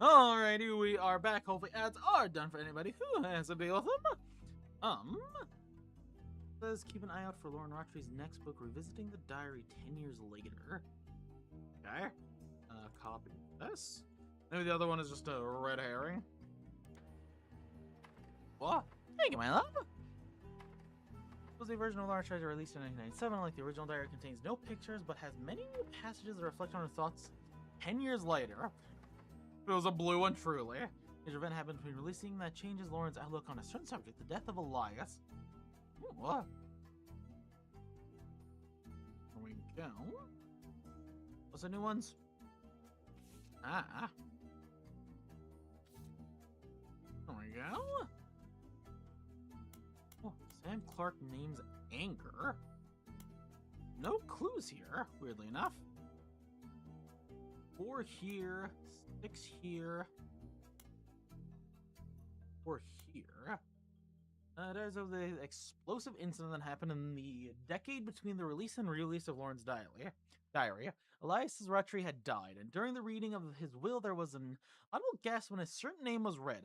A: Alrighty, we are back. Hopefully ads are done for anybody who has to deal with them. Says keep an eye out for Lauren Rottree's next book, Revisiting the Diary 10 years later. Okay. Copy this. Maybe the other one is just a red herring. What? Thank you, my love. Was the version of Laura Treasure released in 1997. Like the original diary, contains no pictures, but has many new passages that reflect on her thoughts 10 years later. It was a blue one, truly. Major event happened between releasing that changes Lauren's outlook on a certain subject, the death of Elias. Ooh, what? Here we go. What's the new ones? Ah. There we go. Oh, Sam Clark names anger. No clues here, weirdly enough. 4 here, 6 here, 4 here. That is of the explosive incident that happened in the decade between the release and re-release of Lauren's diary. Elias Rottrie had died, and during the reading of his will, there was an audible gasp when a certain name was read.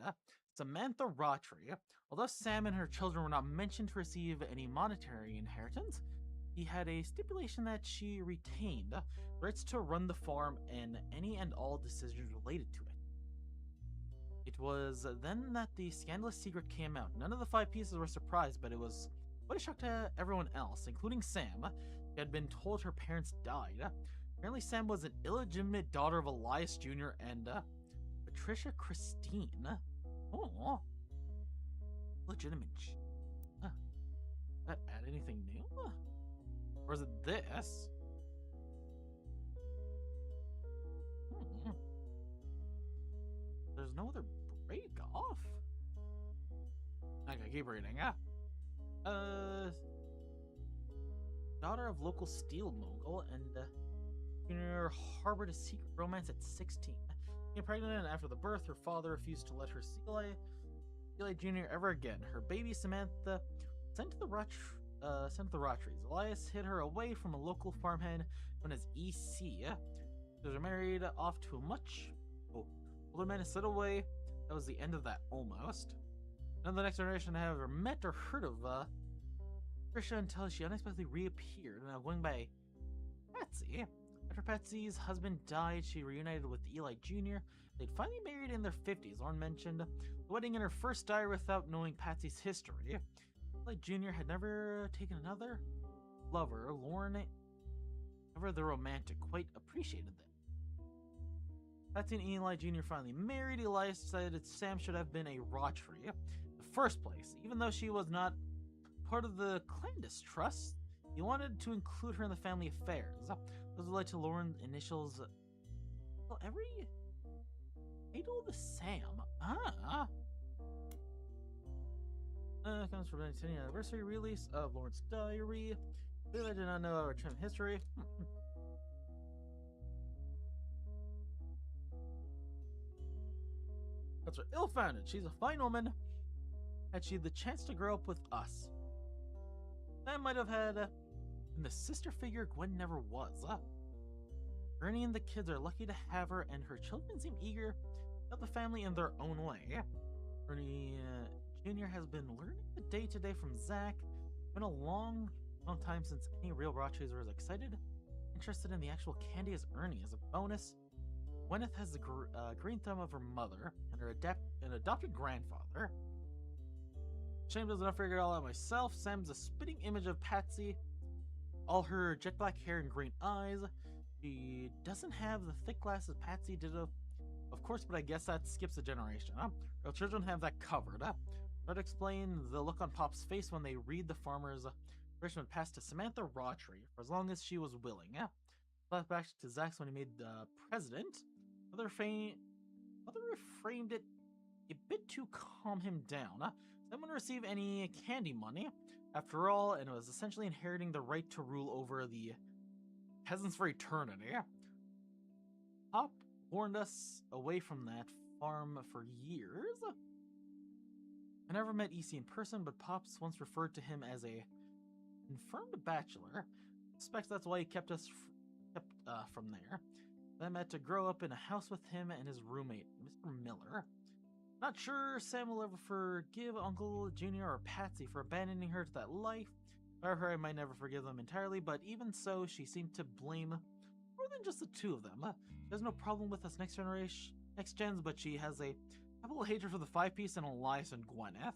A: Samantha Rottrie. Although Sam and her children were not mentioned to receive any monetary inheritance, he had a stipulation that she retained rights to run the farm and any and all decisions related to it. It was then that the scandalous secret came out. None of the 5 pieces were surprised, but it was quite a shock to everyone else, including Sam, who had been told her parents died. Apparently Sam was an illegitimate daughter of Elias Jr. and Patricia Christine. Oh. Legitimate. Does that add anything new? Or is it this? There's no other break off? Okay, keep reading. Daughter of local steel mogul and Junior harbored a secret romance at 16. Became pregnant, and after the birth, her father refused to let her see Eli Jr. ever again. Her baby Samantha sent to the Rottries. Elias hid her away from a local farmhand known as EC. They were married off to a much older man and slid away. That was the end of that, almost. None of the next generation had ever met or heard of Trisha until she unexpectedly reappeared, now going by Patsy. After Patsy's husband died, she reunited with Eli Jr. They'd finally married in their 50s. Lauren mentioned the wedding in her first diary without knowing Patsy's history. Eli Jr. had never taken another lover. Lauren, ever the romantic, quite appreciated them. Patsy and Eli Jr. finally married. Elias decided that Sam should have been a Rottrie in the first place. Even though she was not part of the Clandis Trust, he wanted to include her in the family affairs. Those relate to Lauren's initials. Well, every title the Sam. Comes from the 10th anniversary release of Lauren's diary. Clearly, I did not know our Trem history. That's her ill-founded. She's a fine woman. Had she the chance to grow up with us, Sam might have had been the sister figure Gwen never was. Ernie and the kids are lucky to have her, and her children seem eager to help the family in their own way. Ernie Jr. has been learning the day-to-day from Zach. It's been a long time since any real Rottries were as interested in the actual candy as Ernie. As a bonus, Gwyneth has the green thumb of her mother and her adopted grandfather. Shame does not figure it all out myself. Sam's a spitting image of Patsy. All her jet black hair and green eyes. She doesn't have the thick glasses Patsy did, of course, but I guess that skips a generation. Her children have that covered. Try to explain the look on Pop's face when they read the farmer's Richmond passed to Samantha Rottrie for as long as she was willing. Flashback to Zach's when he made the president. Mother reframed it a bit to calm him down. Sam wouldn't receive any candy money, after all, and was essentially inheriting the right to rule over the peasants for eternity. Pop warned us away from that farm for years. I never met EC in person, but Pops once referred to him as a confirmed bachelor. I suspect that's why he kept us from there. I met to grow up in a house with him and his roommate, Mr. Miller. Not sure Sam will ever forgive Uncle Junior or Patsy for abandoning her to that life. However, I might never forgive them entirely, but even so, she seemed to blame more than just the two of them. She has no problem with us next gens, but she has a double hatred for the Five Piece and Elias and Gwyneth.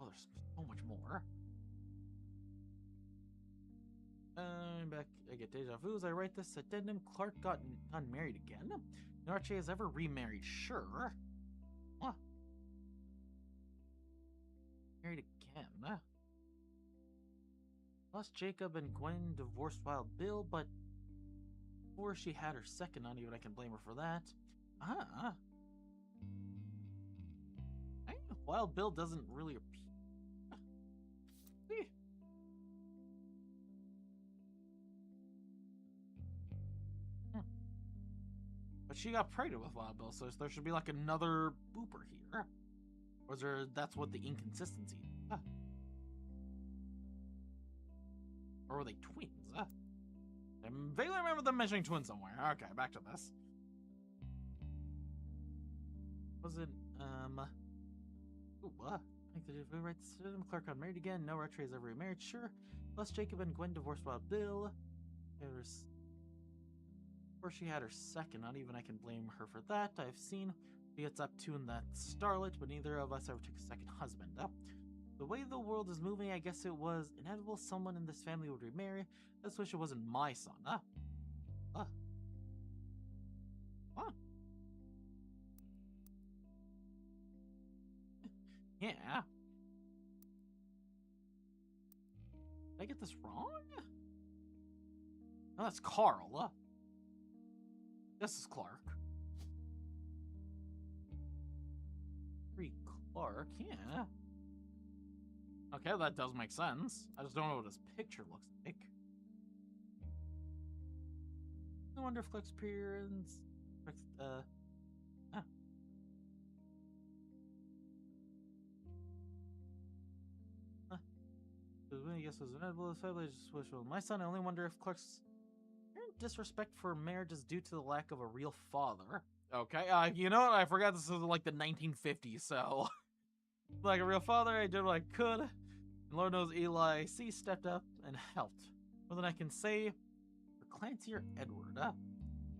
A: Oh, there's so much more. Back, I get deja vu as I write this addendum. Clark got unmarried again. No Archie has ever remarried, sure. Huh. Married again. Plus, Jacob and Gwen divorced Wild Bill, but before she had her second, not even I can blame her for that. Wild Bill doesn't really appear. But she got pregnant with Wild Bill, so there should be like another booper here. Or is there, that's what the inconsistency is. Or were they twins? I vaguely remember them mentioning twins somewhere. Okay, back to this. Was it, I think they did right. Clark got married again. No Roottrees has ever remarried, sure. Plus, Jacob and Gwen divorced Wild Bill. Before she had her second, not even I can blame her for that. I've seen she gets up to in that starlet, but neither of us ever took a second husband. The way the world is moving, I guess it was inevitable someone in this family would remarry. I just wish it wasn't my son. Yeah. Did I get this wrong? No, that's Carl. This is Clark. Clark, yeah. Okay, that does make sense. I just don't know what his picture looks like. I wonder if Clark's appearance... I guess it was inevitable. I just wish it was my son. I only wonder if Clark's disrespect for marriage is due to the lack of a real father. Okay, you know what? I forgot this was like the 1950s, so... like a real father, I did what I could. And Lord knows Eli C stepped up and helped. More than I can say for Clancy or Edward. I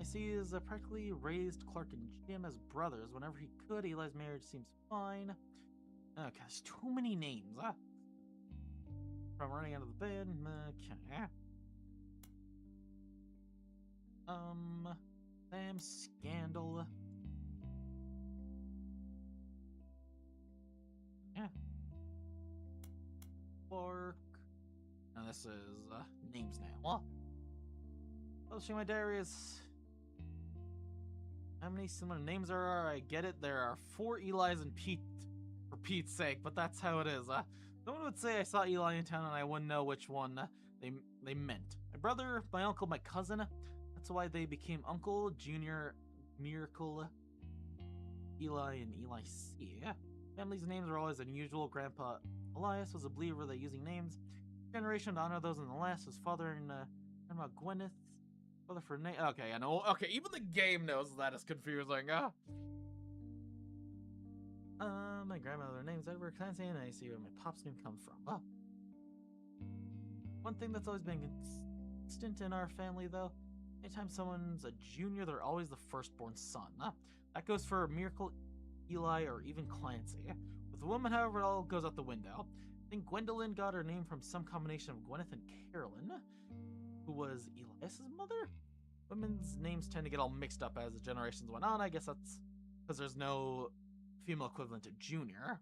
A: see he is practically raised Clark and Jim as brothers whenever he could. Eli's marriage seems fine. Okay, there's too many names. From running out of the bed. Okay. Sam Scandal. Yeah. Clark. And this is names now. Publishing my diary is how many similar names there are. I get it. There are 4 Elis and Pete, for Pete's sake, but that's how it is. Someone would say I saw Eli in town and I wouldn't know which one they meant. My brother, my uncle, my cousin. That's why they became Uncle, Junior, Miracle, Eli, and Eli C. Yeah. Families' names are always unusual. Grandpa Elias was a believer that using names generation to honor those in the last. His father and Grandma Gwyneth. Father for name. Okay, I know. Okay, even the game knows that is confusing. My grandmother name's Edward Clancy, and I see where my pop's name comes from. One thing that's always been constant in our family, though, anytime someone's a junior, they're always the firstborn son. That goes for Miracle, Eli, or even Clancy. With the woman, however, it all goes out the window. I think Gwendolyn got her name from some combination of Gwyneth and Carolyn, who was Elias's mother. Women's names tend to get all mixed up as the generations went on. I guess that's because there's no female equivalent to Junior.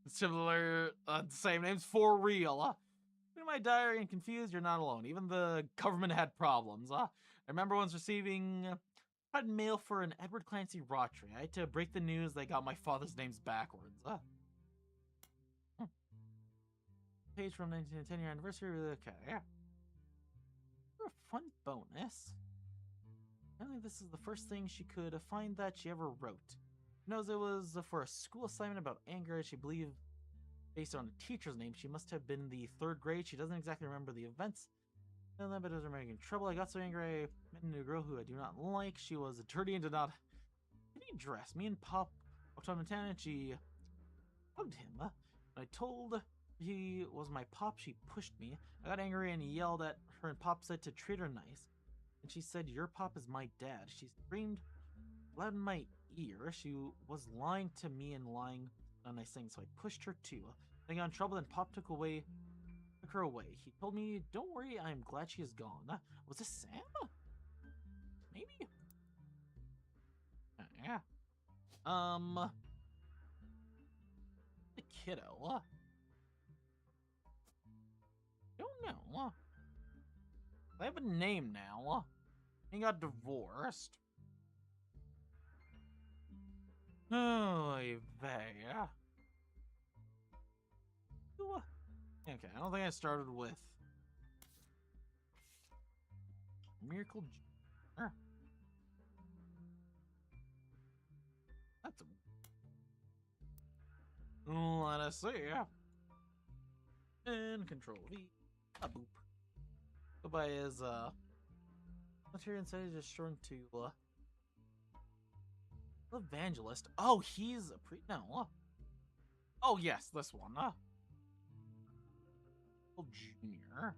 A: Similar, same names for real. In my diary and confused, you're not alone. Even the government had problems. I remember once receiving mail for an Edward Clancy Roottry. I had to break the news they got my father's names backwards. Page from 1910 year anniversary. Okay. For a fun bonus. Apparently this is the first thing she could find that she ever wrote. She knows it was for a school assignment about anger, as she believed based on a teacher's name. She must have been the 3rd grade. She doesn't exactly remember the events. And then, but it was making trouble. I got so angry I met into a girl who I do not like. She was dirty and did not any dress. Me and Pop walked on the town and she hugged him. I told he was my pop, she pushed me. I got angry and yelled at her, and Pop said to treat her nice. And she said, your pop is my dad. She screamed loud in my ear. She was lying to me and lying on nice things, so I pushed her too. I got in trouble, and Pop took her away. He told me, don't worry, I'm glad she is gone. Was this Sam? Maybe? Yeah. The kiddo. Don't know. I have a name now. He got divorced. Oh, vey. Okay, I don't think I started with Miracle Jr. That's a... Let us see. And Control V. A boop. Goodbye is, Material inside is just showing to, Evangelist. Oh, he's a no. Oh, yes, this one. Junior.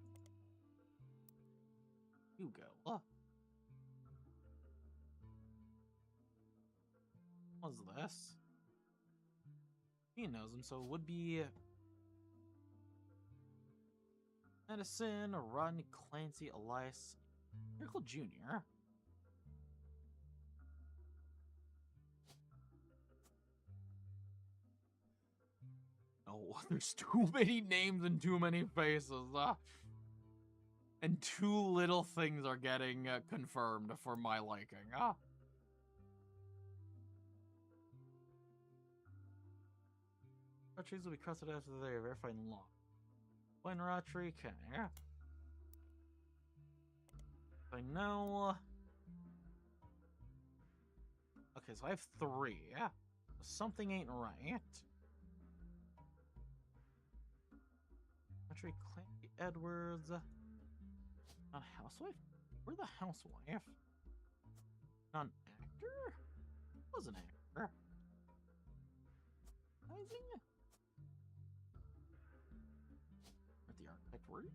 A: Hugo. What's this? He knows him, so it would be Edison, Rodney, Clancy, Elias, Miracle Jr. Oh, there's too many names and too many faces. And too little things are getting confirmed for my liking. Roottrees will be crossed after they are verified and locked. When Roottrie, okay. I know. Okay, so I have 3. Something ain't right. Roottrie, Clancy, Edwards. Not housewife? We're the housewife. Not an actor? Was an actor. Rising? At the architect, were you?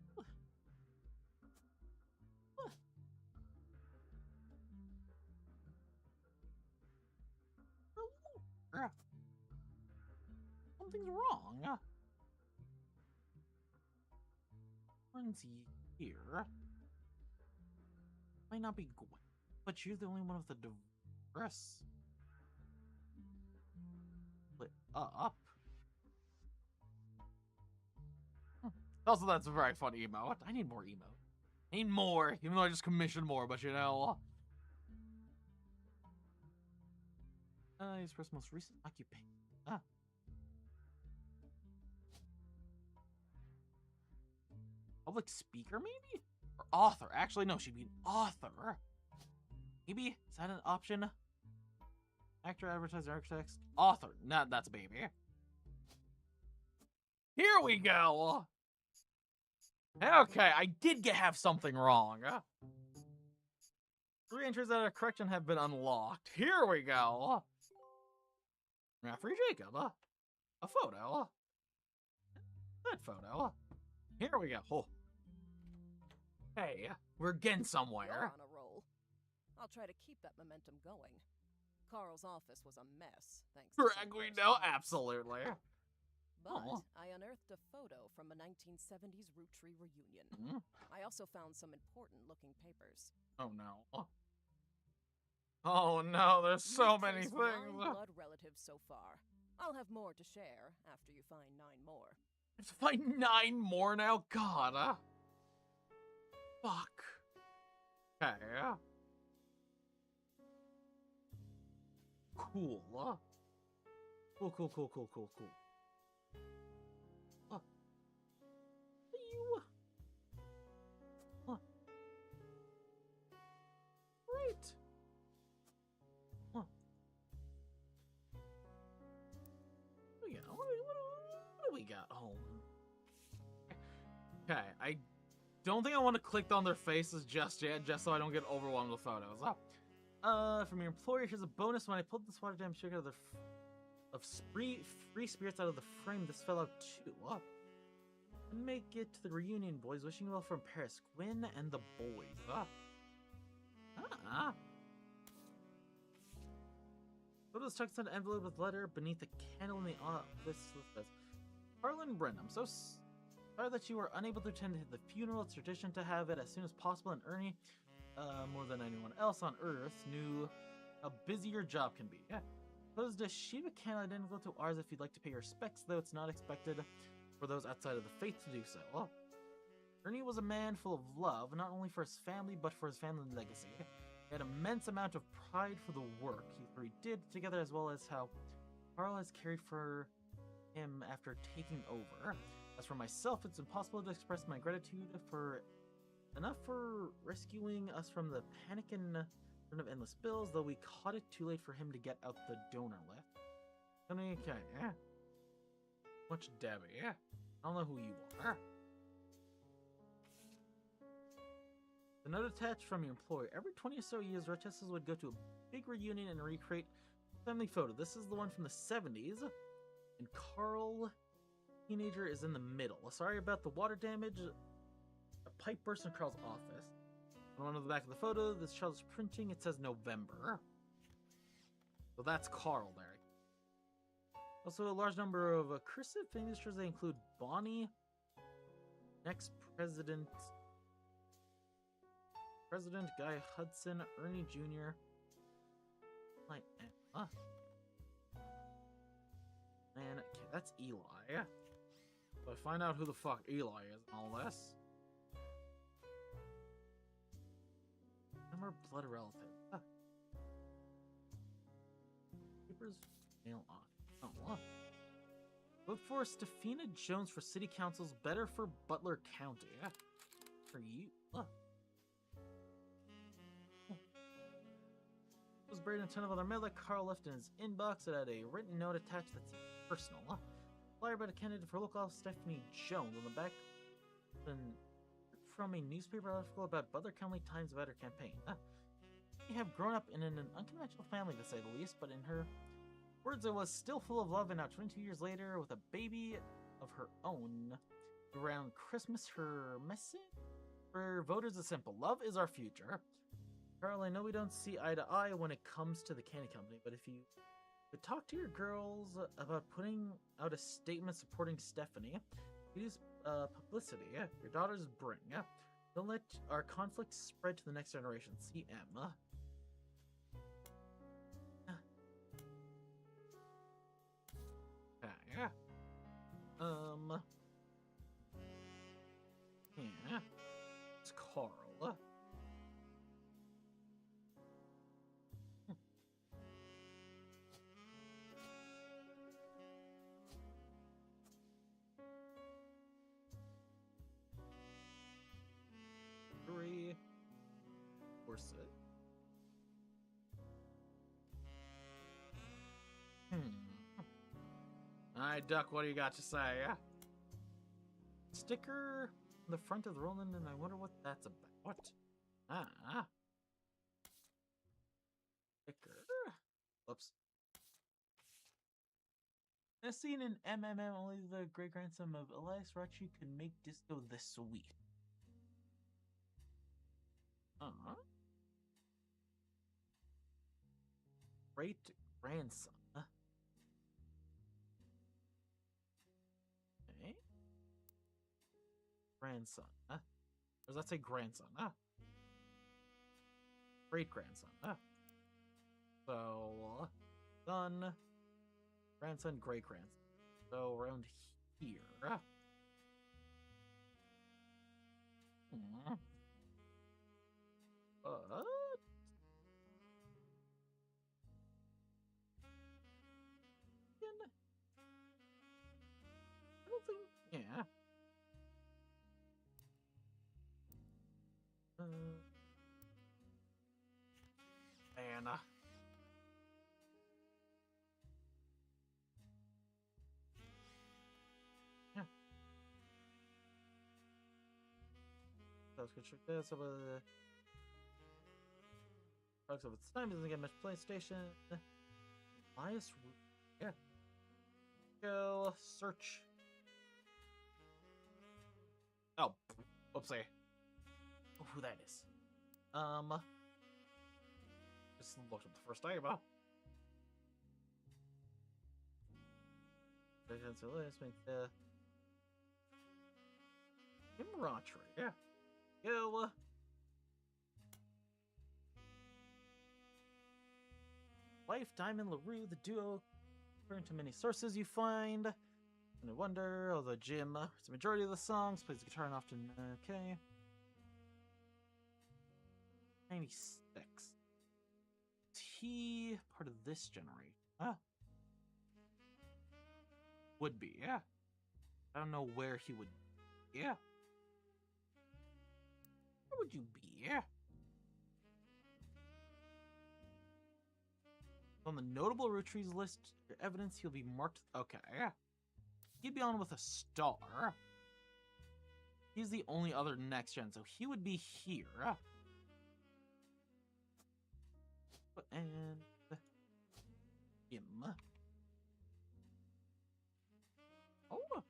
A: Something's wrong. One's here. Might not be Gwen, but you're the only one with the divorce. Split up. Also, that's a very fun emote. I need more emote. I need more, even though I just commissioned more, but you know. His first most recent occupation. Public speaker, maybe? Or author. Actually, no, she'd be an author. Maybe? Is that an option? Actor, advertiser, architect, author. Nah, that's a baby. Here we go! Okay, I did have something wrong. 3 entries that are correct and have been unlocked. Here we go. Referee Jacob. A photo. That photo. Here we go. Oh. Hey, we're getting somewhere.
C: You're on a roll. I'll try to keep that momentum going. Carl's office was a mess, thanks to
A: Greg, we know, absolutely.
C: But I unearthed a photo from a 1970s Roottrie reunion. I also found some important-looking papers.
A: Oh no. Oh no, there's so many things.
C: 9 blood relatives so far. I'll have more to share after you find 9 more.
A: I have to find 9 more now? God. Fuck. Okay. Cool. Cool. Right. What do we got? Oh. Okay, I don't think I want to click on their faces just yet, just so I don't get overwhelmed with photos. From your employer, here's a bonus. When I pulled this water damn sugar, of free spirits out of the frame. This fell out too. Make it to the reunion, boys. Wishing you well from Paris. Gwen and the boys. Photos tucked in an envelope with letter beneath the candle in the office. Harlan Bryn, I'm so sorry that you were unable to attend the funeral. It's tradition to have it as soon as possible, and Ernie, more than anyone else on Earth, knew how busy your job can be. Yeah. Pose a Shiva candle identical to ours if you'd like to pay your respects, though it's not expected for those outside of the faith to do so. Ernie was a man full of love, not only for his family, but for his family legacy. He had an immense amount of pride for the work he three did together, as well as how Carl has cared for him after taking over. As for myself, it's impossible to express my gratitude for rescuing us from the panic and of endless bills, though we caught it too late for him to get out the donor list. Okay, yeah. Much Debbie, yeah. I don't know who you are. The note attached from your employer. Every 20 or so years, Rochesters would go to a big reunion and recreate a family photo. This is the one from the 70s. And Carl, teenager, is in the middle. Sorry about the water damage. A pipe burst in Carl's office. On the back of the photo, this child's printing, it says November. So that's Carl there. Also, a large number of cursive signatures. They include Bonnie, next President Guy Hudson, Ernie Jr., like Emma. And okay, that's Eli. So I find out who the fuck Eli is in all this. Our blood relative. Papers mail on. Oh, what? Vote for Stefina Jones for City Council's Better for Butler County. For you. Was buried in a ton of other mail that Carl left in his inbox. It had a written note attached that's personal. Flyer about a candidate for local Stephanie Jones on the back. And from a newspaper article about Butler County Times about her campaign. We have grown up in an unconventional family, to say the least, but in her words, it was still full of love, and now 22 years later, with a baby of her own, around Christmas, her message for voters is simple. Love is our future. Carl, I know we don't see eye to eye when it comes to the candy company, but if you could talk to your girls about putting out a statement supporting Stephanie, use publicity. Your daughters bring. Don't let our conflict spread to the next generation. CM. Yeah. Yeah. It's Carl. Corset. Alright, Duck, what do you got to say? Sticker on the front of the Roland, and I wonder what that's about. Sticker. Whoops. As seen in MMM, only the great-grandson of Elias Rachi could make disco this sweet. Great-grandson. Okay. Grandson. Or does that say grandson? Great-grandson. So, son, grandson, great-grandson. So, around here. I don't think. Yeah. Anna. Yeah. That was good. Check this. Talks of its time, doesn't get much PlayStation. Bias. Yeah. Go search. Oh, whoopsie. Who that is? Just looked up the first name. So let's make the Roottrees. Yeah. Go. Life, Diamond, LaRue, the duo. According to many sources you find. No wonder, although Jim it's the majority of the songs, plays the guitar and often. Okay. 96. Is he part of this generation? Huh? Would be, yeah. I don't know where he would be. Yeah. Where would you be? Yeah. On the notable Roottrees list, your evidence, he'll be marked. Okay, yeah. He'd be on with a star. He's the only other next gen, so he would be here. And him. Oh.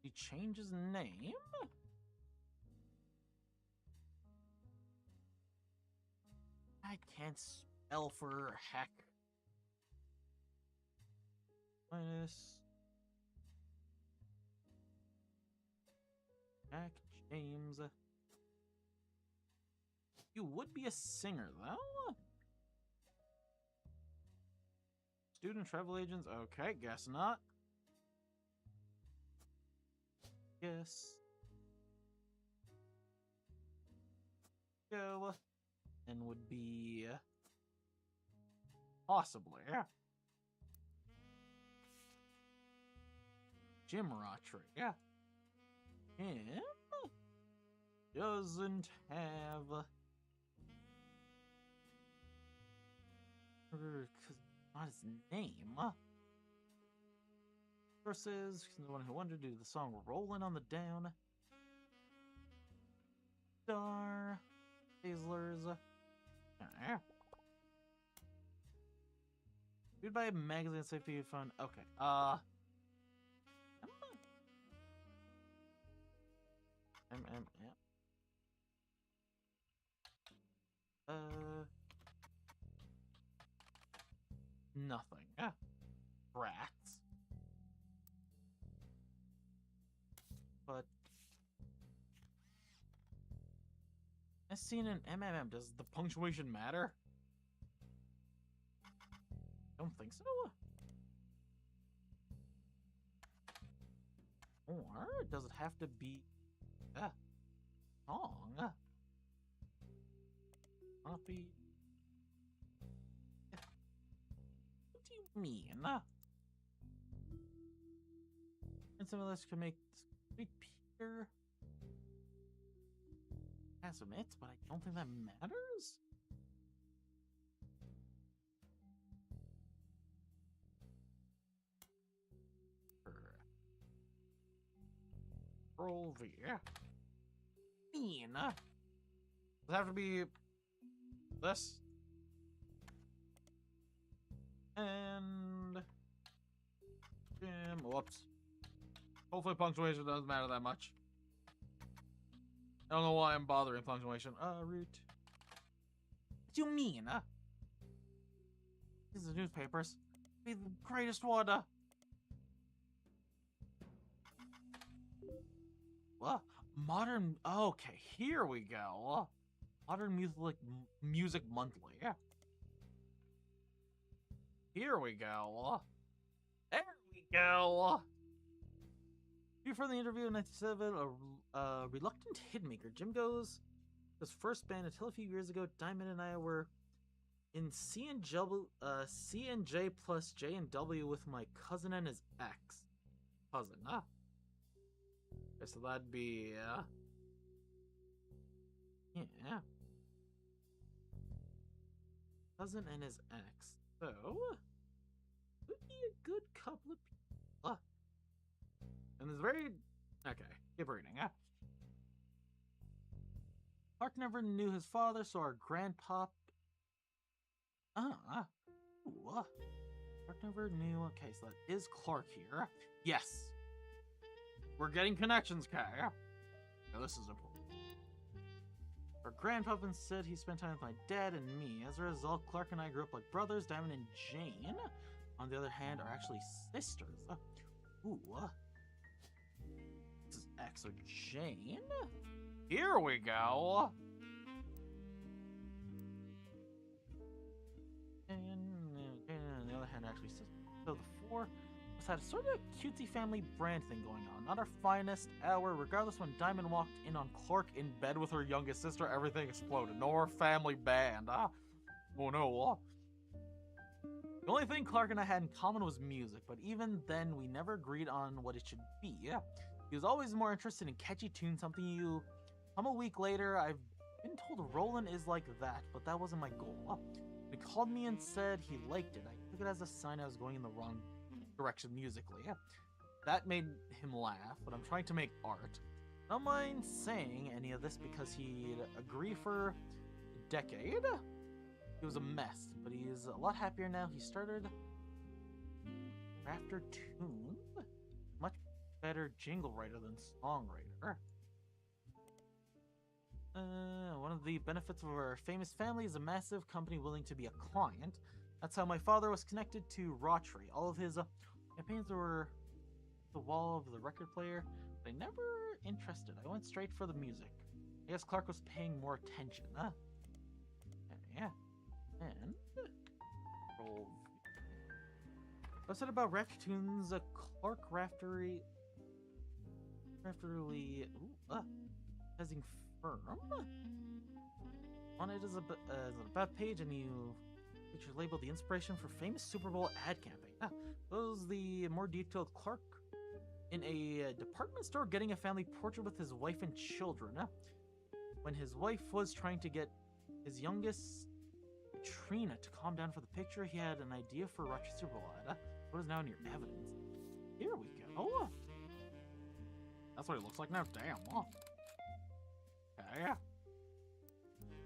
A: He changed his name? I can't spell for heck. Minus Jack James. You would be a singer, though? Student travel agents? Okay, guess not. Yes. Go. And would be... possibly. Jim Roottrees. Yeah. Him? Doesn't have... Because not his name. Sources, the one who wondered due to the song Rolling on the Down. Star. Hazlers. Yeah. You'd buy a magazine safety you'd find. Okay. Nothing. Rats. But as seen in MMM, does the punctuation matter? Don't think so. Or does it have to be song? Copy. What do you mean? And some of this can make Sweet Peter has some hits, but I don't think that matters. Roll V. Mean. Does it have to be this? And whoops. Hopefully punctuation doesn't matter that much. I don't know why I'm bothering punctuation. Root. What do you mean? These are newspapers. Be the greatest one. What? Modern. Okay, here we go. Modern music monthly. Yeah. Here we go. There we go. Before the interview in 1997, a reluctant hitmaker, Jim goes, his first band until a few years ago, Diamond and I were in C&J plus J and W with my cousin and his ex. Cousin, Okay, so that'd be, yeah. Cousin and his ex. So, would be a good couple of people. And there's very... Okay, keep reading. Clark never knew his father, so our grandpop... Clark never knew. Okay, so that is Clark here. Yes. We're getting connections, Kay. Now this is important. Our grandpapa said he spent time with my dad and me. As a result, Clark and I grew up like brothers. Diamond and Jane, on the other hand, are actually sisters. Ooh. This is X or Jane. Here we go. And on the other hand, actually sisters. So the four us had sort of a cutesy family brand thing going on. Not our finest hour. Regardless, when Diamond walked in on Clark in bed with her youngest sister, everything exploded. No, our family band. Oh no. The only thing Clark and I had in common was music, but even then, we never agreed on what it should be. He was always more interested in catchy tunes, something you come a week later. I've been told Roland is like that, but that wasn't my goal. He called me and said he liked it. I took it as a sign I was going in the wrong direction musically. That made him laugh, but I'm trying to make art. Don't mind saying any of this because he'd agree for a decade. He was a mess, but he's a lot happier now. He started after tunes. Much better jingle writer than songwriter. One of the benefits of our famous family is a massive company willing to be a client. That's how my father was connected to Roottrees. All of his campaigns were the wall of the record player, but I never interested. I went straight for the music. I guess Clark was paying more attention, huh? Yeah. And roll. What's it about Raftunes? Clark Raftery. Hazing firm. On it is a about page, and you picture labeled the inspiration for famous Super Bowl ad campaign. Those the more detailed Clark in a department store getting a family portrait with his wife and children. When his wife was trying to get his youngest Trina to calm down for the picture, he had an idea for Roottrees Super Bowl ad. What is now in your evidence? Here we go. That's what it looks like now. Damn. Okay.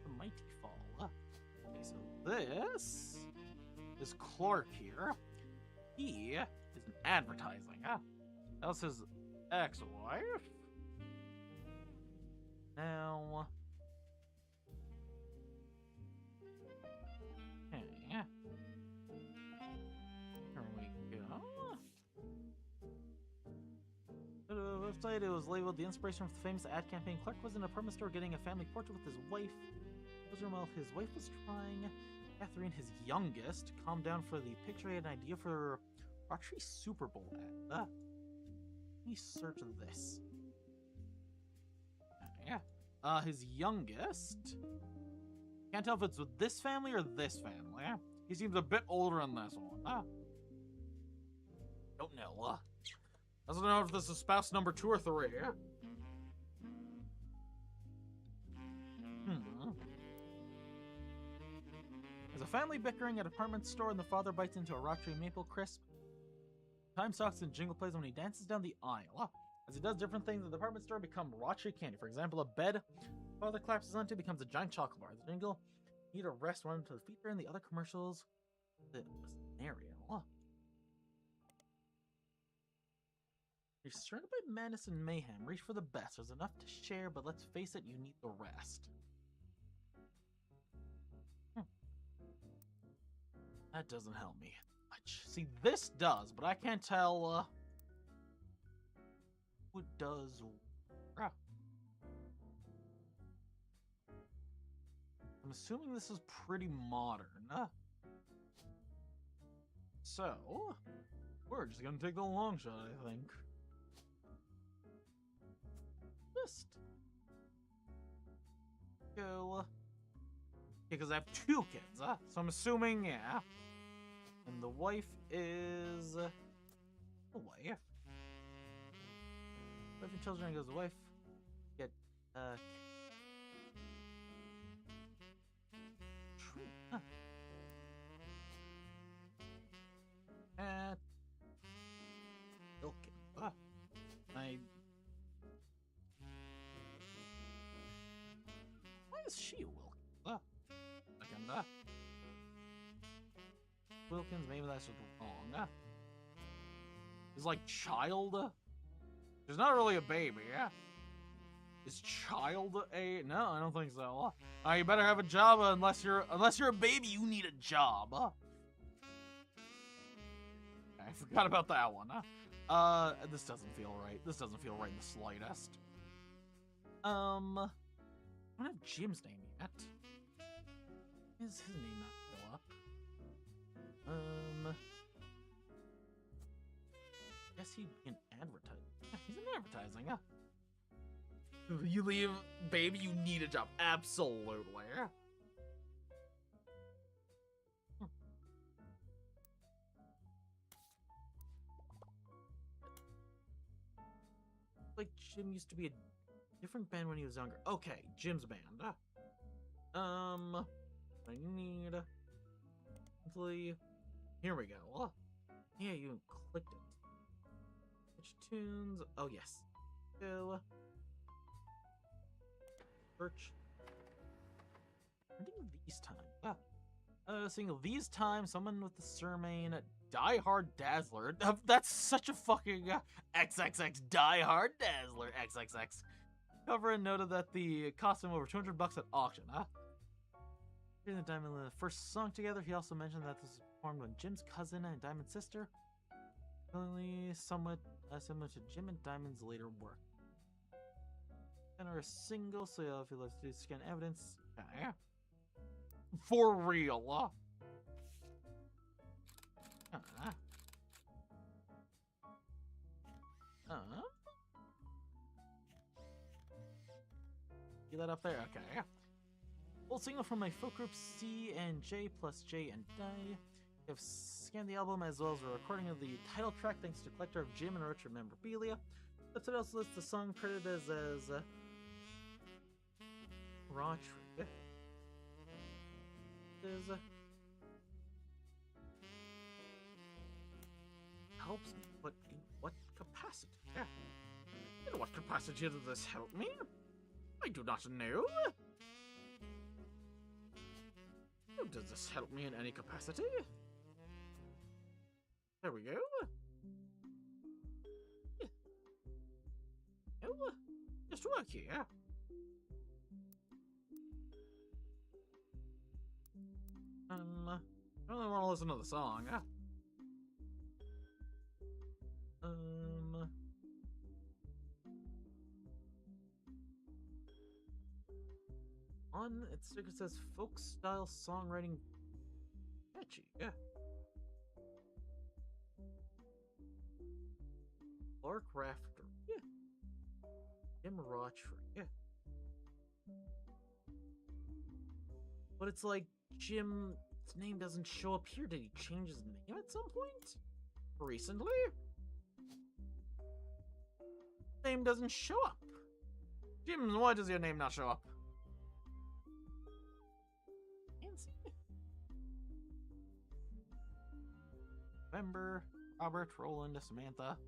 A: The Mighty Fall. Okay, so this is Clark here. He is in advertising. That was his ex-wife. Now. Okay. Here we go. The website, it was labeled the inspiration for the famous ad campaign. Clark was in an apartment store getting a family portrait with his wife. While his wife was trying, Catherine, his youngest, calm down for the picture. He had an idea for Roottrees Super Bowl ad. Let me search this. Yeah. His youngest. Can't tell if it's with this family or this family. He seems a bit older in this one. Don't know. Doesn't know if this is spouse number 2 or 3. There's a family bickering at an apartment store, and the father bites into a Roottrees Maple Crisp. Time stalks and jingle plays when he dances down the aisle. As he does different things at the department store, become Roottrees candy. For example, a bed father collapses onto becomes a giant chocolate bar. The jingle need a rest run to the feature in the other commercials. The scenario. You're surrounded by madness and mayhem. Reach for the best. There's enough to share, but let's face it, you need the rest. That doesn't help me much. See, this does, but I can't tell who does. I'm assuming this is pretty modern. So, we're just gonna take the long shot, I think. Just go. Because I have 2 kids, so I'm assuming, yeah. And the wife is the wife. Wife and children goes the wife. Get Trina. Wilkins. Why is she a Wilkins? Wilkins, maybe that's just wrong. Is like child? She's not really a baby, yeah? Is child a... No, I don't think so. You better have a job unless you're a baby, you need a job. I forgot about that one. This doesn't feel right. This doesn't feel right in the slightest. I don't have Jim's name yet. Is his name not still up? Guess he'd be an advertising. Yeah, he's in advertising, huh? You leave, baby, you need a job. Absolutely. Like Jim used to be a different band when he was younger. Okay, Jim's band. I need monthly. Here we go. Yeah, you clicked it. Which tunes? Oh yes. Go. Search. Printing these times. Single these times. Someone with the surname Die Hard Dazzler. That's such a fucking XXX Die Hard Dazzler XXX. Cover and noted that the cost him over $200 at auction. During the Diamond and the first song together, he also mentioned that this was performed when Jim's cousin and Diamond's sister, only somewhat similar to Jim and Diamond's later work. And are a single, so if he lets to scan evidence, for real. Get that up there, okay. Full single from my folk group C and J plus J and Die. I've scanned the album as well as a recording of the title track thanks to collector of Jim and Richard memorabilia. That's what else lists the song credited as Roottrees. Helps me, but in what capacity? In what capacity does this help me? I do not know. Does this help me in any capacity? There we go. Oh, just work here. I really want to listen to the song. On its sticker says folk style songwriting. Catchy, yeah. Clark Rafter, yeah. Jim Roottrees, yeah. But it's like Jim's name doesn't show up here. Did he change his name at some point? Recently? Name doesn't show up. Jim, why does your name not show up? November, Robert, Roland, Samantha.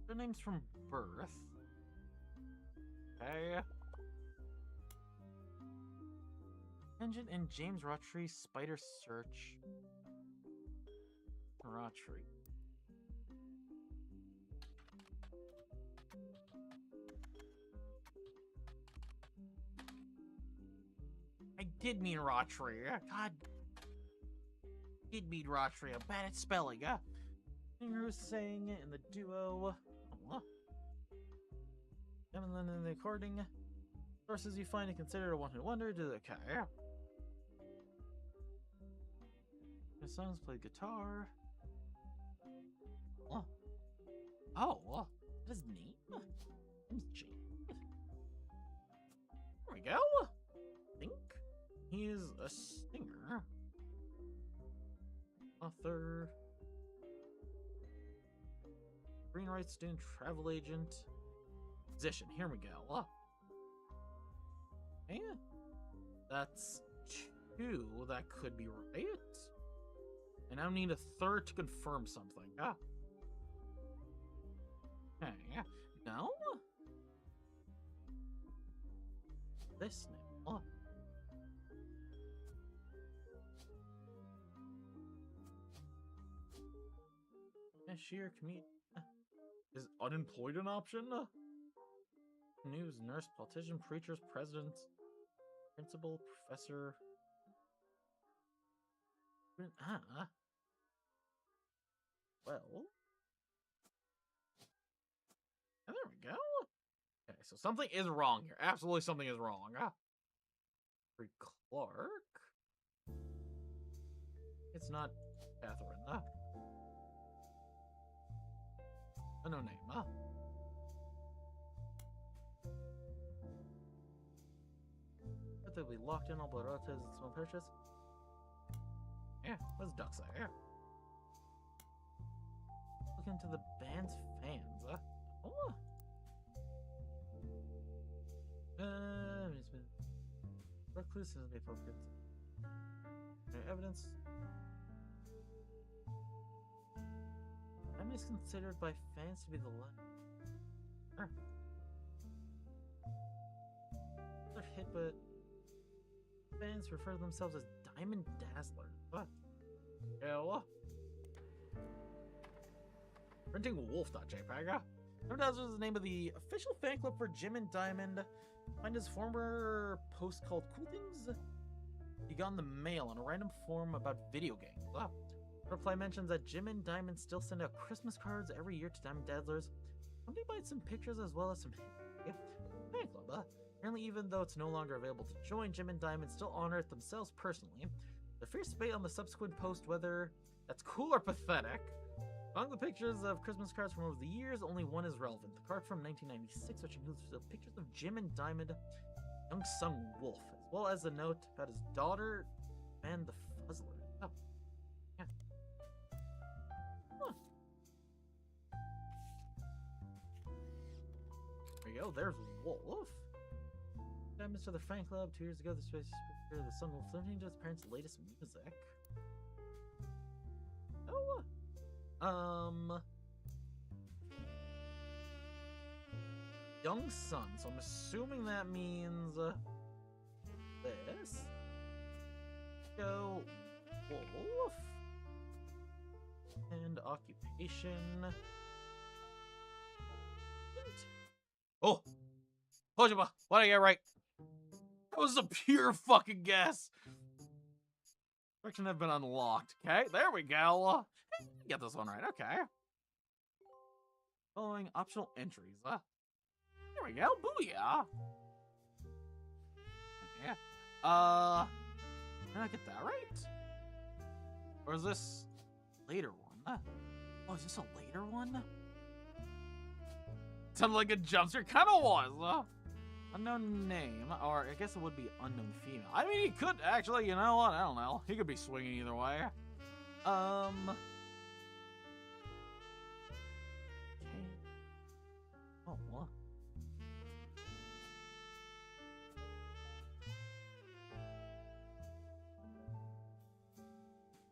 A: Their names from birth. Okay. Engine and James Roottrees, Spider Search. Roottrees. I did mean Roottrees. God. Did mean Roottrees. I'm bad at spelling. Who's saying it in the duo? And then in the recording. Sources you find and consider a one-hit wonder. Do the okay. The songs play guitar. What is his name? Name's James. There we go. I think he's a singer. Author. Screenwriter, student, travel agent. Musician. Here we go. Yeah. That's two. That could be right. And I need a third to confirm something. Okay. No? This name. Cashier, comedian. Is unemployed an option? News, nurse, politician, preachers, president, principal, professor. Well. And there we go. Okay, so something is wrong here. Absolutely something is wrong. Free Clark. It's not Catherine. No name. But they'll be locked in all blood relatives and small purchase. Yeah, what's Duck say? Yeah. Look into the band's fans. Oh. Recluse has been focused. Evidence. Is considered by fans to be the last. They're hit, but fans refer to themselves as Diamond Dazzler. What? Hell. Printing Wolf.jpg. Diamond Dazzler is the name of the official fan club for Jim and Diamond. Find his former post called Cool Things He got in the mail in a random form about video games. Reply mentions that Jim and Diamond still send out Christmas cards every year to Diamond Dazzlers. Somebody buys some pictures as well as some fan club. Apparently, even though it's no longer available to join, Jim and Diamond still honor it themselves personally. The fierce debate on the subsequent post whether that's cool or pathetic. Among the pictures of Christmas cards from over the years, only one is relevant. The card from 1996, which includes pictures of Jim and Diamond, young son Wolf, as well as a note about his daughter and the Fuzzler. Oh. Yeah. Huh. There you go, there's Wolf. Diamonds to the fan club 2 years ago. This was the son Wolf listening to his parents' latest music. Young son, so I'm assuming that means this. Go Wolf. And occupation. Oh! Told you, what did I get right? That was a pure fucking guess. Section have been unlocked. Okay, there we go. Get this one right. Okay. Following optional entries. There we go. Booyah. Yeah. Did I get that right? Or is this later one? Oh, is this a later one? Sounded like a jumpster. Kind of was. Unknown name, or I guess it would be unknown female. I mean, he could actually, you know what? I don't know. He could be swinging either way. Okay. Oh, what?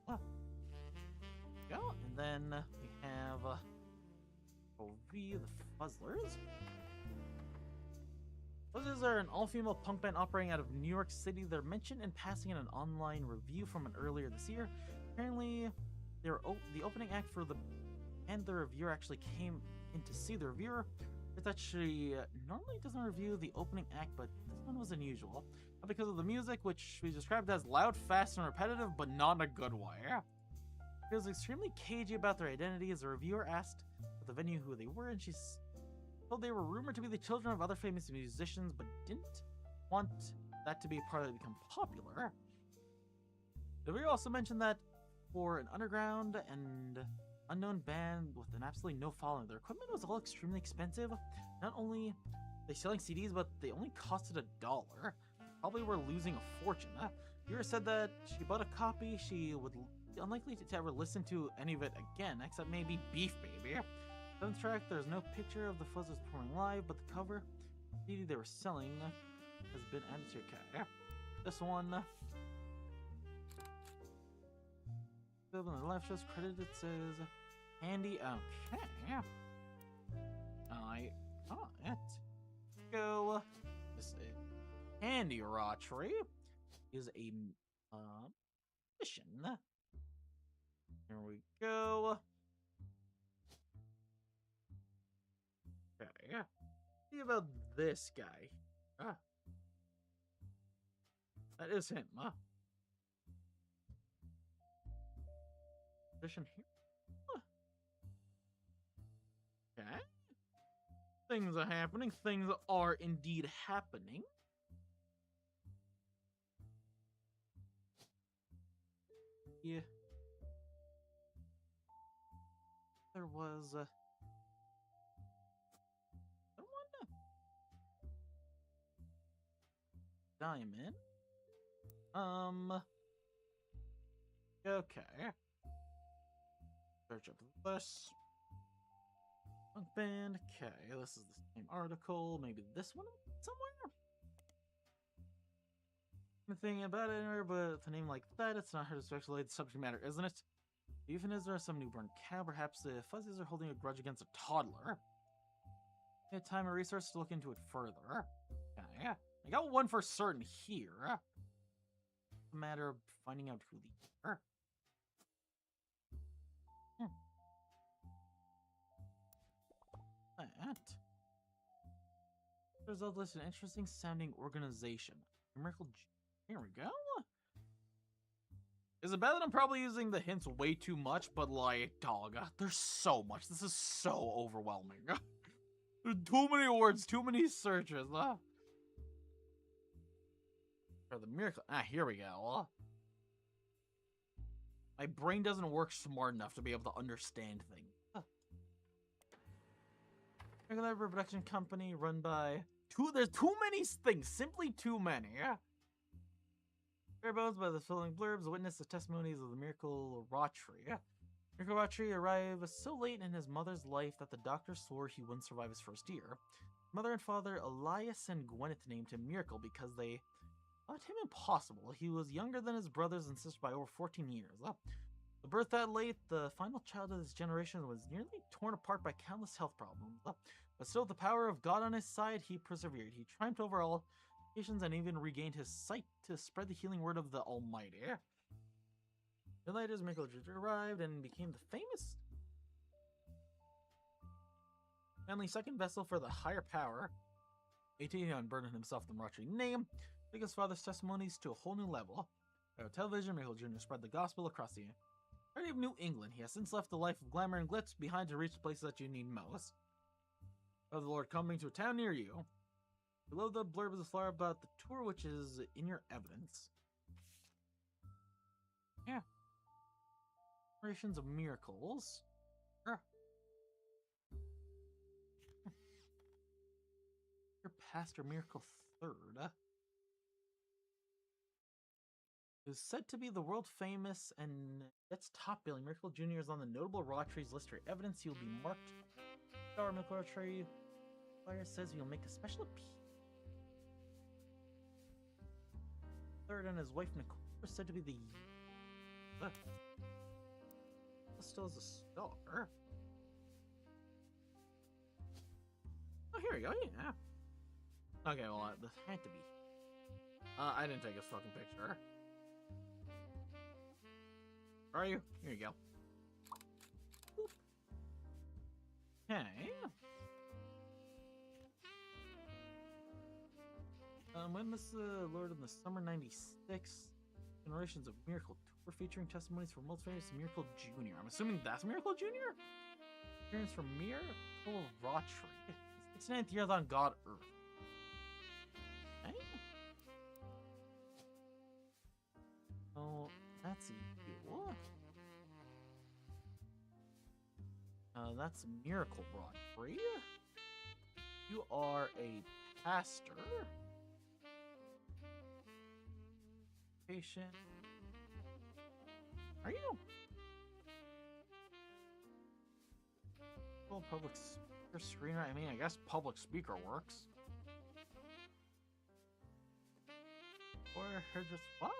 A: What? Go, and then we have OV, the Fuzzlers. Fuzzlers are an all-female punk band operating out of New York City. They're mentioned in passing in an online review from an earlier this year. Apparently, they were the opening act for the reviewer actually came in to see the reviewer. It's actually normally doesn't review the opening act, but this one was unusual because of the music, which we described as loud, fast, and repetitive, but not in a good way. It was extremely cagey about their identity as the reviewer asked at the venue who they were, and she's told they were rumored to be the children of other famous musicians, but didn't want that to be a part of it to become popular. The reviewer also mentioned that for an underground and unknown band with an absolutely no following, their equipment was all extremely expensive. Not only they selling CDs, but they only costed $1. Probably were losing a fortune. The reviewer said that she bought a copy. She would be unlikely to ever listen to any of it again, except maybe Beef Baby. 7th track, there's no picture of the Fuzzlers performing live, but the cover CD they were selling has been added to your cat. This one, on the live show's credited says Handy. Okay, I got it. Go. This is Handy Roottrees is a mission. Here we go. Okay. See about this guy. Ah. That is him, huh? Position here. Huh. Okay. Things are happening. Things are indeed happening. Yeah. There was someone. Diamond. Okay. Search up this. Punk band. Okay, this is the same article. Maybe this one somewhere. Nothing about it, but with a name like that, it's not hard to speculate the subject matter, isn't it? Even is there some newborn cow? Perhaps the Fuzzies are holding a grudge against a toddler. We have time and resources to look into it further. Okay, I got one for certain here. It's a matter of finding out who these are. That. Result list an interesting sounding organization. Miracle. Here we go. Is it bad that I'm probably using the hints way too much? But like, dog, there's so much. This is so overwhelming. There's too many words, too many searches. For the miracle. Here we go. My brain doesn't work smart enough to be able to understand things. Regular production company run by there's too many things, simply too many. Bare bones by the filling blurbs witness the testimonies of the miracle Roottrees. Miracle Roottrees arrived so late in his mother's life that the doctor swore he wouldn't survive his first year. Mother and father Elias and Gwyneth named him Miracle because they thought him impossible. He was younger than his brothers and sisters by over 14 years. The birth that late, the final child of this generation, was nearly torn apart by countless health problems. But still, with the power of God on his side, he persevered. He triumphed over all patients and even regained his sight to spread the healing word of the Almighty. The later, Miracle Jr. arrived and became the famous family's second vessel for the higher power. 18 unburdened himself the Roottrees name, took his father's testimonies to a whole new level. On television, Miracle Jr. spread the gospel across the entirety of New England. He has since left the life of glamour and glitz behind to reach the places that you need most. Of the Lord coming to a town near you. Below the blurb is a flyer about the tour, which is in your evidence. Yeah. Generations of miracles. Your Pastor Miracle III is said to be the world famous and its top billing. Miracle Jr. is on the notable Roottrees list for evidence. He will be marked. Star Miracle Roottrees flyer says he'll make a special appeal. Third and his wife Nicole are said to be the still as a star. Oh, here we go. Yeah. Okay, well, this had to be. I didn't take his fucking picture. Where are you? Here you go. Boop. Okay. When this Lord in the summer '96, Generations of Miracle tour featuring testimonies from most famous Miracle Jr. I'm assuming that's Miracle Jr. Appearance from Miracle Roottrees. 69th year on God Earth. Okay. Oh, that's you. That's Miracle Roottrees. You are a pastor. Patient. Are you? Well, public speaker, screenwriter. I mean, I guess public speaker works. Or hairdresser. What?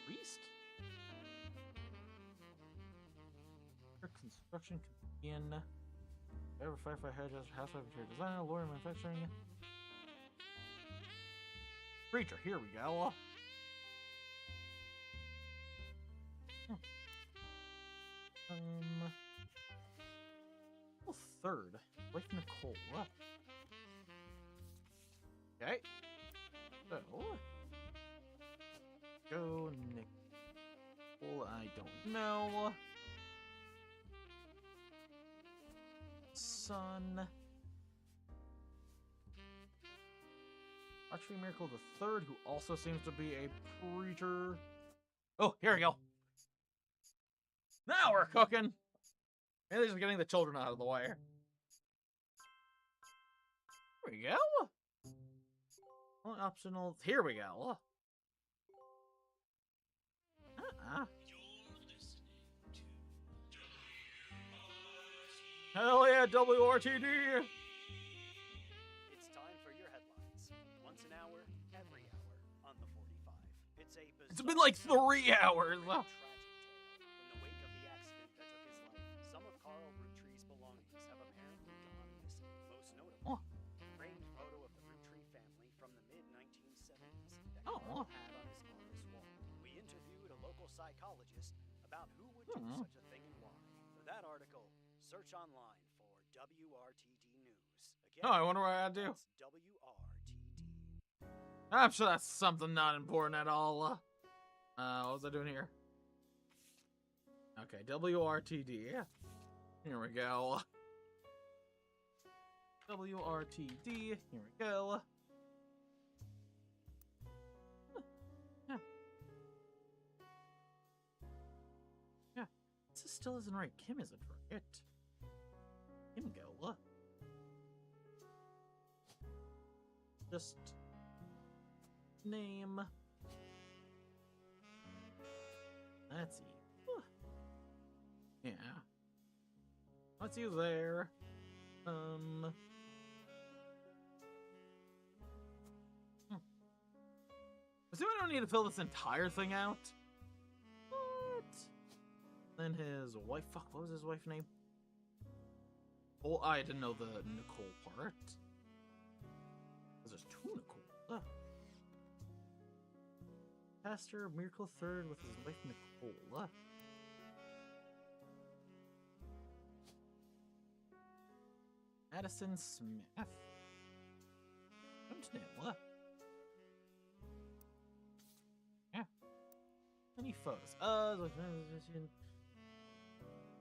A: Priest? Construction comedian. Ever firefighter, hairdresser, housewife, interior designer, lawyer, manufacturing. Preacher, here we go. We'll 3rd. Wife Nicole. Okay. So, go Nicole. I don't know. Son. Archery Miracle the 3rd, who also seems to be a preacher. Oh, here we go. Now we're cooking. Maybe just getting the children out of the way. Here we go. Only optional. Here we go. Hell yeah, WRTD!
D: It's time for your headlines. Once an hour, every hour on the 45.
A: It's been like 3 hours.
D: Tragic tale. In the wake of the accident that took his life, some of Carl Roottree's belongings have apparently gone missing. Most notable, a framed photo of the Rootree family from the mid-1970s that Carl had on his office wall. We interviewed a local psychologist about who would do such a thing and why. For that article, search online for WRTD News. Again,
A: I wonder what I do.
D: WRTD.
A: I'm sure that's something not important at all. What was I doing here? Okay, WRTD. Here we go. WRTD. Here we go. Yeah. Yeah. This still isn't right. Kim isn't right. Kim go. Just name. Let's see. Yeah. Let's see there. So I don't need to fill this entire thing out. What? Then his wife. Fuck, what was his wife's name? Oh, I didn't know the Nicole part. There's 2 Nicole. Pastor Miracle 3rd with his wife Nicole. Addison Smith. Don't know. Yeah. Any photos?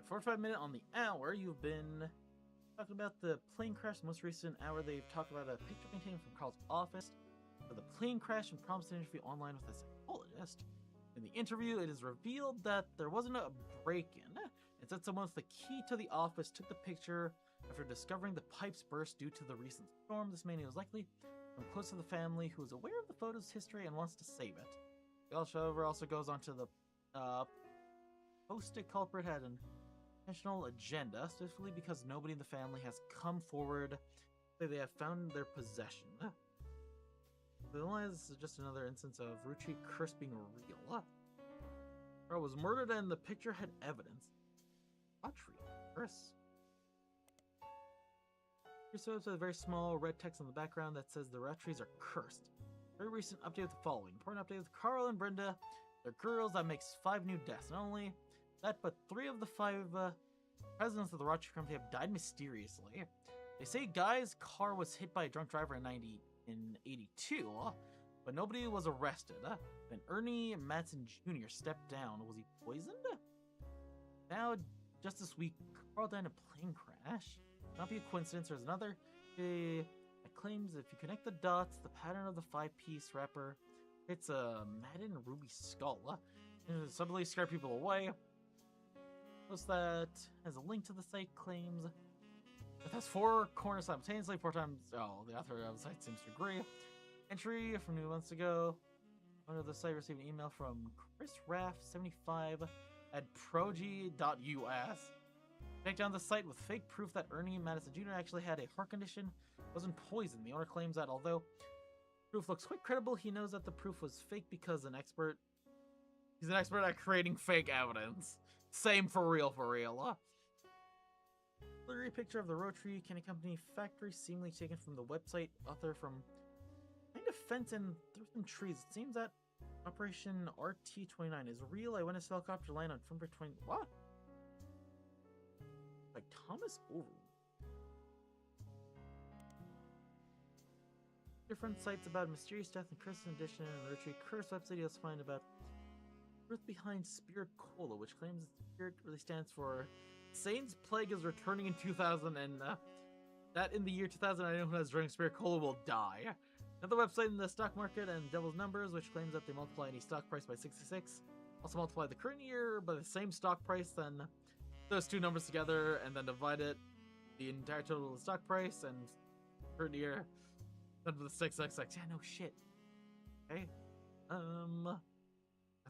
A: 45 minutes on the hour. You've been talking about the plane crash. The most recent hour, they've talked about a picture painting from Carl's office for the plane crash and promised an interview online with a psychologist. In the interview, it is revealed that there wasn't a break-in. Instead, someone with the key to the office took the picture after discovering the pipes burst due to the recent storm. This man was likely from close to the family who is aware of the photo's history and wants to save it. The also goes on to the posted culprit had an intentional agenda, specifically because nobody in the family has come forward say they have found their possession. Otherwise, this is just another instance of Rootree curse being real. Carl was murdered and the picture had evidence. Rootree curse. Here's with a very small red text on the background that says the Rootrees are cursed. Very recent update with the following. Important update with Carl and Brenda. They're girls. That makes 5 new deaths. Not only that, but 3 of the 5 presidents of the Rootree company have died mysteriously. They say Guy's car was hit by a drunk driver in 82, but nobody was arrested. Then Ernie Madsen Jr. stepped down. Was he poisoned? Now, just this week, Carl died in a plane crash. Not be a coincidence. There's another that claims if you connect the dots, the pattern of the 5-piece wrapper, it's a Madden Ruby skull. And suddenly scare people away. Post that has a link to the site claims it has 4 corners simultaneously, 4 times. Oh, the author of the site seems to agree. Entry from 2 months ago. Owner of the site received an email from Chris Raff75 at progy.us. Take down the site with fake proof that Ernie Madsen Jr. actually had a heart condition, wasn't poisoned. The owner claims that although proof looks quite credible, he knows that the proof was fake because he's an expert at creating fake evidence. Same for real, Blurry picture of the Rootree Candy Company factory seemingly taken from the website. Author from kind of fence and through some trees. It seems that Operation RT-29 is real. I witnessed a helicopter land on November 20. What? Like Thomas Overwood.
E: different sites about mysterious death and curse edition, and the Roottrees curse website you'll find about truth behind Spirit Cola, which claims Spirit really stands for Satan's Plague is returning in 2000, and that in the year 2000, anyone who has drank Spirit Cola will die. Another website in the stock market and Devil's Numbers, which claims that they multiply any stock price by 66. Also multiply the current year by the same stock price, then those two numbers together, and then divide it, the entire total of the stock price, and current year, then with the 666. Yeah, no shit. Okay. I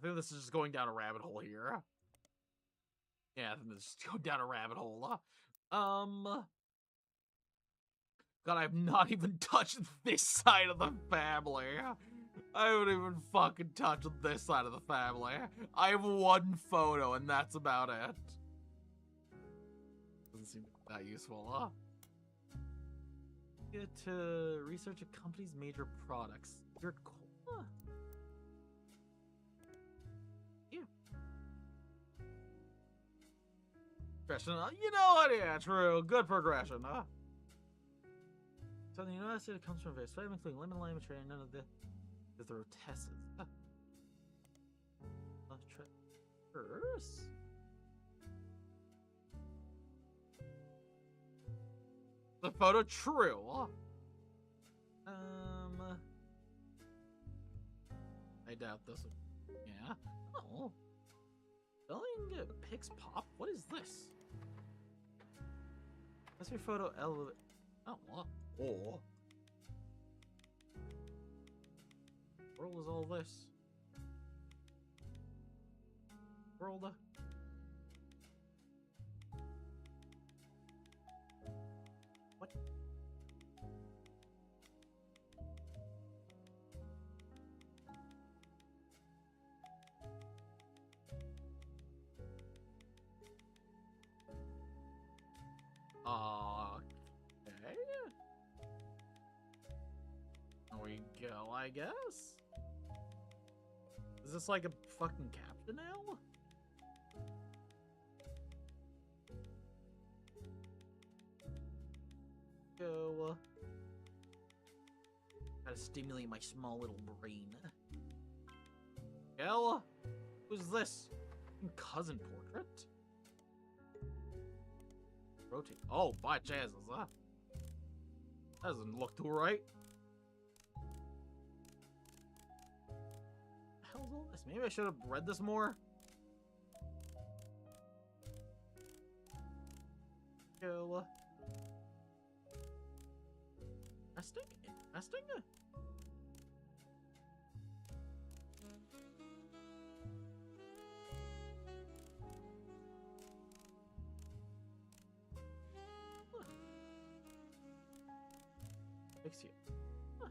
E: think this is just going down a rabbit hole here. Yeah, I think this is just going down a rabbit hole. God, I've not even touched this side of the family. I haven't even fucking touched this side of the family. I have one photo, and that's about it. Doesn't seem that useful, huh? Get to research a company's major products. Your cola? Yeah. Progression, you know what? Yeah, true. Good progression, huh? So the United States comes from various flavors, including lemon, lime, and none of the Rotesses. First. The photo true. I doubt this. Yeah. Oh. Spelling pics pop. What is this? That's your photo elevate. Oh. What? Oh. World is all this? World. What? Okay. There we go, I guess. Is this like a fucking caption now? Go. Gotta stimulate my small little brain. Hell, who's this? Cousin portrait? Rotate. Oh, by chances, huh? That doesn't look too right. What the hell's all this? Maybe I should have read this more. Go. Interesting? Interesting? Fix you. Huh.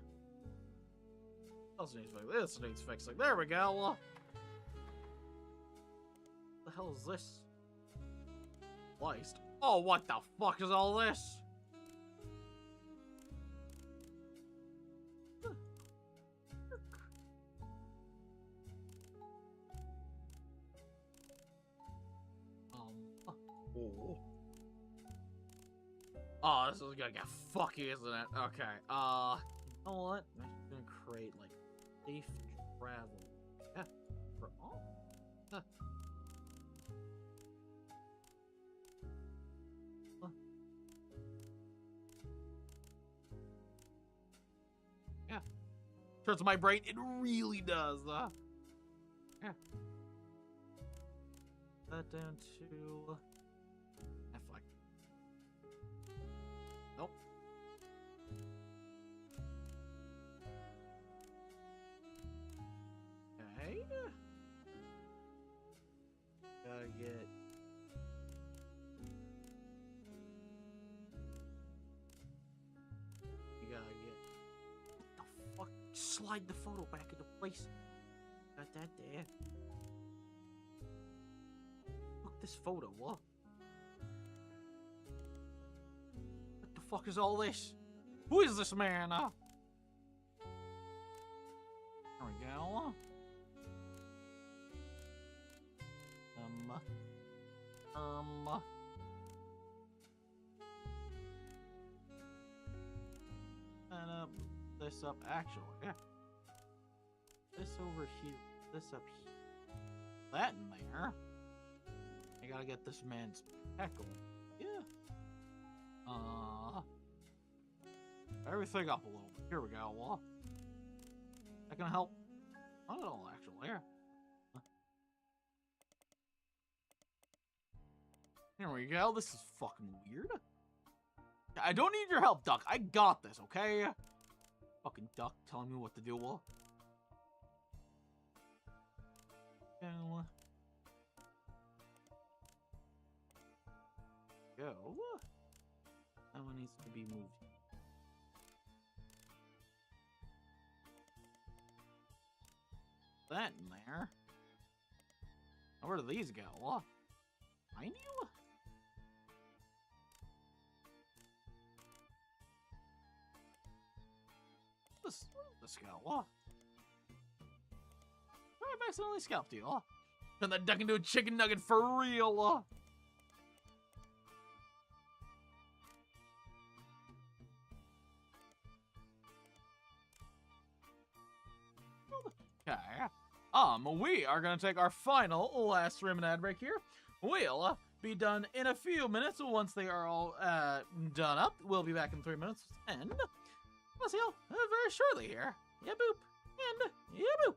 E: Also needs fixing. This needs fixing. There we go. What the hell is this? Sliced. Oh, what the fuck is all this? Oh, this is gonna get fucky, isn't it? Okay, you know what? I'm just gonna create, like, safe travel. Yeah, for all? Huh. Huh. Yeah. Turns my brain, it really does, yeah. That down to... F-like. Nope. Okay. Gotta get... You gotta get... What the fuck? Slide the photo back into place. Got that there. Look, this photo, what? What the fuck is all this? Who is this man? There we go. And this. this up, actually. Yeah. This over here. This up here. That in there. I gotta get this man's peckle. Yeah. Everything up a little bit. Here we go. Well, that gonna help? Not at all, actually. Here. Here we go. This is fucking weird. I don't need your help, Duck. I got this, okay? Fucking Duck telling me what to do. Well, go. Go. That one needs to be moved. That in there. Now, where do these go? Behind you? Where does this go? I've accidentally scalped you. Turn that duck into a chicken nugget for real. Okay. We are gonna take our final last 3-minute ad break here. We'll be done in a few minutes. Once they are all done up, we'll be back in 3 minutes, and we'll see you very shortly here. Yeah, boop, and yeah, boop.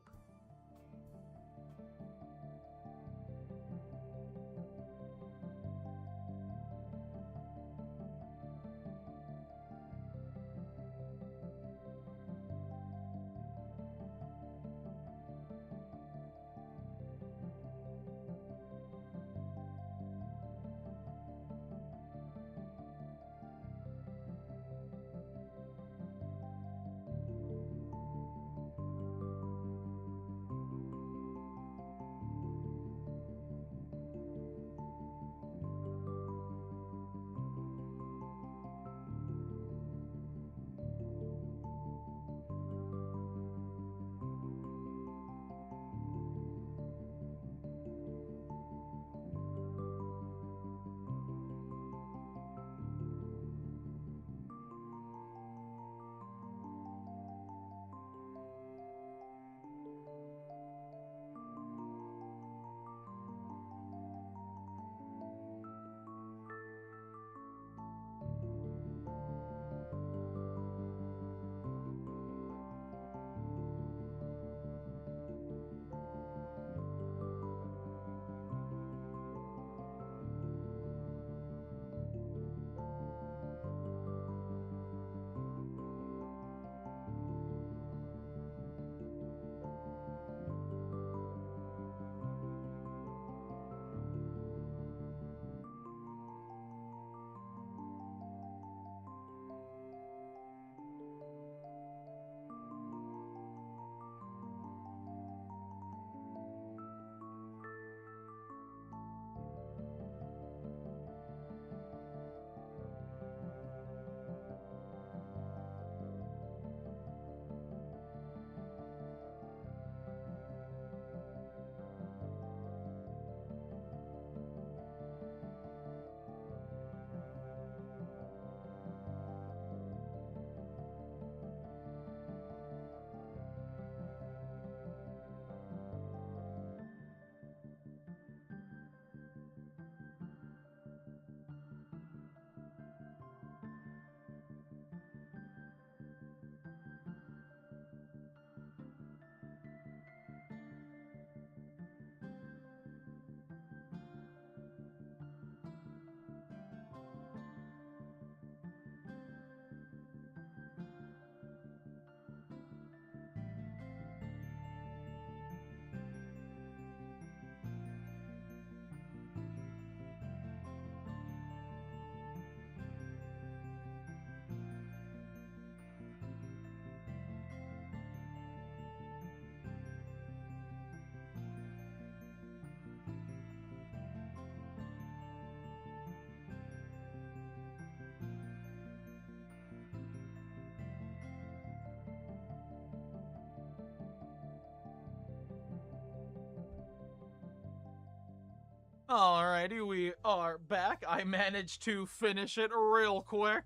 E: Alrighty, we are back. I managed to finish it real quick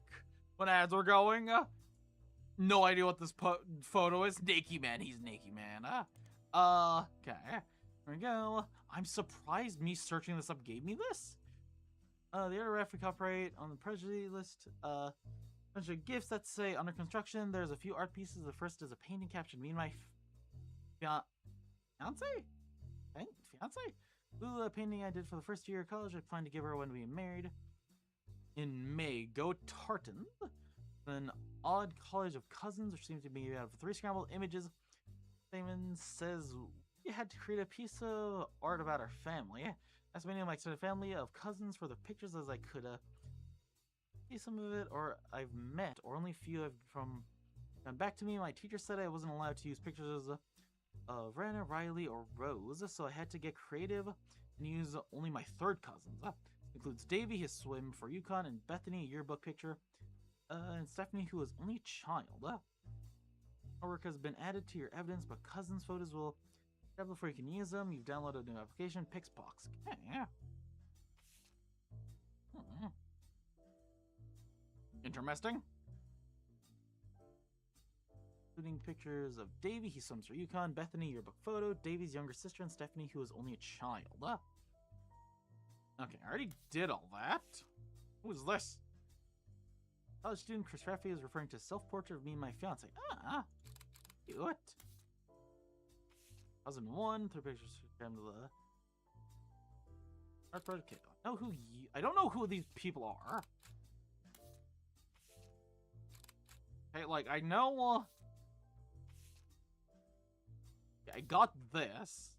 E: when ads were going.
A: no idea what this photo is. Naked man, he's naked man. Okay. Here we go. I'm surprised me searching this up gave me this. The other ref we copyright on the prejudice list. Bunch of gifts that say under construction. There's a few art pieces. The first is a painting caption. Me and my fiance? Fiance? Ooh, a painting I did for the first year of college. I plan to give her when we married. In May, go tartan. An odd college of cousins, which seems to be out of 3 scrambled images. Simon says we had to create a piece of art about our family. As many of my extended family of cousins for the pictures as I could. See some of it, or I've met, or only a few have gone back to me. My teacher said I wasn't allowed to use pictures of Rana, Riley, or Rose, so I had to get creative and use only my 3rd cousins. Includes Davy, his swim for UConn, and Bethany, a yearbook picture, and Stephanie, who was only a child. Our work has been added to your evidence, but cousins' photos will grab before you can use them. You've downloaded a new application, Pixbox. Okay, yeah. Interesting. Including pictures of Davy, he swims for UConn, Bethany, yearbook photo, Davy's younger sister, and Stephanie, who was only a child. Okay, I already did all that. Who is this? College student Chris Raffi is referring to self-portrait of me and my fiance. Cute. 2001, 3 pictures from the art project. Okay, I don't know who these people are. Okay, like I know. I got this.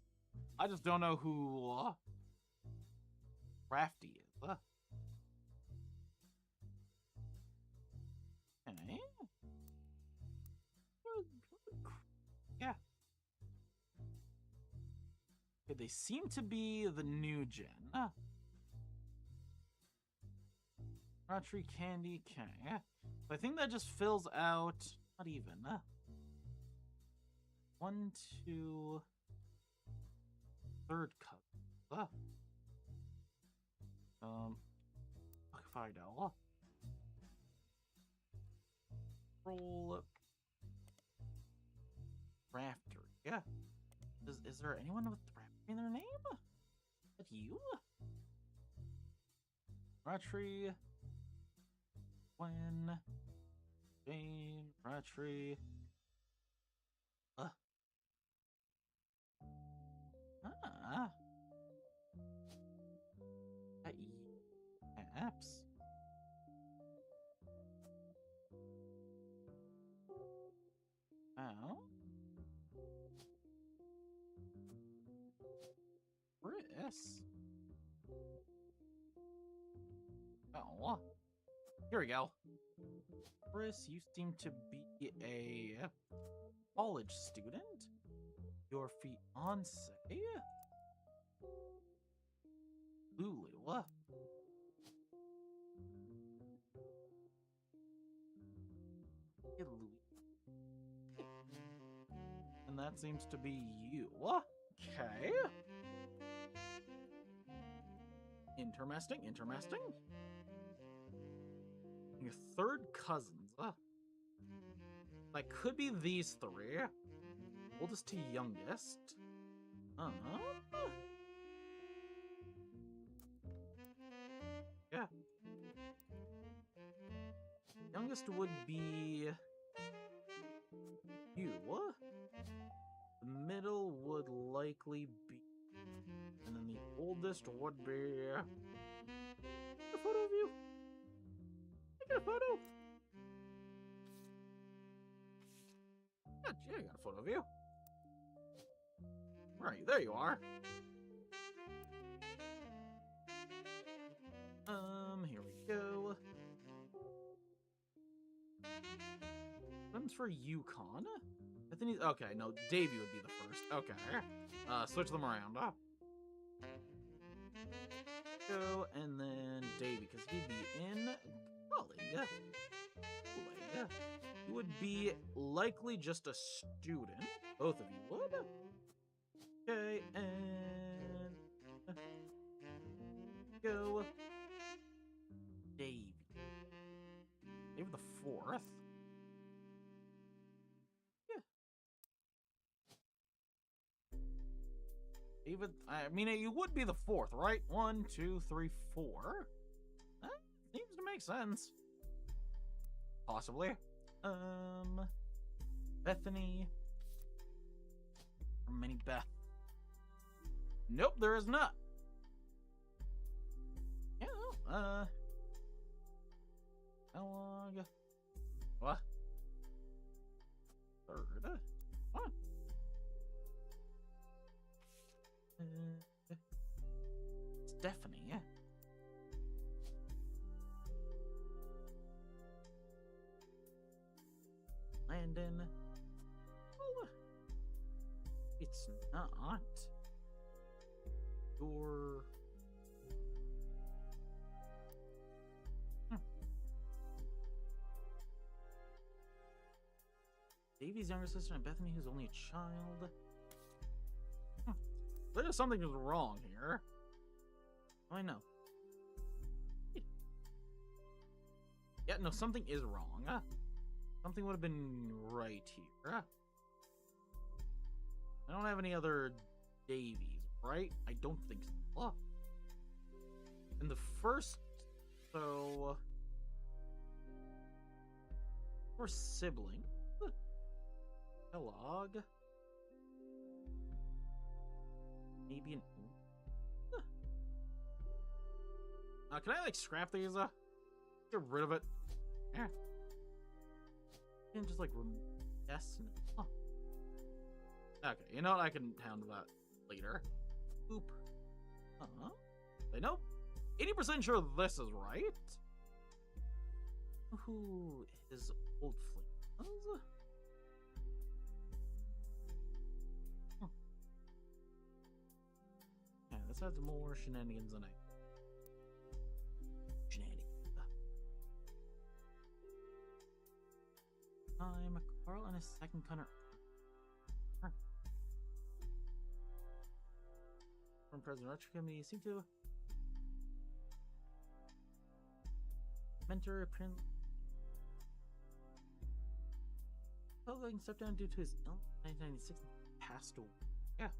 A: I just don't know who Rafty is. Okay. Yeah. Okay, they seem to be the new gen. Roottrees Candy. Okay. I think that just fills out. Not even. 1, 2, 3rd cup. Fido. Roll. Rafter. Yeah. Is there anyone with Rafter in their name? Is that you? Roottrees. Gwen. Jane. Roottrees. Apps. Oh. Chris. Oh. Here we go. Chris, you seem to be a college student. Your fiance? Lulu. And that seems to be you. Okay. Interesting. Your 3rd cousins. That could be these 3. Oldest to youngest. Yeah. Youngest would be you. The middle would likely be, and then the oldest would be a photo of you. I got a photo. Yeah, I got a photo of you. Where are you? There you are. Here we go. One's for UConn. I think he's okay. No, Davey would be the first. Okay. Switch them around. Go and then Davey, because he'd be in college. You would be likely just a student. Both of you would. Okay, and go. Davey. Davey the 4th.
E: David, I mean, you would be the fourth, right? 1, 2, 3, 4. That seems to make sense. Possibly. Bethany. Or Mini Beth. Nope, there is not. Yeah, how long? What? Third? What? Stephanie. Landon. Oh, it's not. Your. Davy's younger sister and Bethany, who's only a child. There's something that's wrong here. I know. Yeah, no, something is wrong. Something would have been right here. I don't have any other Davies, right? I don't think so. And the first, so... First sibling. Kellogg. Maybe an... can I, like, scrap these? Get rid of it. Yeah. And just, like, yes. Oh. Okay, you know what? I can handle that later. Oop. I know. 80% sure this is right. Who is Old Fleet? Yeah, this has more shenanigans than I. Shenanigans. I'm Carl and his second Connor. From President Archer Committee seem to mentor apparently. Hogan stepped down due to his illness in 1996 and passed away. Yeah.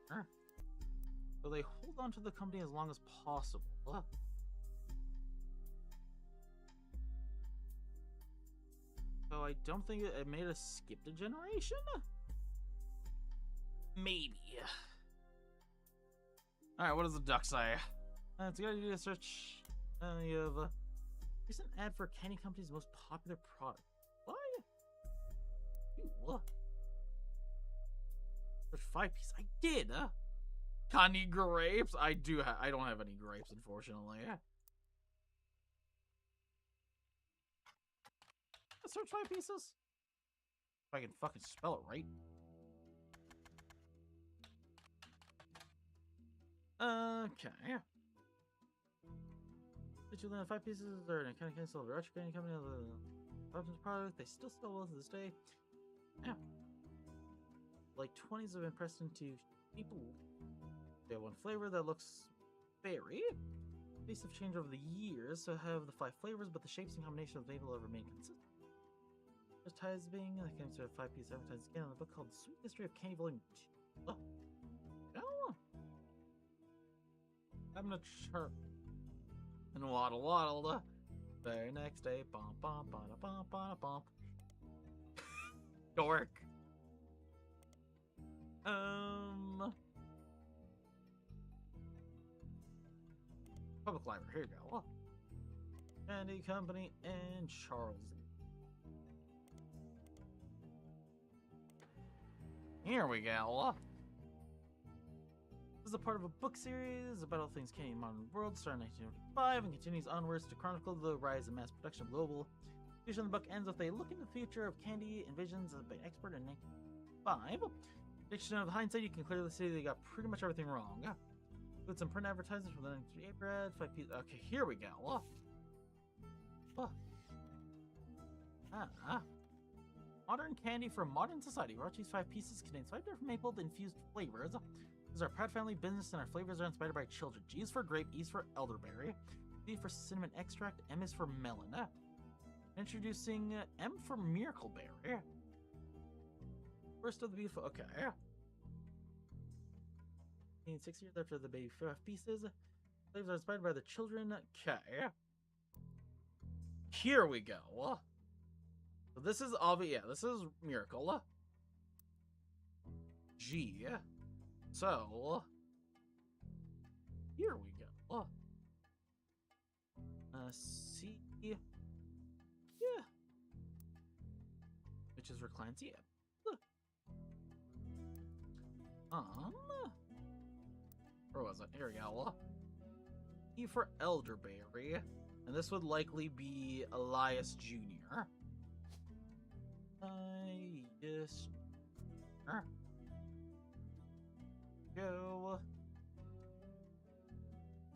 E: Sure. So they hold on to the company as long as possible. So I don't think it made us skip a generation? Maybe. Alright, what does the duck say? It's a good idea to search. You have a recent ad for candy company's most popular product. What? Ew. Search 5 piece. I did. Candy grapes. I don't have any grapes, unfortunately. Search 5 pieces. If I can fucking spell it right. Okay. Did you learn 5 pieces or in a kind of silver Archer Candy Company of the options product? They still sell well to this day. Yeah. Like 20s have been pressed into people. They have one flavor that looks fairy. Tastes have changed over the years, so have the 5 flavors, but the shapes and combination of the label have remained consistent. There's ties being that comes to a 5-piece advertised again in a book called The Sweet History of Candy Volume 2. Oh. I'm not sure. And waddle. The very next day, bum bum bada bum bada bum. Dork. Public library. Here you go. Candy Company and Charles. Here we go. This is a part of a book series about all things Canadian modern world, starting in 1995 and continues onwards to chronicle the rise in mass production of global. Usually the book ends with a look into the future of candy and visions by an expert in 1995. Diction of hindsight, you can clearly see they got pretty much everything wrong. With some print advertisements from the 1938 bread, 5 pieces. Okay, here we go. Modern candy for modern society. Roottrees 5 pieces contains 5 different maple infused flavors. This is our proud family business, and our flavors are inspired by children. G is for grape, E is for elderberry, C for cinnamon extract, M is for melon. Introducing M for miracle berry. First of the beautiful. Okay. 6 years after the baby pieces, slaves are inspired by the children. Okay. Here we go. So this is obvious. Yeah, this is Miracle. G. So here we go. C. Yeah. Which is reclines. Yeah. Where was it? Here we go. E for Elderberry. And this would likely be Elias Jr. Elias Jr. Go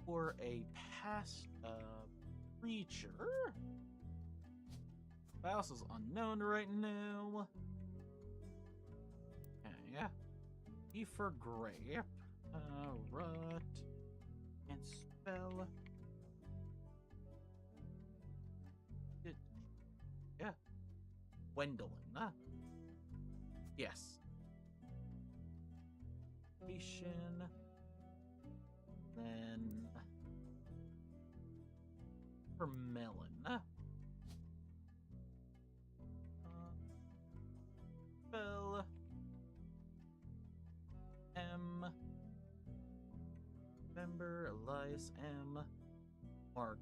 E: for a past creature. Spouse is unknown right now. Okay. E for Grape. Rut. And spell. Yeah. Gwendolyn. Yes. Then. For Melon. Spell. M. Member Elias M. Margaret?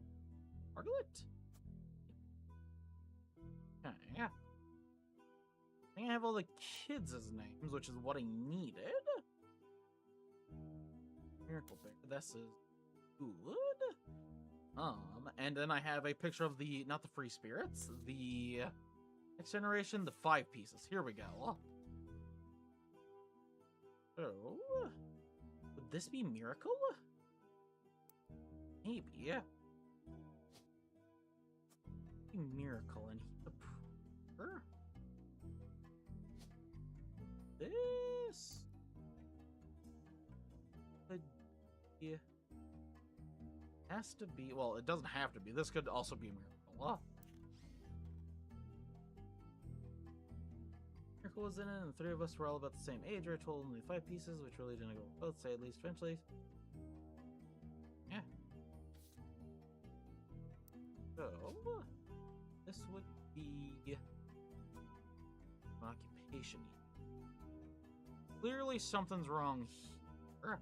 E: Okay, yeah. I think I have all the kids' names, which is what I needed. Miracle Bear, this is good. And then I have a picture of the, not the free spirits, the next generation, the 5 pieces. Here we go. So, would this be Miracle? Maybe, yeah. Miracle and the prayer. This could be, has to be, well, it doesn't have to be. This could also be a Miracle. Miracle was in it, and the 3 of us were all about the same age. I told only 5 pieces, which really didn't go both, say at least eventually. Yeah. So, this would be an occupation. Clearly something's wrong here.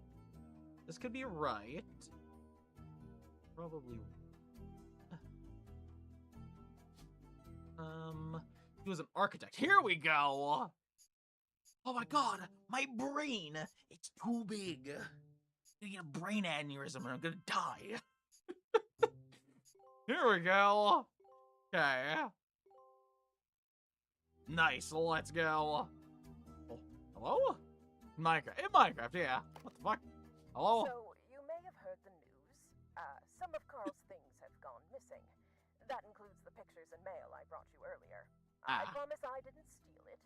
E: This could be right. Probably. He was an architect. Here we go! Oh my god, my brain! It's too big. I'm gonna get a brain aneurysm and I'm gonna die. Here we go. Okay. Nice, let's go. Oh, hello? Minecraft. In Minecraft, yeah. What the fuck? Hello?
C: So, you may have heard the news. Some of Carl's things have gone missing. That includes the pictures and mail I brought you earlier. I promise I didn't steal it.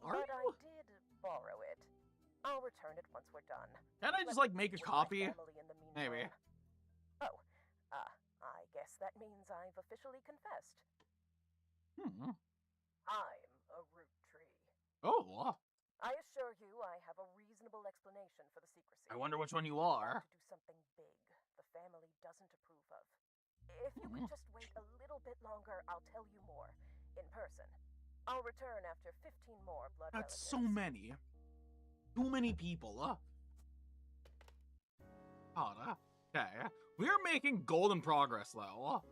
C: But I did borrow it. I'll return it once we're done.
A: Can I just, like, make a copy? Maybe.
C: Oh, I guess that means I've officially confessed. I'm a root tree.
A: Oh.
C: I assure you I have a reasonable explanation for the secrecy.
A: I wonder which one you are.
C: To do something big the family doesn't approve of. If you could just wait a little bit longer, I'll tell you more. In person. I'll return after 15 more blood relatives.
A: That's so many. Too many people, Okay. We're making golden progress, though.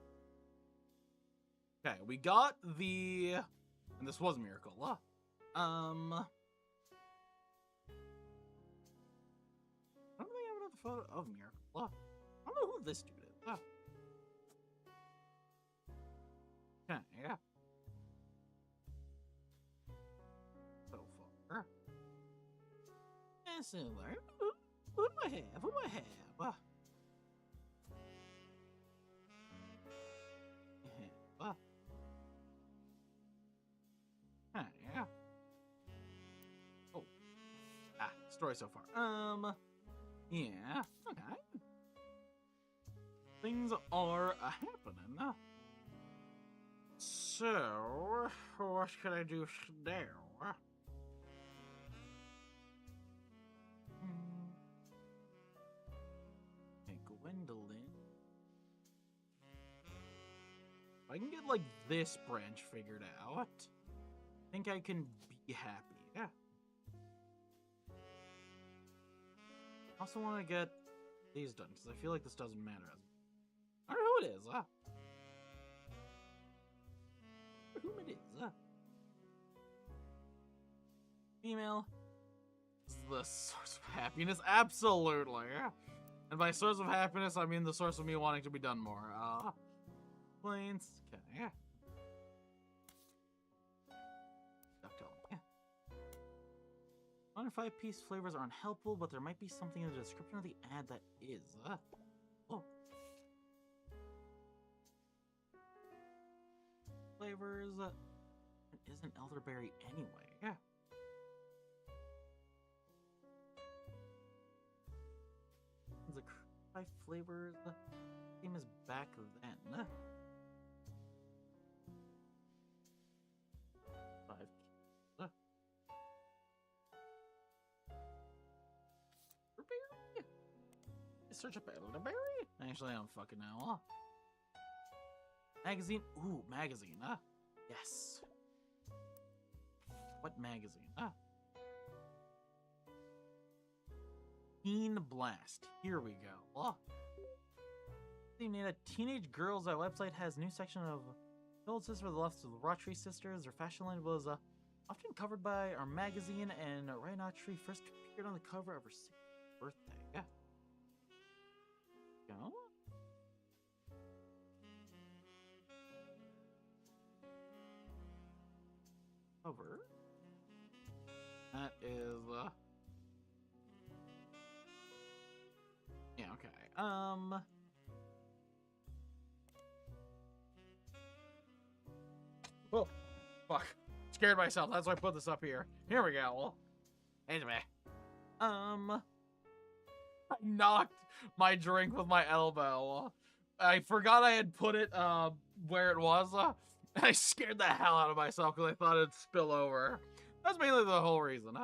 A: Okay, we got the... And this was a miracle, I don't think I have another photo of Miracle. I don't know who this dude is. Okay, yeah. So far. And so far. Who do I have? Who do I have? Yeah. Oh. Story so far. Yeah. Okay. Things are happening. So, what can I do now?
E: Gwendolyn. If I can get, like, this branch figured out, I think I can be happy. Yeah. I also want to get these done, because I feel like this doesn't matter as much. I don't know who it is, who it is, Female. This is the source of happiness? Absolutely. And by source of happiness, I mean the source of me wanting to be done more. Planes. Okay. Ductile. 1 and 5 piece flavors aren't helpful, but there might be something in the description of the ad that is. Oh. Flavors. It isn't elderberry anyway. Yeah. The 5 flavors. Same as back then. 5. Elderberry? Search up elderberry? Actually, I don't fucking know. Magazine? Ooh, magazine. Yes. What magazine? Teen Blast. Here we go. The teenage girls. Our website has a new section of old sisters for the left of the Roottrees sisters. Their fashion line was often covered by our magazine, and Ryan Roottries first appeared on the cover of her 6th birthday. Yeah. Go. Cover. That is yeah, okay. Oh, fuck. Scared myself. That's why I put this up here. Here we go. Anyway. I knocked my drink with my elbow. I forgot I had put it where it was. I scared the hell out of myself because I thought it'd spill over. That's mainly the whole reason,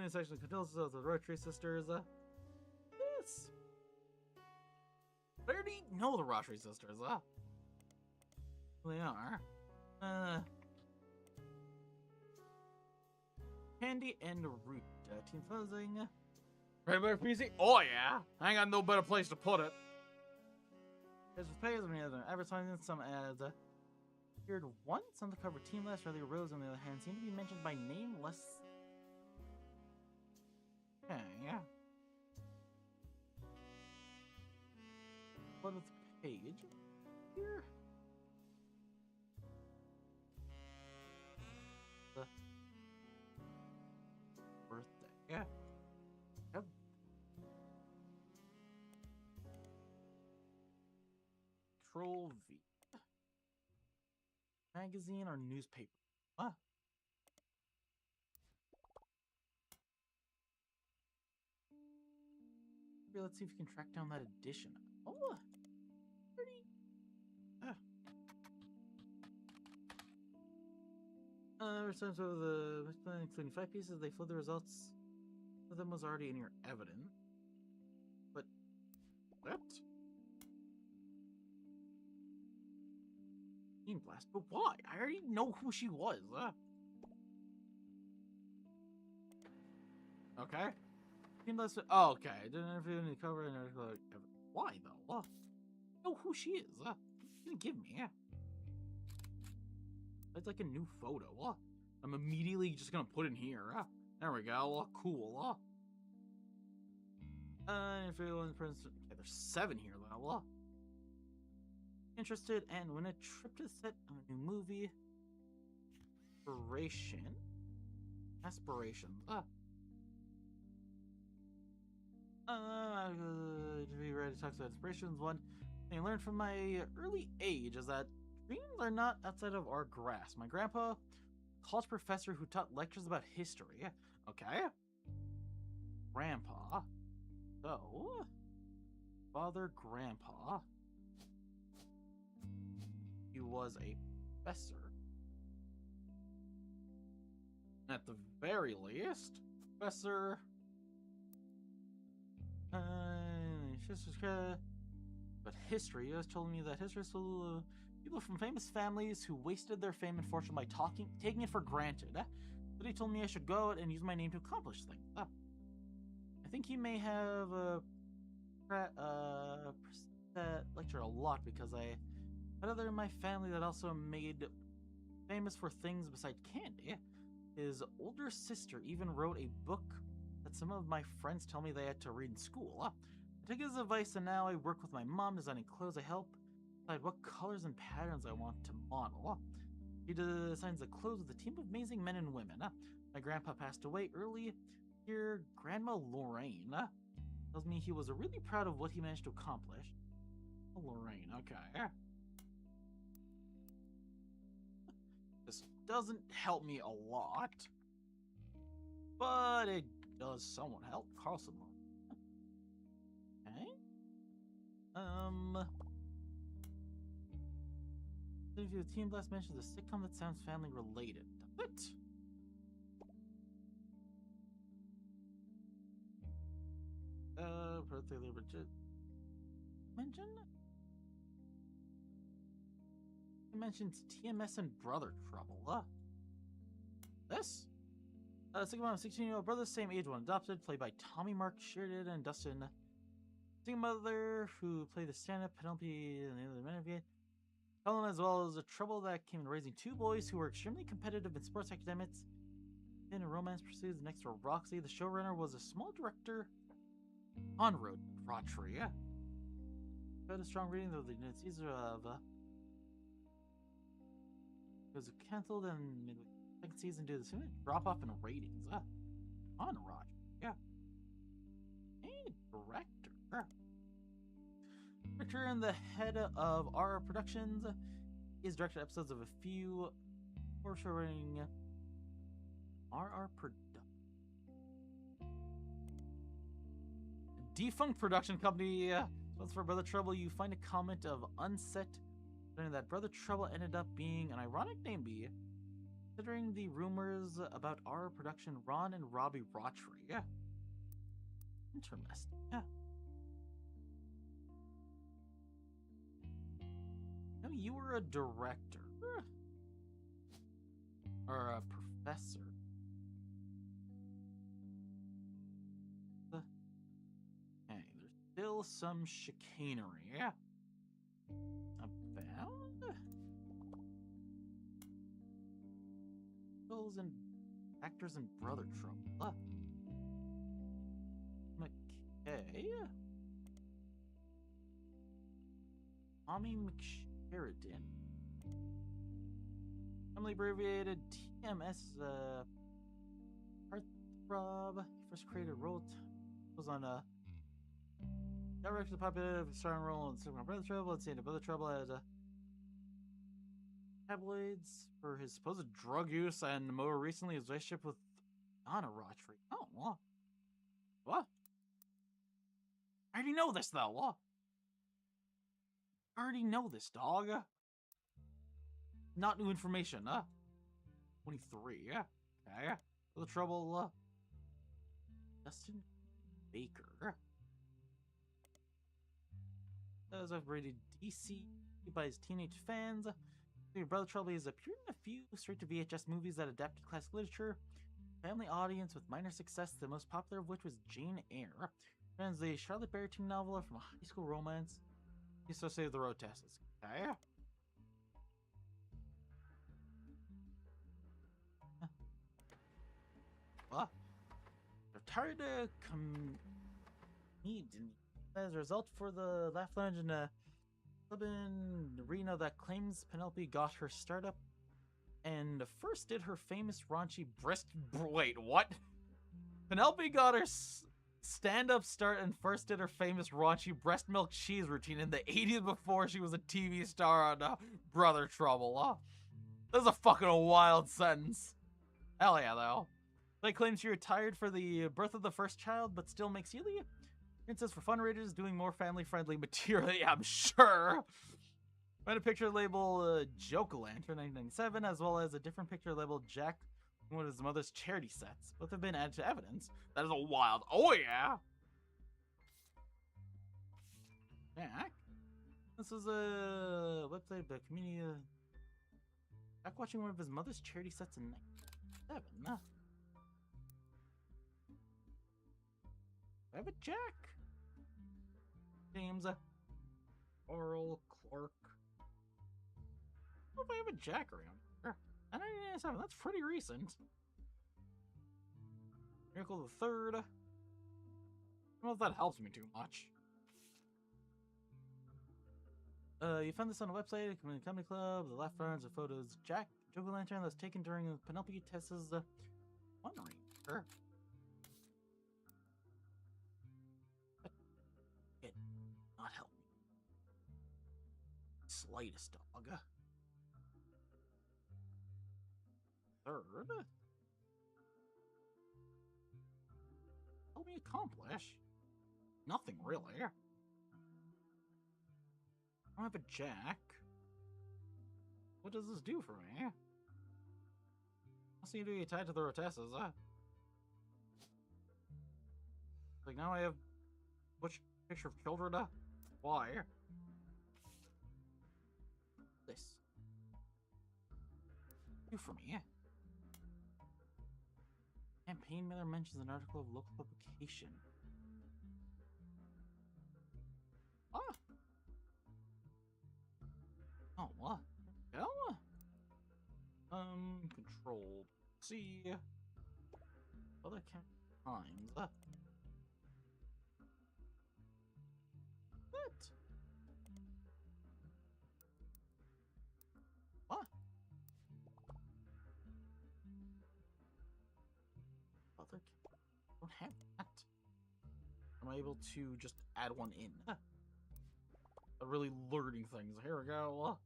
E: it's actually condolences of the Roottrees sisters. Yes. I already know the Roottrees sisters, They are. Candy and Root, team closing. Regular PC? Oh yeah! I ain't got no better place to put it. As with payers, many other advertisements, some ads appeared once on the cover team list, rather Rose on the other hand seem to be mentioned by name less. Okay, yeah. What is the page here? The birthday, yeah. Yep. Control V. Magazine or newspaper? Let's see if we can track down that edition. Oh, pretty. Response of the including 5 pieces, they flowed the results. One of them was already in your evidence. But what? Team Blast, but why? I already know who she was. Okay. Team Blast. Oh, okay. I didn't interview any cover and article. Why though? I know who she is. You didn't give me. It's like a new photo. I'm immediately just gonna put in here. There we go. Cool. If everyone's present, okay, there's 7 here though. Interested and win a trip to the set of a new movie. Aspirations. To be ready to talk about aspirations. One thing I learned from my early age is that dreams are not outside of our grasp. My grandpa, college professor who taught lectures about history. Okay. Grandpa. So, father, grandpa. He was a professor. At the very least, professor. But history has told me that history is full of people from famous families who wasted their fame and fortune by taking it for granted. But he told me I should go out and use my name to accomplish things. I think he may have that lecture a lot because I had other in my family that also made famous for things besides candy. His older sister even wrote a book that some of my friends tell me they had to read in school. I took his advice and now I work with my mom designing clothes. I help decide what colors and patterns I want to model. She designs the clothes with a team of amazing men and women. My grandpa passed away early. Here, Grandma Lorraine tells me he was really proud of what he managed to accomplish. Lorraine, okay. This doesn't help me a lot, but it does somewhat help. Carlson. Okay. If your team blast mentions a sitcom that sounds family related. Does it? Birthday legit. Mention? It mentions TMS and Brother Trouble. This? Single mom, 16-year-old brother, same age, one adopted, played by Tommy Mark Sheridan and Dustin. Single mother who played the stand-up Penelope and the other men. Helen, as well as the trouble that came in raising two boys who were extremely competitive in sports academics. In a romance pursues next to Roxy. The showrunner was a small director on Roottrees. Had a strong rating though the season of it was cancelled and midway second season due to the drop off in ratings. On Roottrees. Yeah. Hey, director. Director and the head of RR Productions. He's directed episodes of a few more showing RR Productions. Defunct production company. Once for Brother Trouble, you find a comment of unset that Brother Trouble ended up being an ironic name B, considering the rumors about our production Ron and Robbie Roottrees. Yeah. Interesting. Yeah. No, you were a director. Or a professor. Okay, there's still some chicanery. Yeah. About those and actors in Brother Trouble. Okay. Tommy McSheridan. Commonly abbreviated TMS. Heartthrob. He first created role. Was on directed the popular starring role in Superman Brother Trouble. Let's see, into Brother Trouble as tabloids for his supposed drug use and more recently his relationship with Donna Roottrees. Oh, what? What? I already know this though. What? I already know this, dog. Not new information, 23, yeah. Okay. Brother Trouble, Justin Baker. As I've rated DC by his teenage fans. Your Brother Trouble has appeared in a few straight to VHS movies that adapted classic literature. Family audience with minor success, the most popular of which was Jane Eyre. And the Charlotte Baratin novel from a high school romance. He's associated with the road tests. Okay. What? Retired comedian. As a result, for the Laugh Lounge in Clubin arena that claims Penelope got her startup and first did her famous raunchy breast. Wait, what? Penelope got her stand-up start and first did her famous raunchy breast milk cheese routine in the 80s before she was a TV star on Brother Trouble. That's a fucking wild sentence. Hell yeah, though. They claim she retired for the birth of the first child, but still makes yearly appearances for fundraisers, doing more family-friendly material. Yeah, I'm sure. Find a picture labeled Joke Lantern 1997, as well as a different picture labeled Jack, one of his mother's charity sets. Both have been added to evidence. That is a wild. Oh yeah. Jack. This is a website about community. Back watching one of his mother's charity sets in 1997. I have a Jack. James. Oral Clark. I don't know if I have a Jack around here. 1997. That's pretty recent. Miracle the Third. I don't know if that helps me too much. You found this on a website, a comedy club, the left runs of photos. Jack, Jack-o'-lantern that was taken during Penelope Tess's wandering. Sure. It not help me. Slightest dog. Third. Help me accomplish. Nothing really. I don't have a Jack. What does this do for me? I seem to be tied to the Rotessas. Like now I have which picture of children? Why? This do for me. Campaign mailer mentions an article of local publication. Oh, what? Hell? Controlled. See. Other times. What? What? Other don't have that. Am I able to just add one in? Really learning things. Here we go.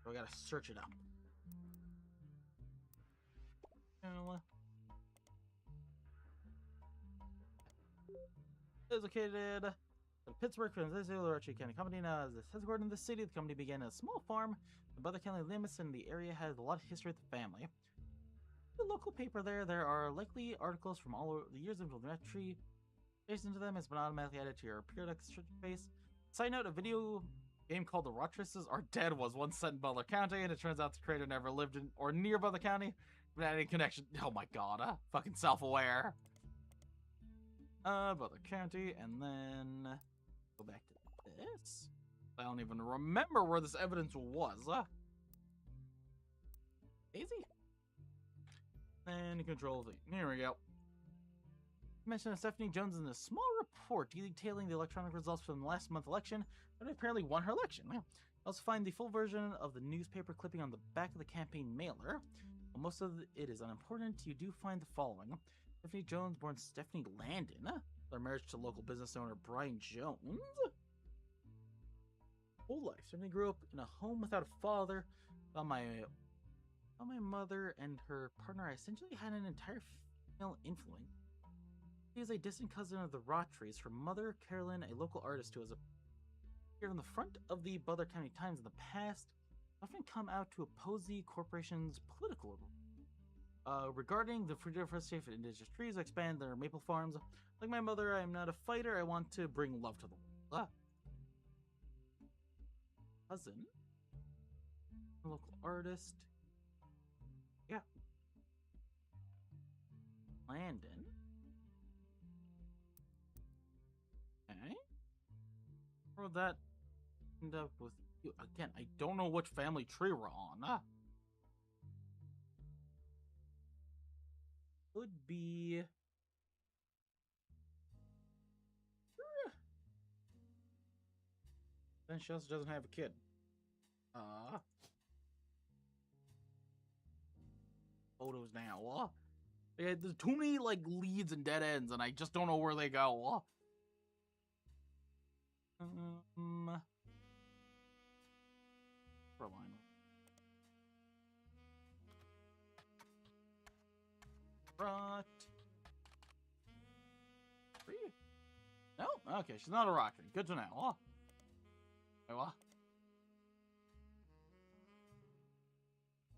E: So I gotta search it up. Is located at Pittsburgh, Pennsylvania, Roottrees County Company. Now, as this headquartered in the city, the company began a small farm. The Butler County limits in the area had a lot of history with the family. The local paper there are likely articles from all over the years of the Roottrees. Based into them has been automatically added to your periodic search space. Side note, a video game called The Roottrees Are Dead was once set in Butler County, and it turns out the creator never lived in or near Butler County. But any connection. Oh my god, fucking self-aware. Butler County, and then go back to this. I don't even remember where this evidence was. Daisy? And control V. Here we go. Mention of Stephanie Jones in a small report detailing the electronic results from the last month's election, but apparently won her election. Also find the full version of the newspaper clipping on the back of the campaign mailer. While most of it is unimportant, you do find the following. Stephanie Jones, born Stephanie Landon, their marriage to local business owner Brian Jones. Whole life, Stephanie grew up in a home without a father. While my mother and her partner essentially had an entire female influence. She is a distant cousin of the Roottrees. Her mother, Carolyn, a local artist who has appeared on the front of the Butler County Times in the past, often come out to oppose the corporation's political regarding the deforestation of indigenous trees, expand their maple farms. Like my mother, I am not a fighter. I want to bring love to the world. Cousin, a local artist. Yeah. Landon. Okay. Where would that end up with you? Again, I don't know which family tree we're on. Could be... Then she also doesn't have a kid. Photos now. Yeah, there's too many like leads and dead ends, and I just don't know where they go. Carolina. Rot. No? Okay, she's not a rocker. Good to know. Wait, what?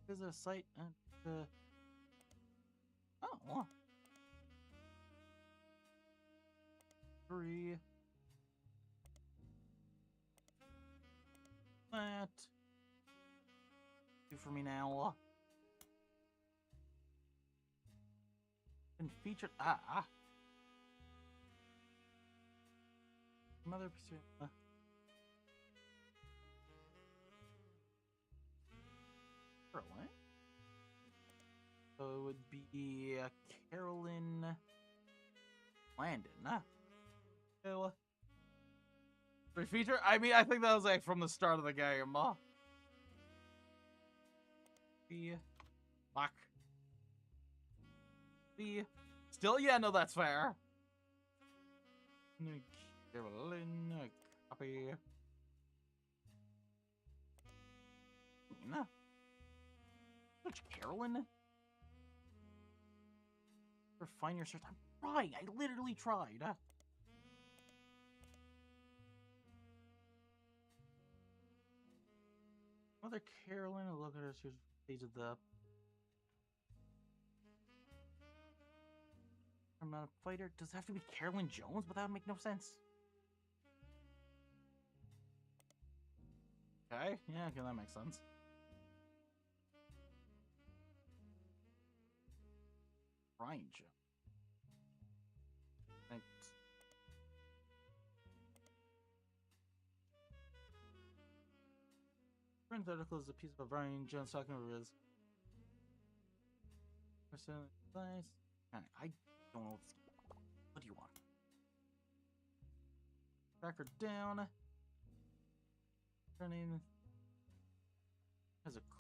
E: There's a site at the... Oh. 3.
A: that. Do for me now. Been featured. Mother pursuit. Carolyn. So it would be Carolyn Landon. So, feature? I mean, I think that was like from the start of the game. Fuck. Still, yeah, no, that's fair. Carolyn, copy. Which Carolyn? Refine your search. I'm trying. I literally tried. Mother Carolyn. Look at her. She was page of the. I'm not a fighter. Does it have to be Carolyn Jones? But that would make no sense. Okay. Yeah. Okay. That makes sense. Ryan Jones. Thanks. Current article is a piece of Ryan Jones talking over his personal advice. I don't know what do you want? Track her down. Her name has a clue.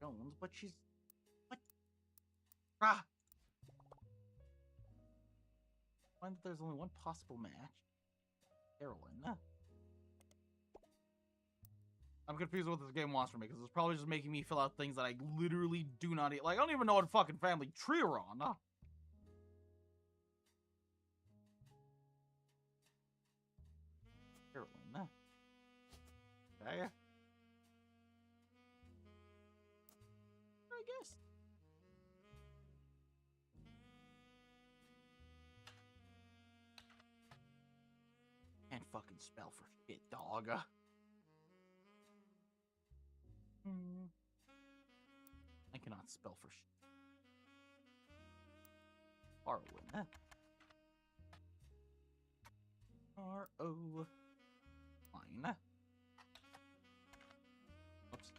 A: Jones, but she's what? Find that there's only one possible match. Carolyn. I'm confused with what this game wants from me because it's probably just making me fill out things that I literally do not eat. Like, I don't even know what fucking family tree we're on. Carolyn. Okay. I guess. Can't fucking spell for shit, dog. I cannot spell for shit. Arwen. R-O. Fine. Oops.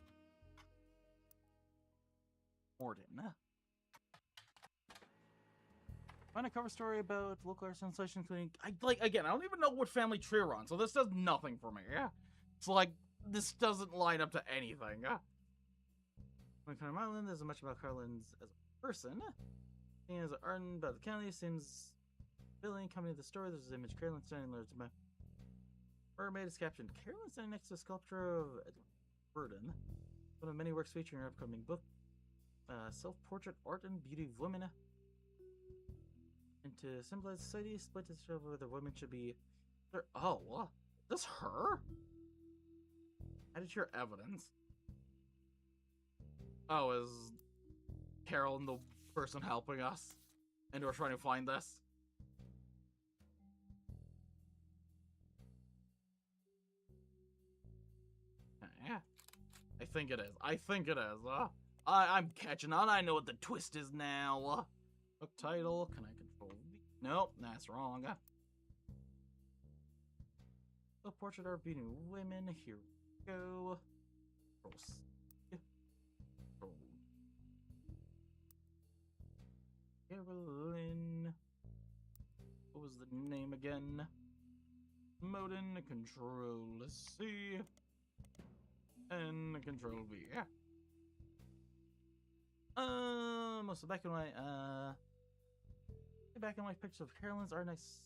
A: Morden. Find a cover story about local arts sensation including again, I don't even know what family tree we're on, so this does nothing for me. Yeah. It's like this doesn't line up to anything. When Carolyn Island, there's much about Carolyn's as a person. Seeing as an ardent about the county, seems billing coming to the store. There's an image Carolyn standing there to my mermaid is captioned. Carolyn standing next to a sculpture of Burden. One of many works featuring her upcoming book. Self-portrait art and beauty of women. And to symbolize society, split to show whether women should be. Oh, what? Is this her? Added your evidence. Oh, is Carolyn the person helping us? And we're trying to find this? Yeah. I think it is. I think it is. I'm catching on. I know what the twist is now. Book title. Can I control? Nope, that's wrong. The portrait art beauty women. Here we go. Carolyn. What was the name again? Modin, Control C. And Control V. Yeah. Most of the black and white pictures of Carolyn's art next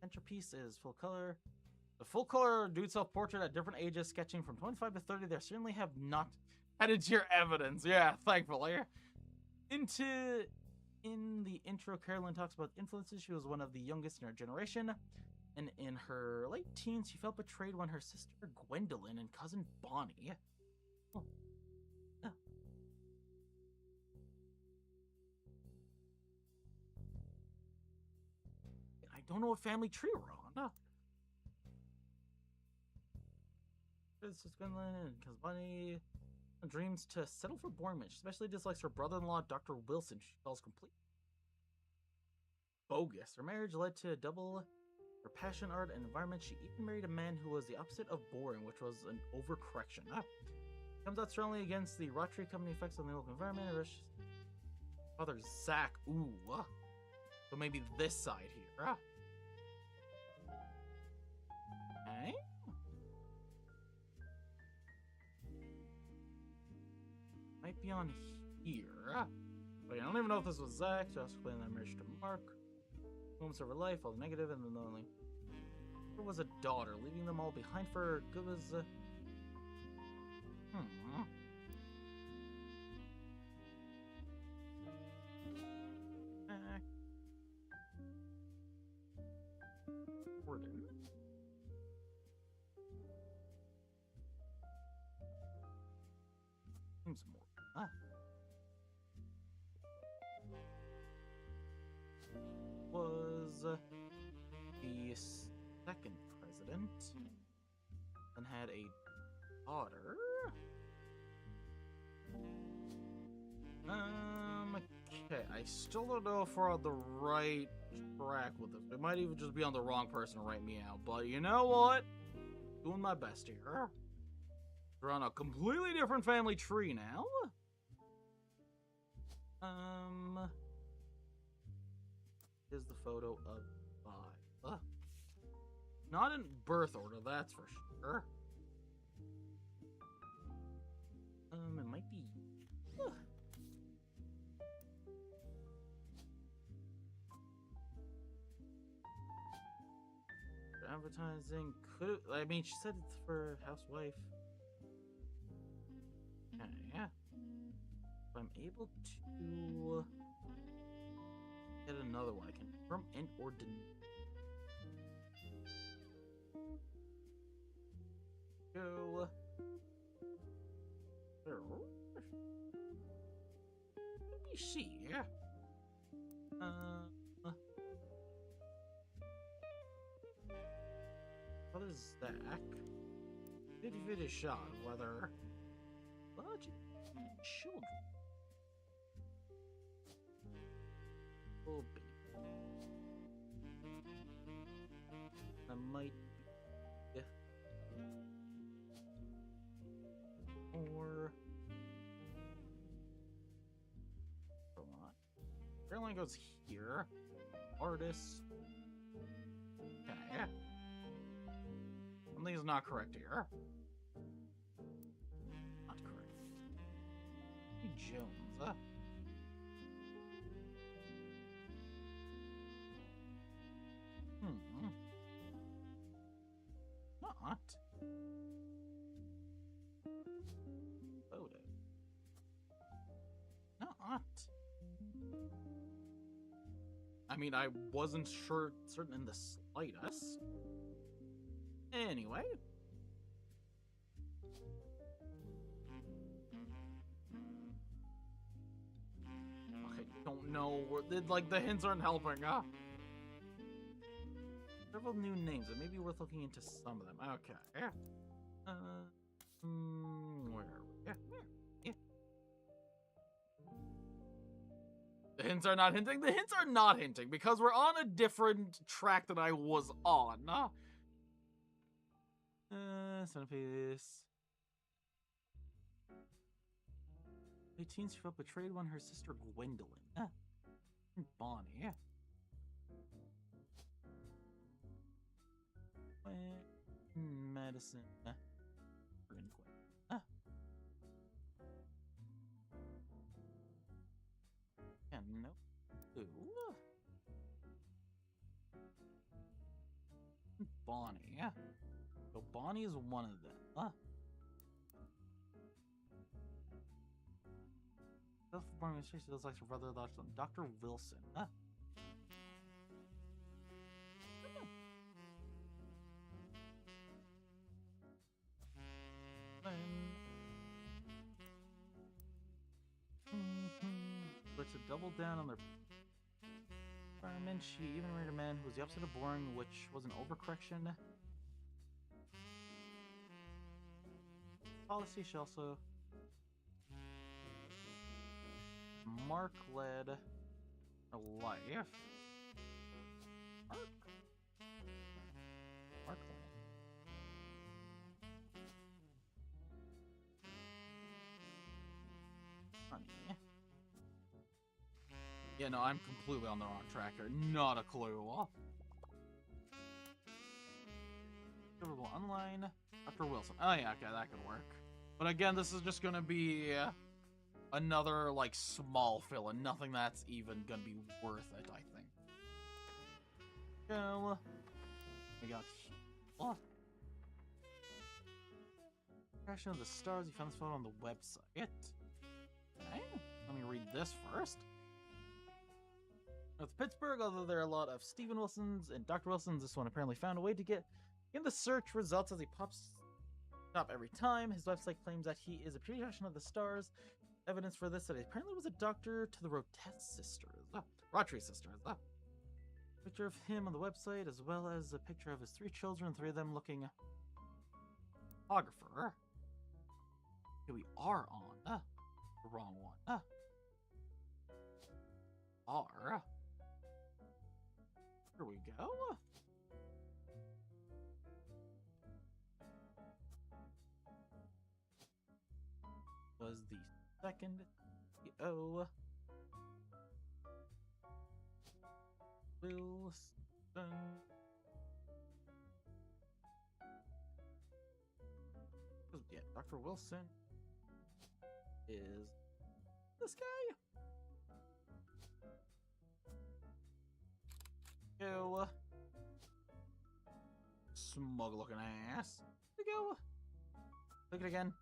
A: centerpiece is full color. The full color dude self-portrait at different ages, sketching from 25 to 30. They certainly have not added to your evidence. Yeah, thankfully. In the intro, Carolyn talks about influences. She was one of the youngest in her generation. And in her late teens, she felt betrayed when her sister Gwendolyn and cousin Bonnie. Oh. Oh.
E: don't know what family tree we're on. This is Gwendolyn, because Bunny dreams to settle for Bournemouth. She especially dislikes her brother-in-law, Dr. Wilson. She calls complete bogus. Her marriage led to double her passion, art, and environment. She even married a man who was the opposite of boring, which was an overcorrection. Comes out strongly against the Roottrees Company effects on the local environment. Father Zach. Ooh. So maybe this side here. Okay. Might be on here. Wait, I don't even know if this was Zach. Just explaining that marriage to Mark. Moments of her life, all the negative and the lonely. There was a daughter, leaving them all behind for her. Good was. Gordon. Seems more. Was the second president and had a daughter. Okay, I still don't know if we're on the right track with this. We might even just be on the wrong person to write me out, but you know what? Doing my best here. We're on a completely different family tree now. Here's the photo of five. Not in birth order, that's for sure. It might be. Advertising could. I mean, she said it's for housewife. Okay, yeah. If I'm able to get another one, I can confirm and or deny. Go. Let me see. What is that? 50-50 shot of whether budget children will be. I might be. Or come on. Airline goes here. Artist. Okay. Something is not correct here. Not correct. Jones. Not. Photo. Not. I mean, I wasn't certain in the slightest. Anyway. Okay, don't know. Like, the hints aren't helping, huh? Several new names. It may be worth looking into some of them. Okay. Where are we? Yeah. The hints are not hinting? The hints are not hinting because we're on a different track than I was on. Centerpiece. 18, she felt betrayed when her sister Gwendolyn. Bonnie. Madison. Yeah, nope. Ooh. Bonnie. So Bonnie is one of them. Self-born administration looks like her brother, Dr. Wilson. But to double down on their And she even married a man who was the opposite of boring, which was an overcorrection. Policy should also... Mark led her life. Mark led. Honey. Yeah, no, I'm completely on the wrong track here. Not a clue. Favorable online. Dr. Wilson. Oh yeah, okay, that could work. But again, this is just gonna be another, like, small fill-in. Nothing that's even gonna be worth it, I think. So, we got... Oh. Crashing of the Stars. You found this photo on the website. Okay. Let me read this first. With Pittsburgh, although there are a lot of Stephen Wilsons and Dr. Wilsons, this one apparently found a way to get in the search results as he pops up every time. His website claims that he is a pediatrician of the stars. Evidence for this that he apparently was a doctor to the Roottrees sisters. Picture of him on the website, as well as a picture of his 3 children, 3 of them looking photographer. Here we are on the wrong one. R. Here we go. Was the second CEO Wilson. Yeah, Dr. Wilson is this guy. Go. Smug looking ass. Here we go. Look it again.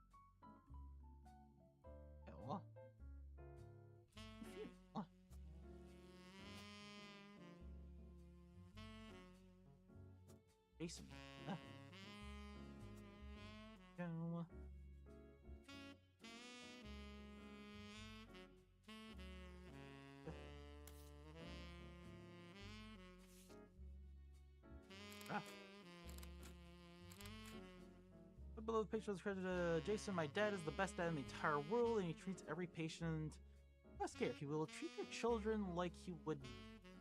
E: Go. Jason. Go. Below the picture is credited Jason. My dad is the best dad in the entire world, and he treats every patient with best care. He will treat your children like he would,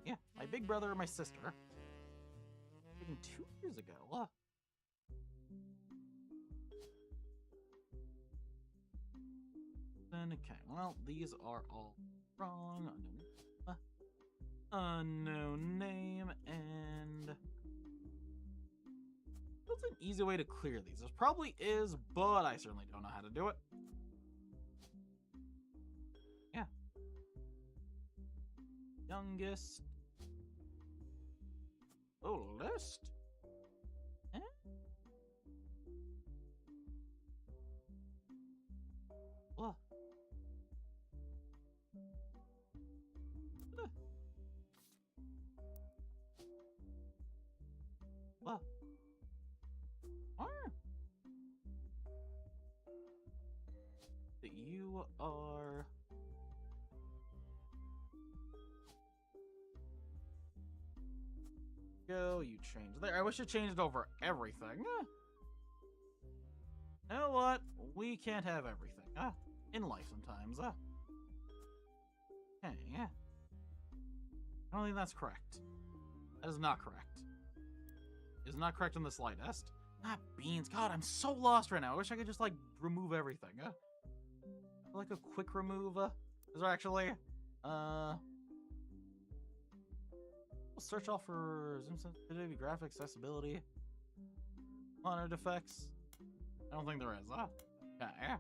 E: yeah, my big brother or my sister. Taken 2 years ago. Then okay, well these are all wrong. Unknown name and. What's an easy way to clear these? There probably is, but I certainly don't know how to do it. Yeah. Youngest. Oldest. Eh? What? What? That you are go, you changed there. I wish it changed over everything. You know what? We can't have everything, in life sometimes, Okay, yeah. I don't think that's correct. That is not correct. It is not correct in the slightest. Ah, beans. God, I'm so lost right now. I wish I could just, like, remove everything. Like a quick remove. Is there actually? We'll search all for zoom sensitivity, graphics, accessibility, monitor defects. I don't think there is. Okay.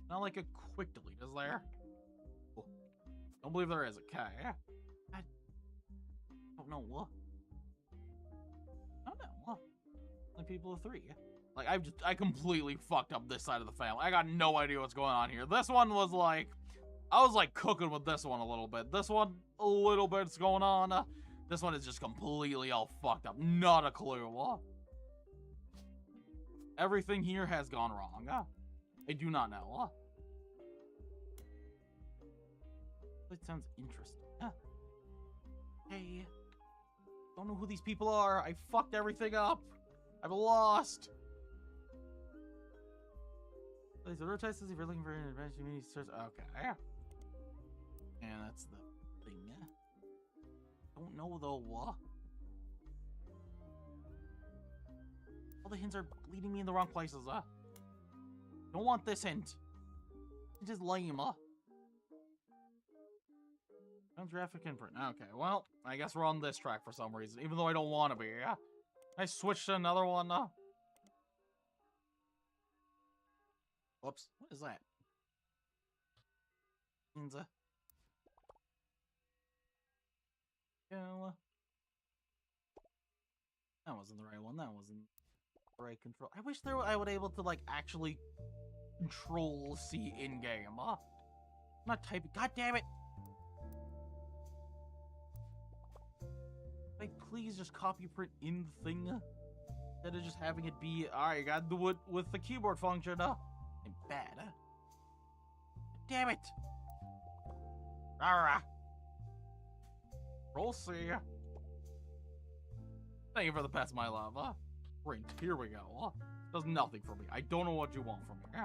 E: Not like a quick delete, is there? Cool. Don't believe there is. Okay. I don't know what. I don't know. Only people of 3. Like, I completely fucked up this side of the family. I got no idea what's going on here. This one was like, I was like cooking with this one a little bit. This one, a little bit's going on. This one is just completely all fucked up. Not a clue. Everything here has gone wrong. I do not know. It sounds interesting.
A: Hey. Don't know who these people are. I fucked everything up. I'm lost.
E: Like the Roottrees says if you're looking for an adventure, you need to search.
A: Okay. And that's the thing. Don't know though. What? All the hints are leading me in the wrong places. Don't want this hint. It's just lame.
E: Graphic input.
A: Okay, well, I guess we're on this track for some reason, even though I don't want to be. I switched to another one. Whoops. What is that? Means that wasn't the right one. That wasn't the right control. I wish I would able to like actually control C in game. I'm not typing. God damn it! Like, please just copy print in the thing instead of just having it be. Alright, you gotta do it with the keyboard function. I'm bad. Damn it! Arrgh. Roll C. Thank you for the pass, my love. Print. Here we go. Does nothing for me. I don't know what you want from me.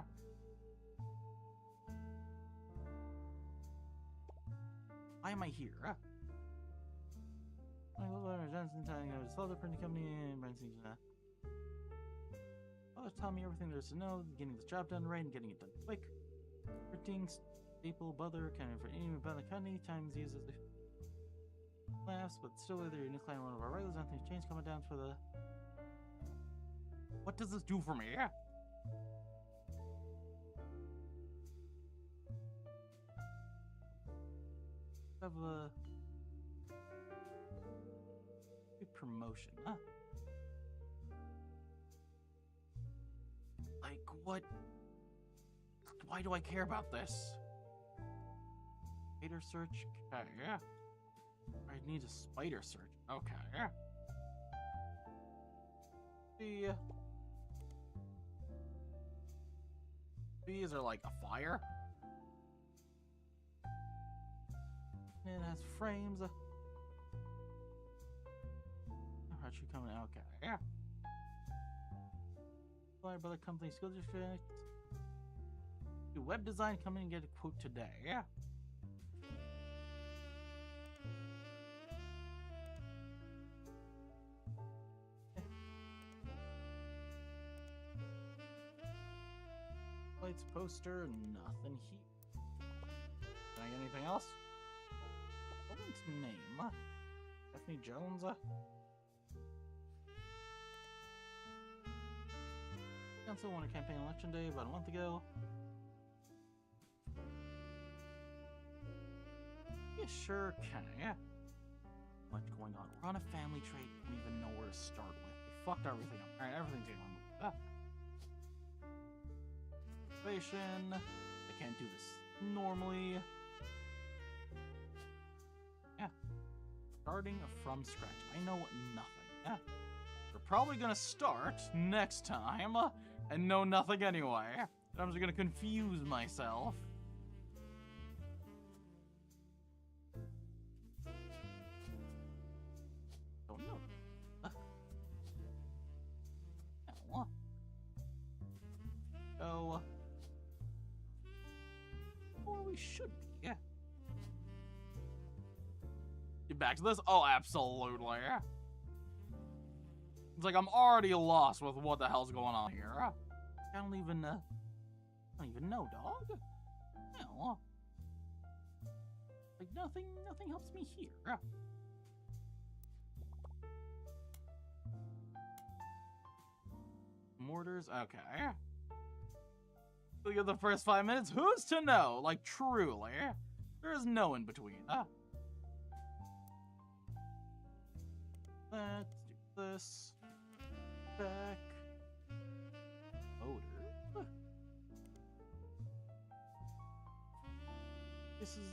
A: Why am I here?
E: Johnson telling I was the printing company and Father tell me everything there is to know, getting this job done right and getting it done quick. Printing staple bother kind of for any about the company times uses the laughs, but still whether you're nuclear one of our regulars, nothing's changed coming down for the.
A: What does this do for me?
E: Have a promotion, huh?
A: Like, what? Why do I care about this?
E: Spider search?
A: Okay, yeah. I need a spider search. Okay, yeah. These are like a fire?
E: It has frames. How'd you coming? Okay,
A: yeah.
E: Flyer by the company school district. Do web design, come in and get a quote today.
A: Yeah.
E: Lights poster, nothing here.
A: Can I get anything else?
E: Woman's name? Stephanie Jones? Council won a campaign election day about a month ago. Yeah, sure can.
A: Yeah.
E: Much going on. We're on a family trade. We don't even know where to start with.
A: We fucked everything up. Alright, everything's going on.
E: Situation. I can't do this normally.
A: Yeah.
E: Starting from scratch. I know nothing.
A: Yeah. We're probably gonna start next time and know nothing anyway. And I'm just gonna confuse myself.
E: Don't know.
A: So, or we should be. Yeah. Get back to this? Oh, absolutely. It's like I'm already lost with what the hell's going on here.
E: I don't even know, dog.
A: No.
E: Like nothing helps me here.
A: Mortars, okay. Look at the first 5 minutes. Who's to know? Like, truly. There is no in between.
E: Let's do this. Back. Motor. This is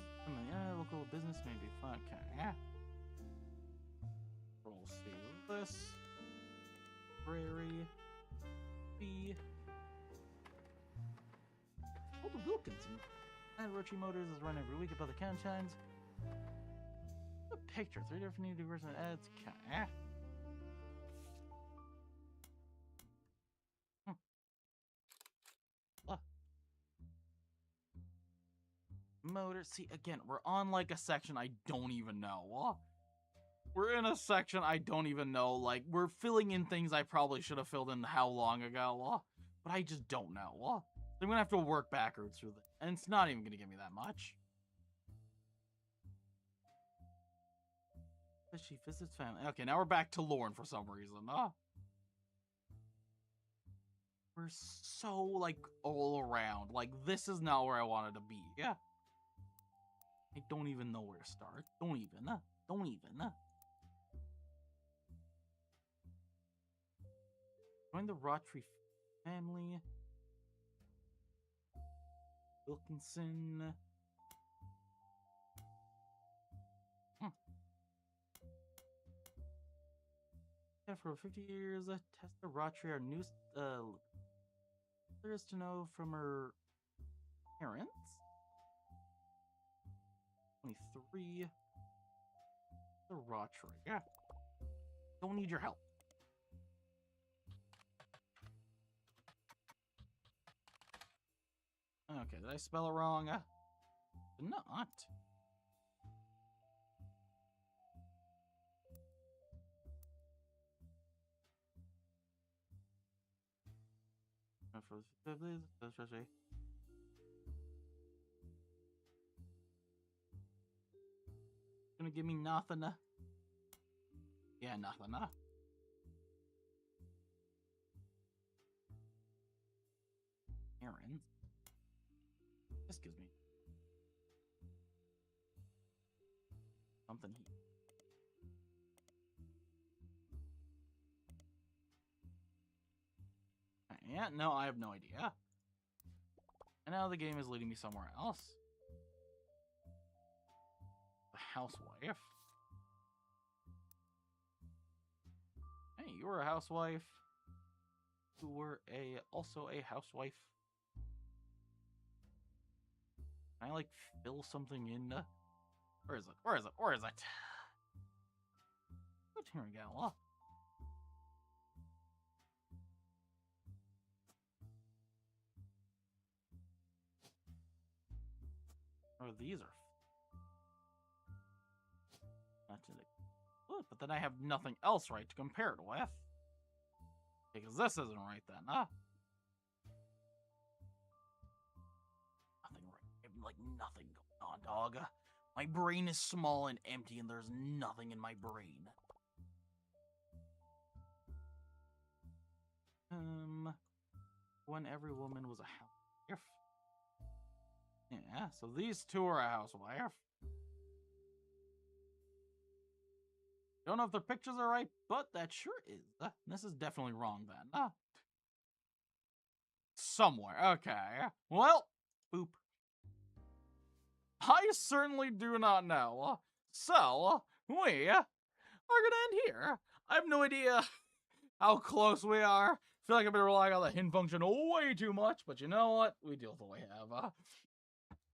E: local business, maybe. Okay. Roll C. This. Prairie. B. Wilkinson. And Roottrees Motors is run every week above the count shines.
A: a picture. 3 different universe ads. Okay. Motor. See, again, we're on like a section I don't even know. We're in a section I don't even know. Like, we're filling in things I probably should have filled in how long ago. But I just don't know. So I'm gonna have to work backwards through this. And it's not even gonna give me that much. She visits family. Okay, now we're back to Lorne for some reason. We're so, like, all around. Like, this is not where I wanted to be. Yeah. I don't even know where to start. Don't even. Join the Roottrees family. Wilkinson. Yeah, for 50 years, Tessa Roottrees, our new there is to know from her parents. 23. The Roottrees. Yeah. Don't need your help. Okay, did I spell it wrong? Did not. Gonna give me nothing. Yeah, nothing. Aaron. This gives me something. Yeah, no, I have no idea. And now the game is leading me somewhere else. The housewife. Hey, you were a housewife. You were also a housewife. Can I, like, fill something in? Where is it? Where is it? Where is it? Good, here we go. Oh, these are not good, but then I have nothing else right to compare it with. Because this isn't right then, huh? Nothing right. I have, like, nothing going on, dog. My brain is small and empty, and there's nothing in my brain. When every woman was a housewife. Yeah, so these two are a housewife. Don't know if their pictures are right, but that sure is. This is definitely wrong then. Somewhere. Okay. Well, boop. I certainly do not know. So, we are gonna end here. I have no idea how close we are. I feel like I've been relying on the hint function way too much, but you know what? We deal with what we have.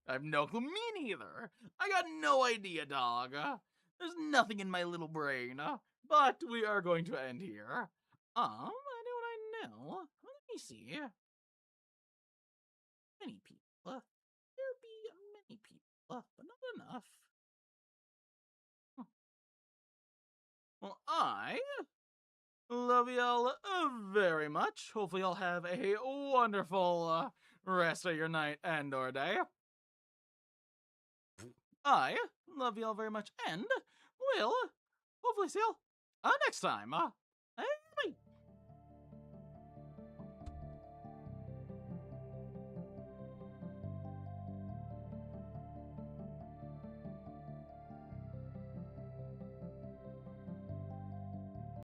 A: I have no clue. Me neither. I got no idea, dog. There's nothing in my little brain. But we are going to end here. I know. Let me see. Many people. There be many people, but not enough. Well, I love y'all very much. Hopefully y'all have a wonderful rest of your night and or day. I love y'all very much, and we'll hopefully see y'all next time.